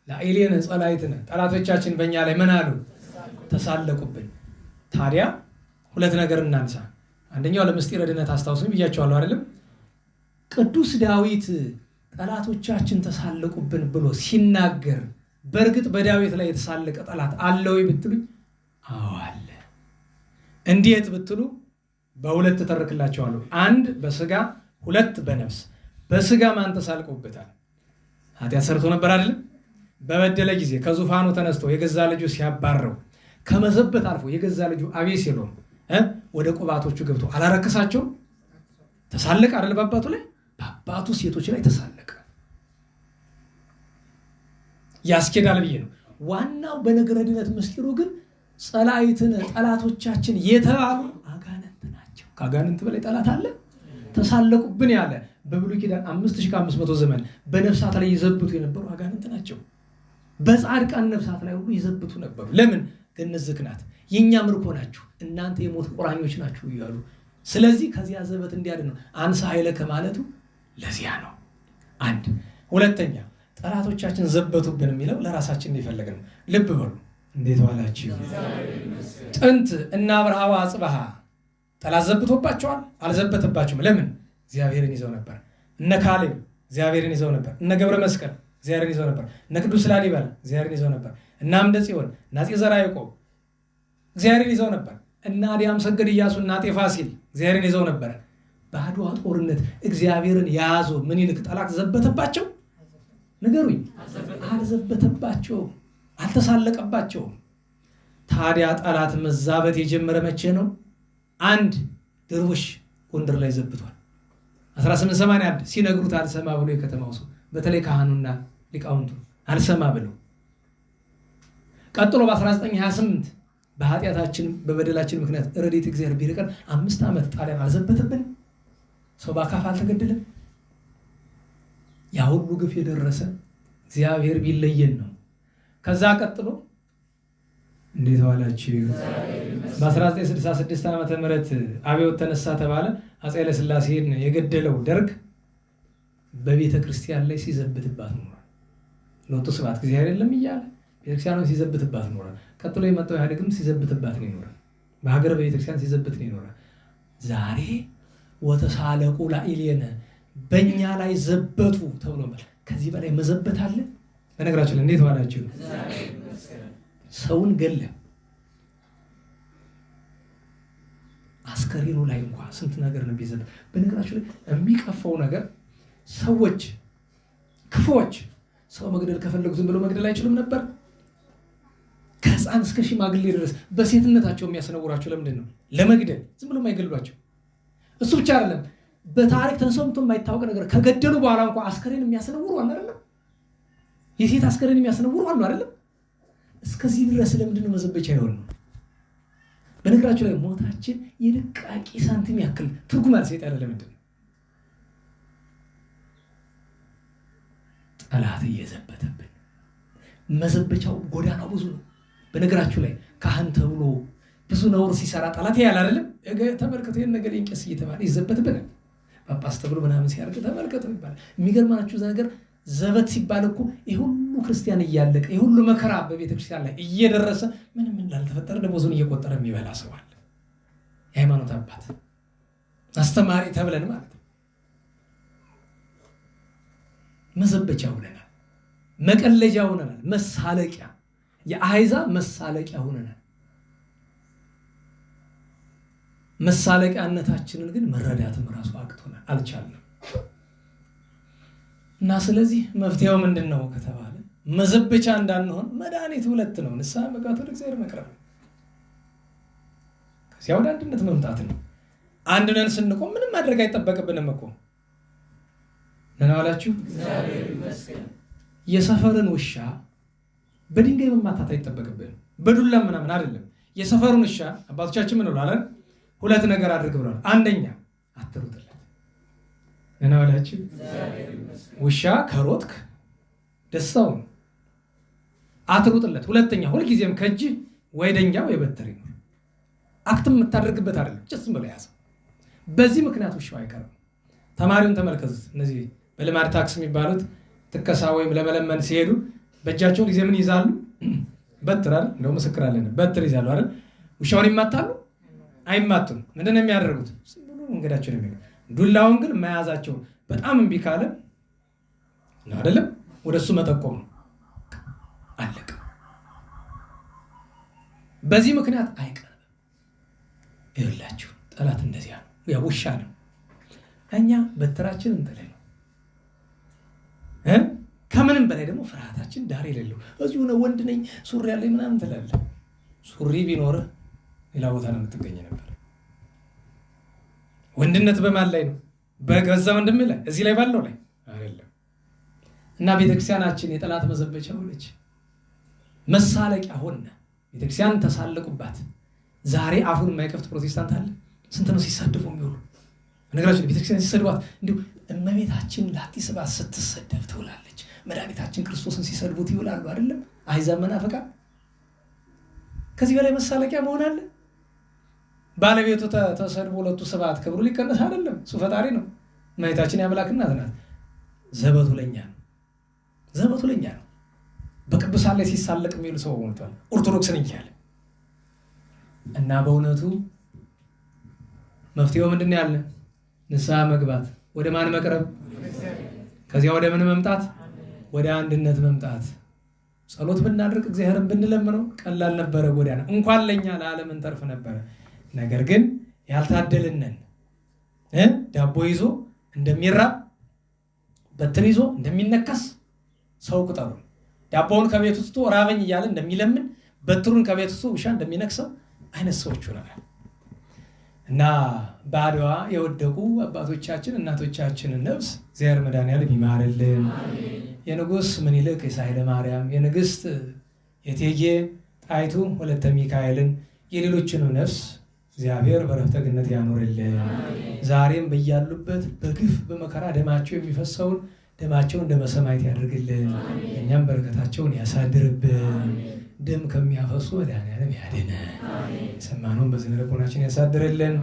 ለአይሌነ ጸላይትነ፣ ጠላቶቻችን በእኛ ላይ ምን አሉ? ተሳለቁብን። ታዲያ ሁለት ነገር እናንሳ። አንደኛው ለምስጢረ ድነት አስታውሱኝ ብያቸዋለሁ አይደለም? ቅዱስ ዳዊት ጠላቶቻችን ተሳለቁብን ብሎ ሲናገር በእርግጥ በዳዊት ላይ የተሳለቀ ጠላት አለ ወይ ብትሉኝ፣ አዎ አለ። እንዴት ብትሉ በሁለት ተተርክላቸዋለሁ። አንድ በስጋ ሁለት በነፍስ። በስጋ ማን ተሳልቆበታል? ኃጢአት ሰርቶ ነበር አይደለም? በበደለ ጊዜ ከዙፋኑ ተነስቶ የገዛ ልጁ ሲያባረው ከመዘበት አልፎ የገዛ ልጁ አቤሴሎም ወደ ቁባቶቹ ገብቶ አላረከሳቸውም? ተሳለቀ አይደል? በአባቱ ላይ በአባቱ ሴቶች ላይ ተሳለቀ። ያስኬዳል ብዬ ነው። ዋናው በነገረ ድነት ምስጢሩ ግን ጸላይትን ጠላቶቻችን የተባሉ አጋንንት ናቸው። ከአጋንንት በላይ ጠላት አለ? ተሳለቁብን ያለ በብሉይ ኪዳን 5500 ዘመን በነፍሳት ላይ ይዘብቱ የነበሩ አጋንንት ናቸው። በጻድቃን ነፍሳት ላይ ሁሉ ይዘብቱ ነበሩ። ለምን? ገነት ዝክናት የኛ ምርኮ ናችሁ፣ እናንተ የሞት ቁራኞች ናችሁ እያሉ። ስለዚህ ከዚያ ዘበት እንዲያድን ነው አንሳ ኃይለ ከማለቱ ለዚያ ነው። አንድ ሁለተኛ ጠላቶቻችን ዘበቱብን የሚለው ለራሳችን የፈለገ ነው። ልብ በሉ። እንዴት ዋላችሁ? ጥንት እና አብርሃዋ አጽብሃ ጠላት ዘብቶባቸዋል? አልዘበተባቸውም። ለምን? እግዚአብሔርን ይዘው ነበር። እነ ካሌብ እግዚአብሔርን ይዘው ነበር። እነ ገብረ መስቀል እግዚአብሔርን ይዘው ነበር። እነ ቅዱስ ላሊበላ እግዚአብሔርን ይዘው ነበር። እነ አምደ ጽዮን እና አፄ ዘርዓ ያዕቆብ እግዚአብሔርን ይዘው ነበር። እነ አዲያም ሰገድ ኢያሱ እና አፄ ፋሲል እግዚአብሔርን ይዘው ነበር። በአድዋ ጦርነት እግዚአብሔርን የያዙ ምኒልክ ጠላት ዘበተባቸው? ንገሩኝ። አልዘበተባቸውም፣ አልተሳለቀባቸውም። ታዲያ ጠላት መዛበት የጀመረ መቼ ነው? አንድ ድርቡሽ ጎንደር ላይ ዘብቷል። 1881 ሲነግሩት አልሰማ ብሎ የከተማው ሰው በተለይ ካህኑና ሊቃውንቱ አልሰማ ብለው። ቀጥሎ በ1928 በኃጢአታችን በበደላችን ምክንያት ረድኤተ እግዚአብሔር ቢርቀን 5 ዓመት ጣሊያን አልዘበተብን? ሰው በአካፍ አልተገደለም? ያ ሁሉ ግፍ የደረሰ እግዚአብሔር ቢለየን ነው። ከዛ ቀጥሎ እንዴት ዋላችሁ? በ1966 ዓመተ ምህረት አብዮት ተነሳ ተባለ። አፄ ኃይለ ሥላሴን የገደለው ደርግ በቤተ ክርስቲያን ላይ ሲዘብትባት ኖሯል። ሎቱ ስብሐት እግዚአብሔር የለም እያለ ቤተክርስቲያኑ ሲዘብትባት ኖሯል። ቀጥሎ የመጣው ኢህአዴግም ሲዘብትባት ነው ይኖራል። በሀገር በቤተክርስቲያን ሲዘብት ነው ይኖራል። ዛሬ ወተሳለቁ ላዕሌነ በእኛ ላይ ዘበቱ ተብሎ ከዚህ በላይ መዘበት አለ? በነገራችን ላይ እንዴት ዋላችሁ? ሰውን ገለ አስከሬኑ ላይ እንኳን ስንት ነገር ነው ቢዘበት። በነገራችን ላይ የሚቀፈው ነገር ሰዎች ክፉዎች ሰው መግደል ከፈለጉ ዝም ብሎ መግደል አይችሉም ነበር? ከህፃን እስከ ሽማግሌ ድረስ በሴትነታቸው የሚያስነውራቸው ለምንድን ነው? ለመግደል ዝም ብሎ የማይገድሏቸው። እሱ ብቻ አይደለም፣ በታሪክ ተሰምቶ የማይታወቅ ነገር ከገደሉ በኋላ እንኳን አስከሬን የሚያስነውሩ አለ አይደለም? የሴት አስከሬን የሚያስነውሩ አሉ አይደለም? እስከዚህ ድረስ ለምንድን ነው መዘበቻ አይሆንም? በነገራችሁ ላይ ሞታችን የድቃቂ ሳንቲም ያክል ትርጉም አልሰጥ ያለ ለምንድን ነው? ጠላት እየዘበተብን። መዘበቻው ጎዳናው ብዙ ነው። በነገራችሁ ላይ ካህን ተብሎ ብዙ ነውር ሲሰራ ጠላት ያያል አይደለም? ተመልከቱ ይሄን ነገር እንቀስ እየተባለ ይዘበትብናል። ጳጳስ ተብሎ ምናምን ሲያርግ ተመልከቱ ይባላል። የሚገርማችሁ ነገር ዘበት ሲባል እኮ ይሄ ሁሉ ክርስቲያን እያለቀ ይሄ ሁሉ መከራ በቤተ ክርስቲያን ላይ እየደረሰ ምንም እንዳልተፈጠረ ደሞዙን እየቆጠረ የሚበላ ሰው አለ። የሃይማኖት አባት አስተማሪ ተብለን ማለት ነው። መዘበቻ ሆነናል፣ መቀለጃ ሆነናል፣ መሳለቂያ፣ የአሕዛብ መሳለቂያ ሆነናል። መሳለቂያነታችንን ግን መረዳትም ራሱ አቅቶናል፣ አልቻልንም። እና ስለዚህ መፍትሄው ምንድነው ከተባለ መዘበቻ እንዳንሆን መድኃኒት 2 ነው። ንስሐ መግባት፣ ወደ እግዚአብሔር መቅረብ፣ ከዚያ ወደ አንድነት መምጣት ነው። አንድ ነን ስንቆም ምንም ማድረግ አይጠበቅብንም እኮ ነናላችሁ። የሰፈርን ውሻ በድንጋይ መማታት አይጠበቅብንም፣ በዱላ ምናምን አይደለም። የሰፈሩን ውሻ አባቶቻችን ምን ብለዋል? 2 ነገር አድርግ ብለዋል። አንደኛ አትሩጥለት። ነናላችሁ ውሻ ከሮጥክ ደስታው ነው፣ አትሩጥለት። ሁለተኛ ሁልጊዜም ከእጅ ወይ ደንጃ ወይ በትር ይኖር። አክትም የምታደርግበት አይደለም፣ ጭስም ብሎ ያዘው። በዚህ ምክንያት ውሻው አይቀርም። ተማሪውን ተመልከቱት። እነዚህ በልማድ ታክስ የሚባሉት ትከሳ ወይም ለመለመን ሲሄዱ በእጃቸው ጊዜ ምን ይዛሉ? በትር አይደል? እንደው ምስክር አለን። በትር ይዛሉ አይደል? ውሻውን ይማታሉ? አይማቱም። ምንድነው የሚያደርጉት? መንገዳቸው ነው የሚሄዱ። ዱላውን ግን መያዛቸው በጣም እምቢ ካለ ነው አይደለም፣ ወደሱ መጠቆም ነው። አለቀ። በዚህ ምክንያት አይቀርም። ይኸውላችሁ ጠላት እንደዚያ ነው። ያ ውሻ ነው። እኛ በትራችን እንጥለን ከምንም በላይ ደግሞ ፍርሃታችን ዳር የሌለው እዚሁ ነው። ወንድ ነኝ ሱሪ ያለኝ ምናምን ትላለህ። ሱሪ ቢኖርህ ሌላ ቦታ ነው የምትገኝ ነበር። ወንድነት በማን ላይ ነው? በገዛ ወንድም ላይ፣ እዚህ ላይ ባለው ላይ አይደለም። እና ቤተክርስቲያናችን የጠላት መዘበቻ ሆነች፣ መሳለቂያ ሆነ። ቤተክርስቲያን ተሳለቁባት። ዛሬ አፉን የማይከፍት ፕሮቴስታንት አለ። ስንት ነው ሲሳደቡ የሚውሉ? ነገራችን ቤተክርስቲያን ሲሰድቧት እንዲሁ እመቤታችን ላቲስባት ስትሰደብ ትውላለች። መድኃኒታችን ክርስቶስን ሲሰድቡት ይውላሉ አይደለም? አሕዛብ መናፍቃን። ከዚህ በላይ መሳለቂያ መሆን አለ? ባለቤቱ ተሰድቦ ለቱ ስብሐት ክብሩ ሊቀነስ አይደለም። እሱ ፈጣሪ ነው። እመቤታችን የአምላክ እናት ናት። ዘበቱ ለኛ ነው፣ ዘበቱ ለኛ ነው። በቅዱሳን ላይ ሲሳለቅ የሚሉ ሰው ሞልቷል። ኦርቶዶክስን እያለ እና በእውነቱ መፍትሄው ምንድን ነው ያለ? ንስሐ መግባት። ወደ ማን መቅረብ? ከዚያ ወደ ምን መምጣት? ወደ አንድነት መምጣት። ጸሎት ብናድርግ እግዚአብሔርን ብንለምነው ቀላል ነበረ ጎዳና። እንኳን ለኛ ለዓለም እንተርፍ ነበረ። ነገር ግን ያልታደልነን ዳቦ ይዞ እንደሚራብ በትር ይዞ እንደሚነከስ ሰው ቁጠሩ። ዳቦውን ከቤት ውስጥ ራበኝ እያለ እንደሚለምን በትሩን ከቤት ውስጥ ውሻ እንደሚነክሰው አይነት ሰዎች ሆነናል። እና በአድዋ የወደቁ አባቶቻችን እናቶቻችንን ነፍስ እግዚአብሔር መድኃኔዓለም ይማርልን። የንጉሥ ምኒልክ የሳህለ ማርያም፣ የንግሥት የእቴጌ ጣይቱ ወለተ ሚካኤልን የሌሎችንም ነፍስ እግዚአብሔር በረፍተ ገነት ያኖርልን። ዛሬም በያሉበት በግፍ በመከራ ደማቸው የሚፈሰውን ደማቸውን እንደ መሰማየት ያደርግልን። እኛም በረከታቸውን ያሳድርብን። ደም ከሚያፈሱ መድኃኔዓለም ያድነን። የሰማነውን በዝነ ልቦናችን ያሳድርልን።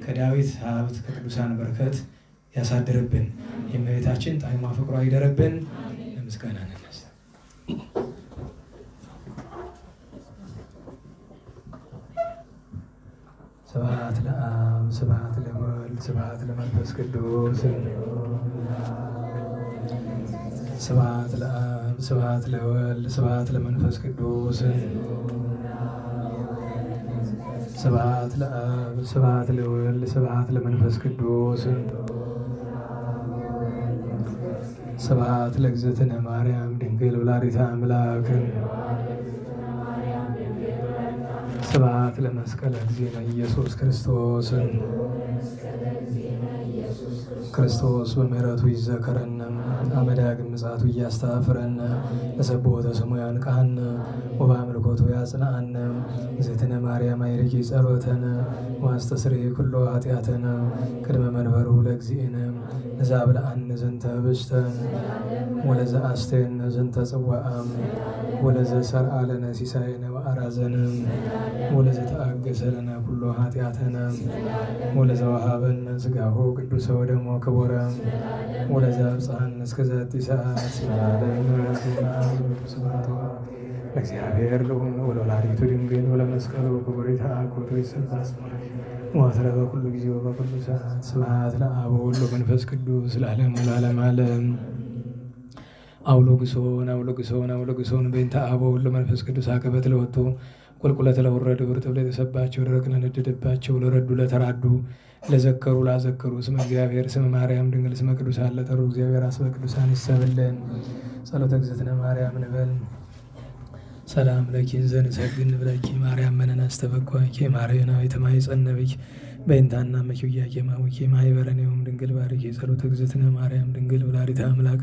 ከዳዊት ሀብት ከቅዱሳን በረከት ያሳድርብን። የእመቤታችን ጣዕሟ ፍቅሯ ይደርብን። ለምስጋና እንነሳ። ስብሐት ለአብ ስብሐት ለወልድ ስብሐት ለመንፈስ ቅዱስ ስብሐት ለአብ ስብሐት ለወልድ ስብሐት ለመንፈስ ቅዱስ ስብሐት ለአብ ስብሐት ለወልድ ስብሐት ለመንፈስ ቅዱስ ስብሐት ለእግዝእትነ ማርያም ድንግል ወላዲተ አምላክ ስብሐት ለመስቀለ እግዚእነ ኢየሱስ ክርስቶስ ክርስቶስ በምሕረቱ ይዘከረነ አመ ዳግም ምጽአቱ እያስተፍረነ ለሰብሖተ ስሙ ያንቃነ ወበአምልኮቱ ያጽንዓነ እግዝእትነ ማርያም አይርጊ ጸሎተነ ወአስተስርይ ኩሎ ኃጢአተነ ቅድመ መንበሩ ለእግዚእነ ለዘአብልዐነ ዘንተ ኅብስተ ወለዘአስተየነ ዘንተ ጽዋዐ ወለዘሰርዐ ለነ ሲሳየነ ወአራዘነ ወለዘተአገሰ ለነ ኩሎ ኃጢአተነ ወለዘወሀበነ ሥጋሁ ቅዱሰ ወደሞ ክቡረ ወለዘአብጽሐነ እስከ ዛቲ ሰዓት ለእግዚአብሔር ልዑል ወለወላዲቱ ድንግል ወለመስቀሉ ክቡር ይትአኮቱ ይሰብሐ ወአስረ በኩሉ ጊዜ ወበኩሉ ሰዓት ስብሐት ለአብ ወወልድ ወመንፈስ ቅዱስ ለዓለሙ ለዓለመ ዓለም። አውሎግሶን አውሎግሶን አውሎግሶን በእንተ አብ ወወልድ ወመንፈስ ቅዱስ አቀበት ለወጡ ቁልቁለት ለወረዱ እርጥብ ለተሰባቸው ደረቅ ለነደደባቸው ለረዱ ለተራዱ ለዘከሩ ላዘከሩ ስመ እግዚአብሔር ስመ ማርያም ድንግል ስመ ቅዱሳን ለጠሩ እግዚአብሔር አስበ ቅዱሳን ይሰብልን። ጸሎተ እግዝእትነ ማርያም ንበል። ሰላም ለኪ ዘንሰግድ ብለኪ ማርያም መነን አስተበቋኪ ማርያናዊት ማኅፀነብኪ በእንታና መኪውያኪ ማውኪ ማይበረኔውም ድንግል ባርኪ ጸሎተ እግዝእትነ ማርያም ድንግል ወላዲተ አምላክ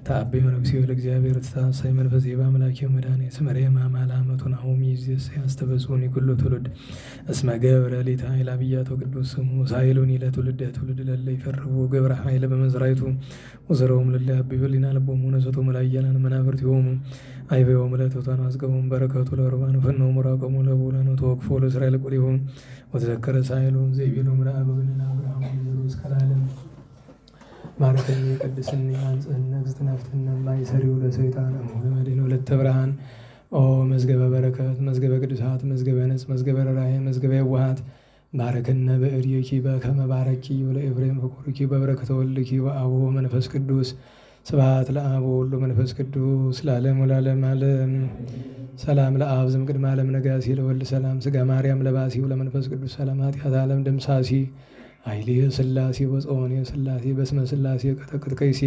ተአብዮ ነፍስዮ ለእግዚአብሔር ተሳሳይ መንፈስ በአምላክ መድኃኔ ስመሬ ማማላመቱ ናሆም ይዝስ ያስተበጹኒ ኩሉ ትውልድ እስመ ገብረ ሊታ ኃይል አብያቶ ቅዱስ ስሙ ሳይሉኒ ለትውልደ ትውልድ ለለ ይፈርቡ ገብረ ኃይለ በመዝራይቱ ወዘረውም ለለ አብዮ ሊና ልቦሙ ነሰቶ መላየላን መናብርቲሆሙ አይበዮም ለተቷን አስገቡም በረከቱ ለርባኑ ፈነው ሙራቀሙ ለቡላኑ ተወቅፎ ለእስራኤል ቁሊሆም ወተዘከረ ሳይሉን ዘይቢሉ ምራብ ብልና አብርሃም ኢየሩስ ከላለም ባረከኝ ቅድስኒ አንጽህነ እግዝእትነ ማይሰሪው ለሰይጣን አሞለ መዲኖ ለተብርሃን ኦ መዝገበ በረከት መዝገበ ቅዱሳት መዝገበ ነጽ መዝገበ ራእይ መዝገበ የዋሃት ባረከነ በእድየኪ በከመ ባረኪ ወለኤፍሬም ፍቁርኪ በበረከተ ወልድኪ ወአብ ወመንፈስ ቅዱስ ስብሐት ለአብ ወወልድ ወመንፈስ ቅዱስ ለዓለሙ ለዓለመ ዓለም። ሰላም ለአብ ዘእምቅድመ ዓለም ነጋሲ ለወልድ ሰላም ሥጋ ማርያም ለባሲው ለመንፈስ ቅዱስ ሰላም ኃጢአት ዓለም ደምሳሲ ኃይልየ ሥላሴ ወጽዮንየ ሥላሴ በስመ ሥላሴ ቀጠቅጥ ቀይሴ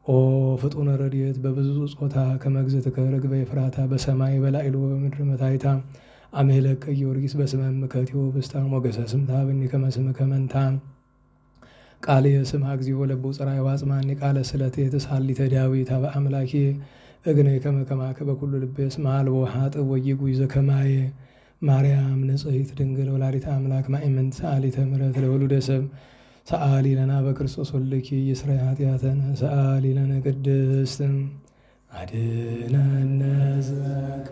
ኦ ፍጡነ ረድኤት በብዙ ጾታ ከመ እግዝእትከ ርግበ ኤፍራታ በሰማይ በላዕሉ በምድር መታይታ አምላከ ጊዮርጊስ በስመ እምከቲዮ ብስታ ሞገሰ ስም ታብኒ ከመ ስምከ መንታ ቃል የስም እግዚኦ ለቡ ጽራይ ዋጽማኒ ቃለ ስለቴ ተሳሊተ ዳዊት አበ አምላኬ እግነ ከመከማከ በኩሉ ልቤስ ማልቦ ሀጥብ ወይጉይ ዘከማየ ማርያም ንጽሕት ድንግል ወላዲተ አምላክ ማእመንት ሰአሊተ ምሕረት ለወሉደ ሰብ ሰአሊ ለና በክርስቶስ ወልድኪ ይስረይ ኃጢአተነ ሰአሊ ለነ ቅድስት አድኅነነ ሕዝበከ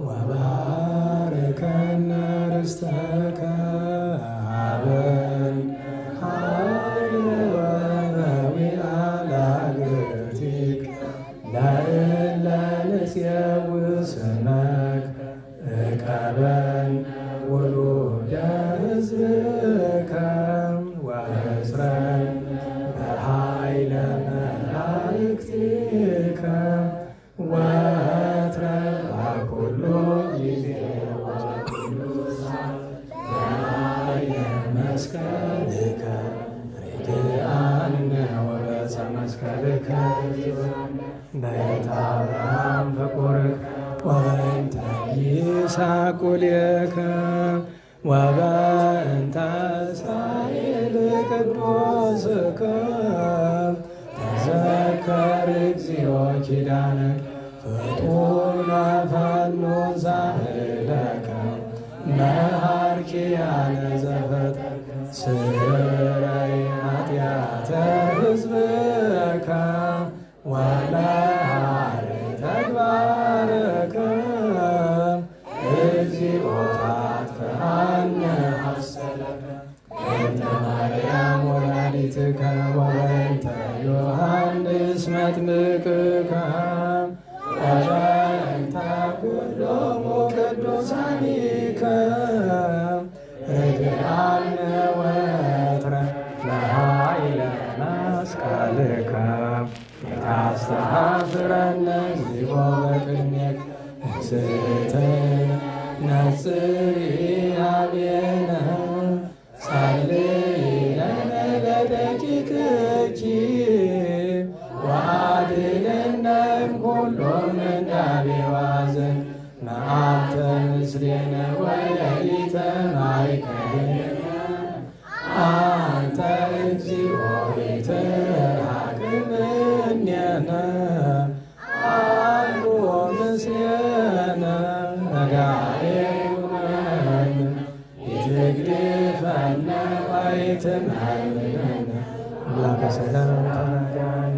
ወባርከነ ርስተከ አበን ስመክ እቀበን ውሉደ ሕዝብከ ወእስረን በኃይለ መላእክቲከ ወትረ በኩሉ ጊዜ በኃይለ መስቀልከ ርድአነ ወበዕፀ መስቀልከ በእንተ አብርሃም ፍቁርከ ወበእንተ ይስሐቅ ቁልኤከ ወበእንተ እስራኤል ቅዱስከ ተዘከር እግዚኦ ኪዳነ ፍጡነ ፈኑ ዛህለ መሃርኪያነ ዘፈጠርከ ስረይ ኃጢአተ ሕዝብከ ወለሃር ተግባርከ እግዚኦ ታትፈሐነ ሐሰለከ እንተ ማርያም ወላዲትከ ወበእንተ ዮሐንስ መጥምቅከ ወበእንተ ኩሎሙ ቅዱሳኒከ ርድአነ ወትረ ለኃይለ መስቀልከ ታስተሐፍረነ እግዚኦ በቅድሜከ እግዝእትነ ነጽሪ ኀቤነ ጸልዪ ለነ ለደቂቅኪ ወአድኅነነ እምኩሉ ምንዳቤ ወኀዘን መዓልተ ምስሌነ ወሌሊተ ማእከሌነ አንተ እግዚኦ ኢትርሐቅም እምኔነ አሉ ምስሌነ ነጋኤነ ኢትግድፈነ ወኢትመንነነ አምላከ ሰላም ተናጋነ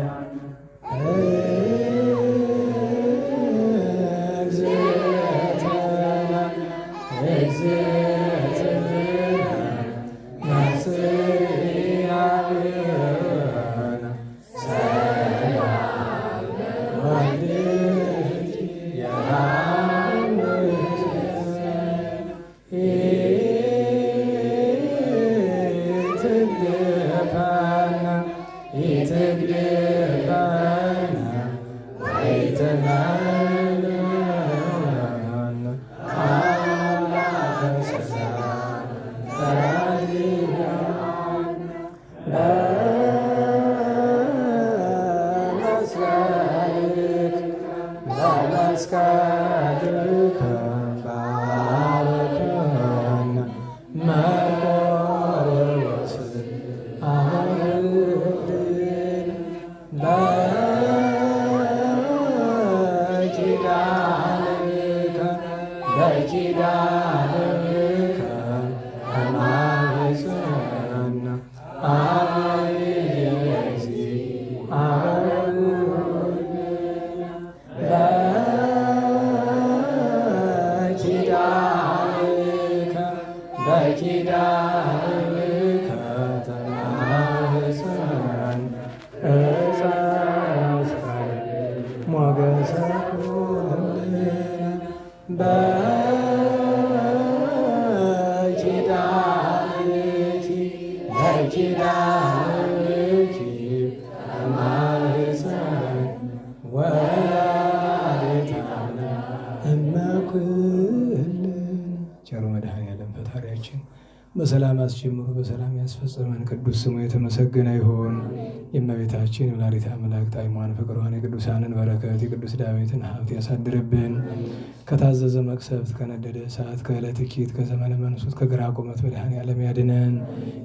ቸሩ መድኃኔዓለም ፈጣሪያችን በሰላም አስጀምሮ በሰላም ያስፈጸመን ቅዱስ ስሙ የተመሰገነ ይሁን። የእመቤታችን የወላዲተ አምላክ ጣዕሟን ፍቅሯን የቅዱሳንን በረከት የቅዱስ ዳዊትን ሀብት ያሳድርብን። ከታዘዘ መቅሰፍት ከነደደ እሳት ከዕለት ኪት ከዘመነ መንሱት ከግራ ቁመት መድኃኔዓለም ያድነን።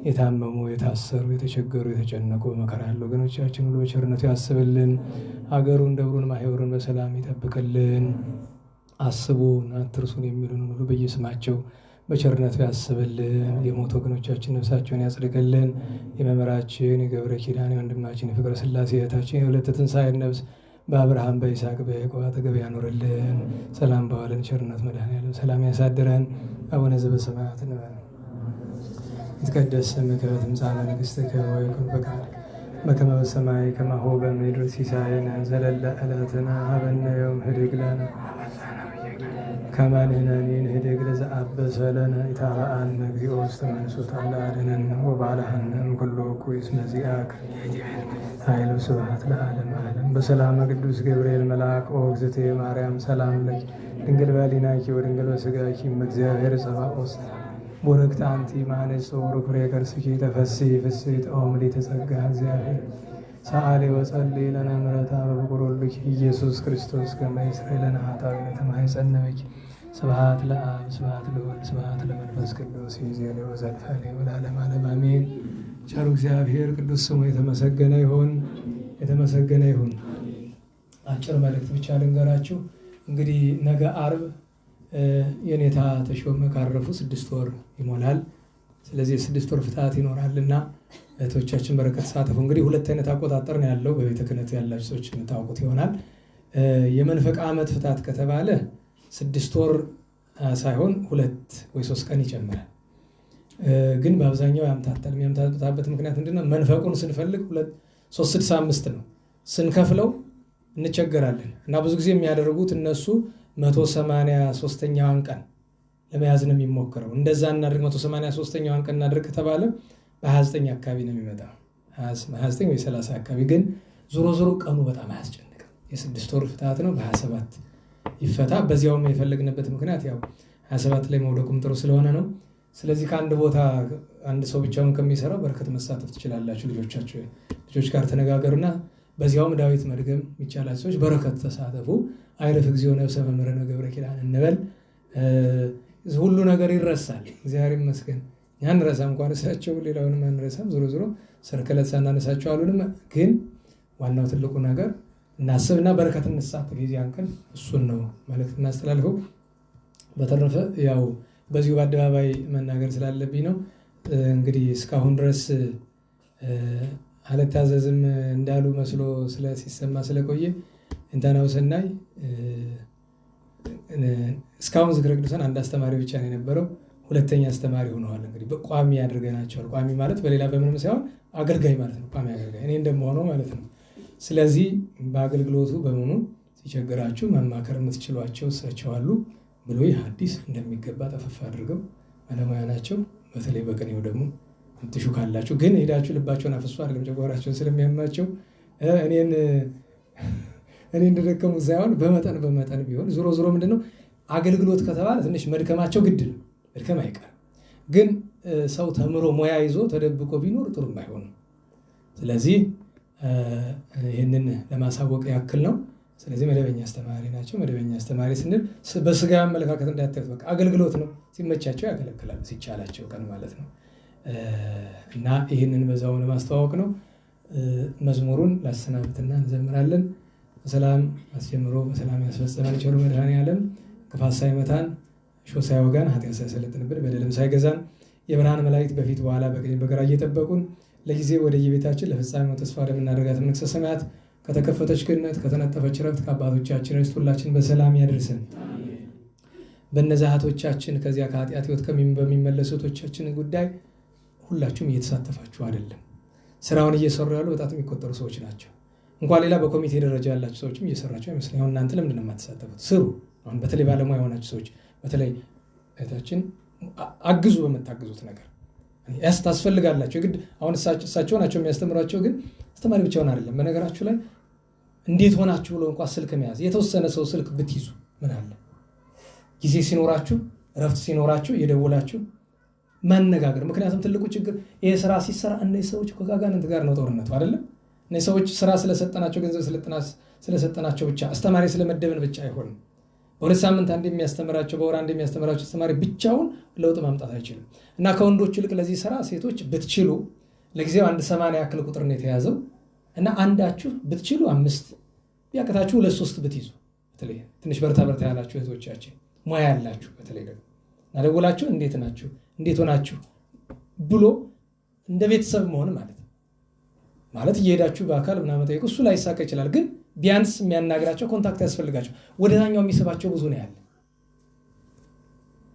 የታመሙ የታሰሩ የተቸገሩ የተጨነቁ በመከራ ያሉ ወገኖቻችን ሁሉ በቸርነቱ ያስብልን። ሀገሩን ደብሩን ማህበሩን በሰላም ይጠብቅልን። አስቡን አትርሱን የሚሉን ሁሉ በየስማቸው በቸርነቱ ያስብልን። የሞቱ ወገኖቻችን ነፍሳቸውን ያጽድቅልን። የመምህራችን የገብረ ኪዳን የወንድማችን የፍቅረ ሥላሴ እህታችን የሁለተ ትንሣኤን ነፍስ በአብርሃም በይስሐቅ በያዕቆብ አጠገብ ያኖርልን። ሰላም በዋለን ቸርነት መድኃኔዓለም ሰላም ያሳድረን። አቡነ ዘበሰማያት እንበል። ይትቀደስ ስምከ ትምጻእ መንግሥትከ ወይኩን ፈቃድከ በከመ በሰማይ ከማሁ በምድር ሲሳየነ ዘለለ ዕለትነ ሀበነ ዮም ኅድግ ለነ ከመ ንሕነኒ ንኅድግ ለዘአበሰ ለነ ኢታብአነ እግዚኦ ውስተ መንሱት አላ አድኅነነ ወባልሐነ እምኩሉ እኩይ እስመ ዚአከ ኃይል ወስብሐት ለዓለመ ዓለም። በሰላመ ቅዱስ ገብርኤል መልአክ ኦ እግዝእትየ ማርያም ሰላም ለኪ ድንግል በኅሊናኪ ወድንግል በሥጋኪ እምእግዚአብሔር ጸባኦት ቡርክት አንቲ እምአንስት ወቡሩክ ከርሥኪ ተፈሥሒ ፍሥሕት ኦ ምልዕተ ጸጋ እግዚአብሔር ሰአሊ ወጸልይ ለነ ምሕረተ በፍቁር ወልድኪ ኢየሱስ ክርስቶስ ከመ ይስረይ ለነ ኃጣውኢነ ተማኅፀነ በኪ። ስብሐት ለአብ ስብሐት ለወልድ ስብሐት ለመንፈስ ቅዱስ ይእዜኒ ወዘልፈኒ ወለዓለመ ዓለም አሜን። ቸሩ እግዚአብሔር ቅዱስ ስሙ የተመሰገነ ይሁን፣ የተመሰገነ ይሁን። አጭር መልእክት ብቻ ልንገራችሁ። እንግዲህ ነገ ዓርብ የኔታ ተሾመ ካረፉ 6 ወር ይሞላል። ስለዚህ 6 ወር ፍትሐት ይኖራልና እህቶቻችን በረከት ተሳተፉ። እንግዲህ 2 አይነት አቆጣጠር ነው ያለው። በቤተ ክህነት ያላችሁ ሰዎች የምታውቁት ይሆናል። የመንፈቅ ዓመት ፍትሐት ከተባለ 6 ወር ሳይሆን 2 ወይ 3 ቀን ይጨምራል። ግን በአብዛኛው ያምታታል። የሚያምታታበት ምክንያት ምንድነው? መንፈቁን ስንፈልግ 365 ነው፣ ስንከፍለው እንቸገራለን። እና ብዙ ጊዜ የሚያደርጉት እነሱ 183ኛዋን ቀን ለመያዝ ነው የሚሞክረው። እንደዛ እናድርግ 183ኛዋን ቀን እናድርግ ከተባለ በ29 አካባቢ ነው የሚመጣው፣ 29 ወይ 30 አካባቢ። ግን ዞሮ ዞሮ ቀኑ በጣም አያስጨንቅም። የ6 ወር ፍትሐት ነው። በ27 ይፈታ። በዚያውም የፈለግንበት ምክንያት ያው 27 ላይ መውደቁም ጥሩ ስለሆነ ነው። ስለዚህ ከአንድ ቦታ አንድ ሰው ብቻውን ከሚሰራው በረከት መሳተፍ ትችላላችሁ። ልጆች ጋር ተነጋገሩና በዚያውም ዳዊት መድገም የሚቻላችሁ ሰዎች በረከት ተሳተፉ። አይረፍ እግዚኦ ነፍሰ መምህረነ ገብረ ኪዳን እንበል። ሁሉ ነገር ይረሳል። እግዚአብሔር ይመስገን። ያን ረሳ እንኳን እሳቸው ሌላውንም አንረሳም። ዞሮ ዞሮ ሰርክለት ሳናነሳቸው አሉንም። ግን ዋናው ትልቁ ነገር እናስብና በረከት እንሳተፍ። የዚያን ቀን እሱን ነው መልእክት እናስተላልፈው። በተረፈ ያው በዚሁ በአደባባይ መናገር ስላለብኝ ነው። እንግዲህ እስካሁን ድረስ አልታዘዝም እንዳሉ መስሎ ሲሰማ ስለቆየ እንታናው ሰናይ እስካሁን ዝክረ ቅዱሳን አንድ አስተማሪ ብቻ ነው የነበረው። 2ኛ አስተማሪ ሆነዋል። እንግዲህ በቋሚ አድርገናቸዋል። ቋሚ ማለት በሌላ በምንም ሳይሆን አገልጋይ ማለት ነው። ቋሚ አገልጋይ እኔ እንደምሆነው ማለት ነው። ስለዚህ በአገልግሎቱ በመሆኑ ሲቸግራችሁ መማከር የምትችሏቸው እሳቸው አሉ። ብሎ ሐዲስ እንደሚገባ ጠፈፍ አድርገው ባለሙያ ናቸው። በተለይ በቅኔው ደግሞ እንትሹ ካላችሁ ግን ሄዳችሁ ልባቸውን አፍሱ አይደለም ጨጓራቸውን ስለሚያማቸው እኔ እንደደከሙ ሳይሆን በመጠን ቢሆን ዞሮ ዞሮ ምንድነው አገልግሎት ከተባለ ትንሽ መድከማቸው ግድ ነው። መድከም አይቀርም። ግን ሰው ተምሮ ሙያ ይዞ ተደብቆ ቢኖር ጥሩም አይሆንም። ስለዚህ ይህንን ለማሳወቅ ያክል ነው። ስለዚህ መደበኛ አስተማሪ ናቸው። መደበኛ አስተማሪ ስንል በስጋ አመለካከት እንዳታዩት፣ በቃ አገልግሎት ነው። ሲመቻቸው ያገለግላሉ፣ ሲቻላቸው ቀን ማለት ነው። እና ይህንን በዛው ለማስተዋወቅ ነው። መዝሙሩን ላሰናብትና እንዘምራለን። በሰላም አስጀምሮ በሰላም ያስፈጸመን ቸሩ መድኃኔዓለም ክፋት ሳይመታን ሾህ ሳይወጋን ኃጢአት ሳይሰለጥንብን በደልም ሳይገዛን የብርሃን መላእክት በፊት በኋላ በቀኝ በግራ እየጠበቁን ለጊዜ ወደየቤታችን ለፍጻሜው ተስፋ ወደምናደርጋት መንግሥተ ሰማያት ከተከፈተች ገነት ከተነጠፈች ረፍት ከአባቶቻችን ርስት ሁላችን በሰላም ያድርሰን። በእነዚያ እህቶቻችን ከዚያ ከኃጢአት ሕይወት በሚመለሱ እህቶቻችን ጉዳይ ሁላችሁም እየተሳተፋችሁ አይደለም። ስራውን እየሰሩ ያሉ በጣም የሚቆጠሩ ሰዎች ናቸው። እንኳን ሌላ በኮሚቴ ደረጃ ያላችሁ ሰዎችም እየሰራችሁ አይመስለኝም። አሁን እናንተ ለምንድን ነው የማትሳተፉት? ስሩ። አሁን በተለይ ባለሙያ የሆናችሁ ሰዎች በተለይ እህታችን አግዙ። በምታግዙት ነገር ታስፈልጋላችሁ። ግድ አሁን እሳቸው ናቸው የሚያስተምሯቸው፣ ግን አስተማሪ ብቻውን አይደለም። በነገራችሁ ላይ እንዴት ሆናችሁ ብሎ እንኳን ስልክ መያዝ የተወሰነ ሰው ስልክ ብትይዙ ምን አለ? ጊዜ ሲኖራችሁ እረፍት ሲኖራችሁ እየደወላችሁ ማነጋገር። ምክንያቱም ትልቁ ችግር ይሄ ስራ ሲሰራ እነዚህ ሰዎች ከጋጋንንት ጋር ነው ጦርነቱ አይደለም። እነዚህ ሰዎች ስራ ስለሰጠናቸው ገንዘብ ስለሰጠናቸው ብቻ አስተማሪ ስለመደብን ብቻ አይሆንም። በሁለት ሳምንት አንድ የሚያስተምራቸው በወር አንድ የሚያስተምራቸው አስተማሪ ብቻውን ለውጥ ማምጣት አይችልም። እና ከወንዶች ይልቅ ለዚህ ስራ ሴቶች ብትችሉ ለጊዜው 180 ያክል ቁጥር ነው የተያዘው እና አንዳችሁ ብትችሉ 5 ቢያቀታችሁ 2-3 ብትይዙ በተለይ ትንሽ በርታ ያላችሁ እህቶቻችን ሙያ ያላችሁ በተለይ ደግሞ ናደውላችሁ እንዴት ሆናችሁ ብሎ እንደ ቤተሰብ መሆን ማለት እየሄዳችሁ በአካል ምናምን ጠይቁ። እሱ ላይ ይሳካ ይችላል፣ ግን ቢያንስ የሚያናግራቸው ኮንታክት ያስፈልጋቸው። ወደዛኛው የሚስባቸው ብዙ ነው ያለ።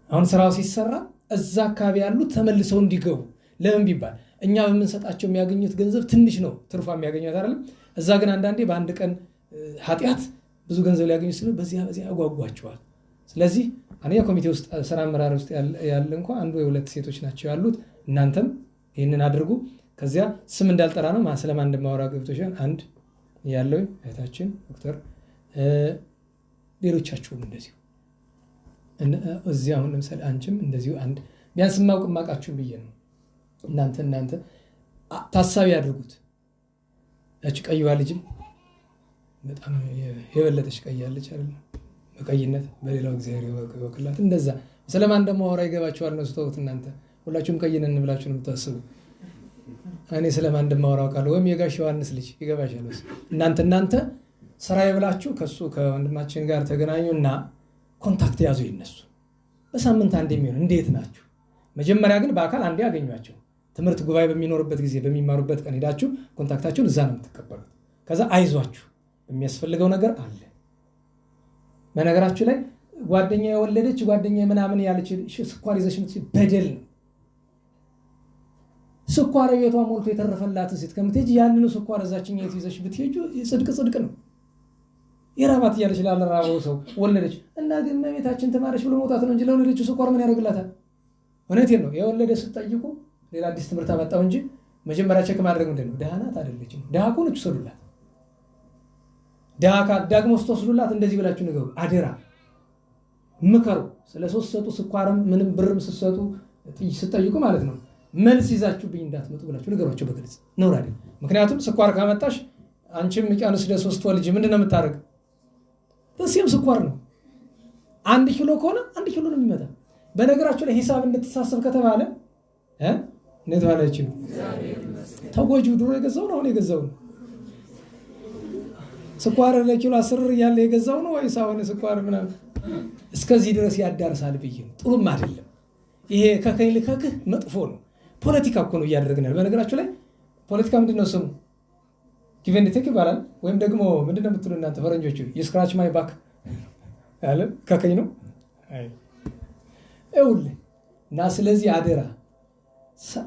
አሁን ስራው ሲሰራ እዛ አካባቢ ያሉት ተመልሰው እንዲገቡ ለምን ቢባል እኛ በምንሰጣቸው የሚያገኙት ገንዘብ ትንሽ ነው ትርፋ የሚያገኙት አይደለም። እዛ ግን አንዳንዴ በአንድ ቀን ኃጢአት ብዙ ገንዘብ ሊያገኙ ሲሉ በዚያ ያጓጓቸዋል። ስለዚህ አንያ ኮሚቴ ውስጥ ስራ አመራር ውስጥ ያለ እንኳን አንዱ ወይ 2 ሴቶች ናቸው ያሉት። እናንተም ይሄንን አድርጉ። ከዚያ ስም እንዳልጠራ ነው ስለማን እንደማወራ ገብቶሻል። አንድ ያለው እህታችን ዶክተር ሌሎቻችሁም እንደዚሁ እዚህ አሁን ለምሳሌ አንቺም እንደዚሁ አንድ ቢያንስ ማውቃችሁ ብዬ ነው። እናንተ ታሳቢ አድርጉት። እቺ ቀይዋ ልጅ በጣም የበለጠች ቀያለች አይደል? በቀይነት በሌላው እግዚአብሔር ይወክላት። እንደዛ ስለማን እንደማወራ ይገባችኋል ነው ተውት። እናንተ ሁላችሁም ቀይነን ብላችሁ ነው የምታስቡ። እኔ ስለማን እንደማወራ አውቃለሁ። ወይም የጋሽ ዮሐንስ ልጅ ይገባሻል። እናንተ ስራ ይብላችሁ ከሱ ከወንድማችን ጋር ተገናኙና ኮንታክት ያዙ ይነሱ። በሳምንት አንድ የሚሆን እንዴት ናችሁ? መጀመሪያ ግን በአካል አንዴ ያገኟቸው። ትምህርት ጉባኤ በሚኖርበት ጊዜ በሚማሩበት ቀን ሄዳችሁ ኮንታክታችሁን እዛ ነው የምትቀበሉት። ከዛ አይዟችሁ የሚያስፈልገው ነገር አለ። በነገራችሁ ላይ ጓደኛ የወለደች ጓደኛ ምናምን ያለች ስኳር ይዘሽ በደል ነው። ስኳር ቤቷ ሞልቶ የተረፈላትን ሴት ከምትሄጂ ያንኑ ስኳር እዛችኛ የት ይዘሽ ብትሄጂ ጽድቅ ነው። የራባት እያለች ላለራበው ሰው ወለደች እና ግን እመቤታችን ተማረች ብሎ መውጣት ነው እንጂ ለወለደችው ስኳር ምን ያደርግላታል? እውነቴን ነው። የወለደ ስትጠይቁ ሌላ አዲስ ትምህርት አመጣው እንጂ መጀመሪያ ቼክ ማድረግ ምንድን ነው? ደህና ናት አይደለችም? ደህና ከሆነች ውሰዱላት። ደህና ደግሞ ስትወስዱላት እንደዚህ ብላችሁ ንገሩ። አደራ ምከሩ። ስለ ሶስት ሰጡ ስኳርም ምንም ብርም ስትሰጡ ስትጠይቁ ማለት ነው መልስ ይዛችሁብኝ እንዳትመጡ ብላችሁ ንገሯቸው በግልጽ ነው አይደል? ምክንያቱም ስኳር ካመጣሽ አንቺም ቂያንስ ለሶስት ወልጅ ምንድነው የምታደርግ? በሲም ስኳር ነው። 1 ኪሎ ከሆነ 1 ኪሎ ነው የሚመጣ። በነገራችሁ ላይ ሂሳብ እንድትሳሰብ ከተባለ እንዴት ባለችው ተጎጂው ድሮ የገዛው ነው አሁን የገዛው ነው። ስኳር ለኪሎ 10 ብር ያለ የገዛው ነው ወይስ አሁን ስኳር ምናምን እስከዚህ ድረስ ያዳርሳል ብዬ ነው። ጥሩም አይደለም ይሄ። ከከይልከክህ መጥፎ ነው። ፖለቲካ እኮ ነው እያደረግናል። በነገራችሁ ላይ ፖለቲካ ምንድነው ስሙ? ጊቭ ኤንድ ቴክ ይባላል። ወይም ደግሞ ምንድነው የምትሉ እናንተ ፈረንጆቹ የስክራች ማይ ባክ ያለ ከከኝ ነው አይውልህ። እና ስለዚህ አደራ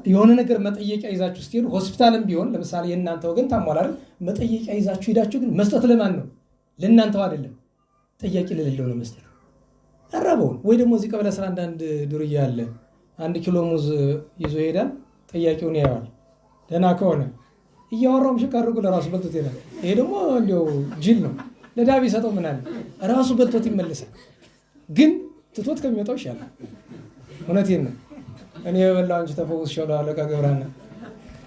የሆነ ነገር መጠየቂያ ይዛችሁ ስትሄዱ ሆስፒታልም ቢሆን ለምሳሌ የእናንተ ወገን ታሟል አይደል? መጠየቂያ ይዛችሁ ሄዳችሁ ግን መስጠት ለማን ነው? ለእናንተው አይደለም። ጠያቂ ለሌለው ነው መስጠት። አራበውን ወይ ደግሞ እዚህ ቀበሌ 11 አንድ ዱርዬ አለ 1 ኪሎ ሙዝ ይዞ ይሄዳል። ጠያቂውን ያየዋል። ደህና ከሆነ እያወራውም ሽክ አድርጎ ለራሱ በልቶት ይሄዳል። ይሄ ደግሞ እንዲያው ጅል ነው። ለዳቢ ሰጠው ምን አለ ራሱ በልቶት ይመለሳል። ግን ትቶት ከሚወጣው ይሻላል። እውነቴን ነው። እኔ የበላው አንቺ ተፈውስሻል አለቃ ገብራና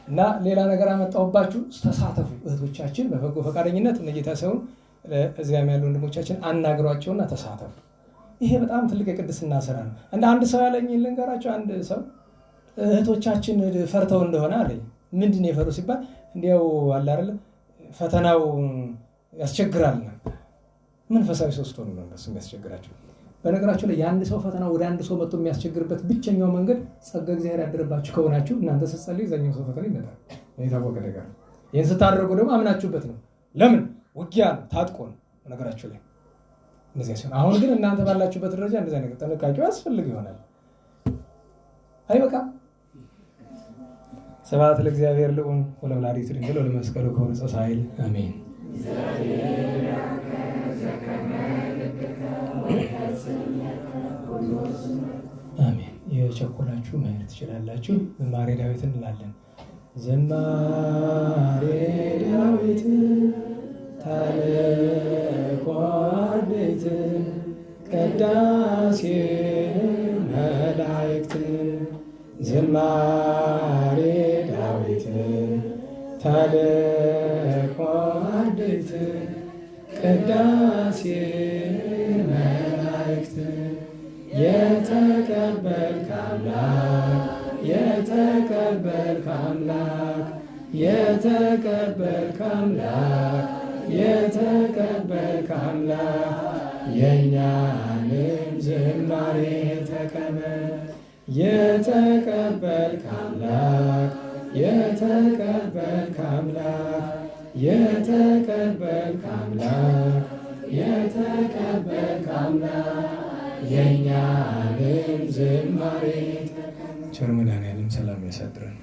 እና ሌላ ነገር አመጣውባችሁ። ተሳተፉ እህቶቻችን በበጎ ፈቃደኝነት እነጌታ ሰውን እዚያም ያሉ ወንድሞቻችን አናግሯቸውና ተሳተፉ። ይሄ በጣም ትልቅ የቅድስና ስራ ነው። እንደ አንድ ሰው ያለኝ ልንገራቸው። አንድ ሰው እህቶቻችን ፈርተው እንደሆነ አለኝ። ምንድን ነው የፈሩ ሲባል እንዲያው አለ አይደል ፈተናው ያስቸግራል። መንፈሳዊ ሰው ስትሆኑ ነው እንደሱ የሚያስቸግራቸው። በነገራችሁ ላይ የአንድ ሰው ፈተና ወደ አንድ ሰው መጥቶ የሚያስቸግርበት ብቸኛው መንገድ ጸጋ እግዚአብሔር ያደረባችሁ ከሆናችሁ እናንተ ስትጸልዩ ዘኛው ሰው ፈተና ይመጣል። የታወቀ ነገር ነው። ይህን ስታደርጉ ደግሞ አምናችሁበት ነው። ለምን ውጊያ ነው፣ ታጥቆ ነው። በነገራችሁ ላይ እንደዚህ ሲሆን፣ አሁን ግን እናንተ ባላችሁበት ደረጃ እንደዚህ ነገር ጥንቃቄው ያስፈልግ ይሆናል። አይበቃም። ስብሐት ለእግዚአብሔር ልዑል ወለወላዲቱ ድንግል ወለመስቀሉ ከወንጸ ኃይል አሜን። አሜን። የቸኮላችሁ መሄድ ትችላላችሁ። ዝማሬ ዳዊት እንላለን። ዝማሬ ዳዊት ታላቁ አርድእት ቅዳሴ መላእክት ዝማሬ ዳዊት ታላቁ አርድእት ቅዳሴ መላእክት የተቀበልክ አምላክ የተቀበልክ አምላክ የተቀበልክ አምላክ የተቀበልክ አምላክ የእኛንም ዝማሬ ተቀበል። የተቀበልክ አምላክ የተቀበልክ አምላክ የተቀበልክ አምላክ የተቀበልክ አምላክ የእኛንም ዝማሬ ቸር መድኃኔዓለም ሰላም ያሳድረን።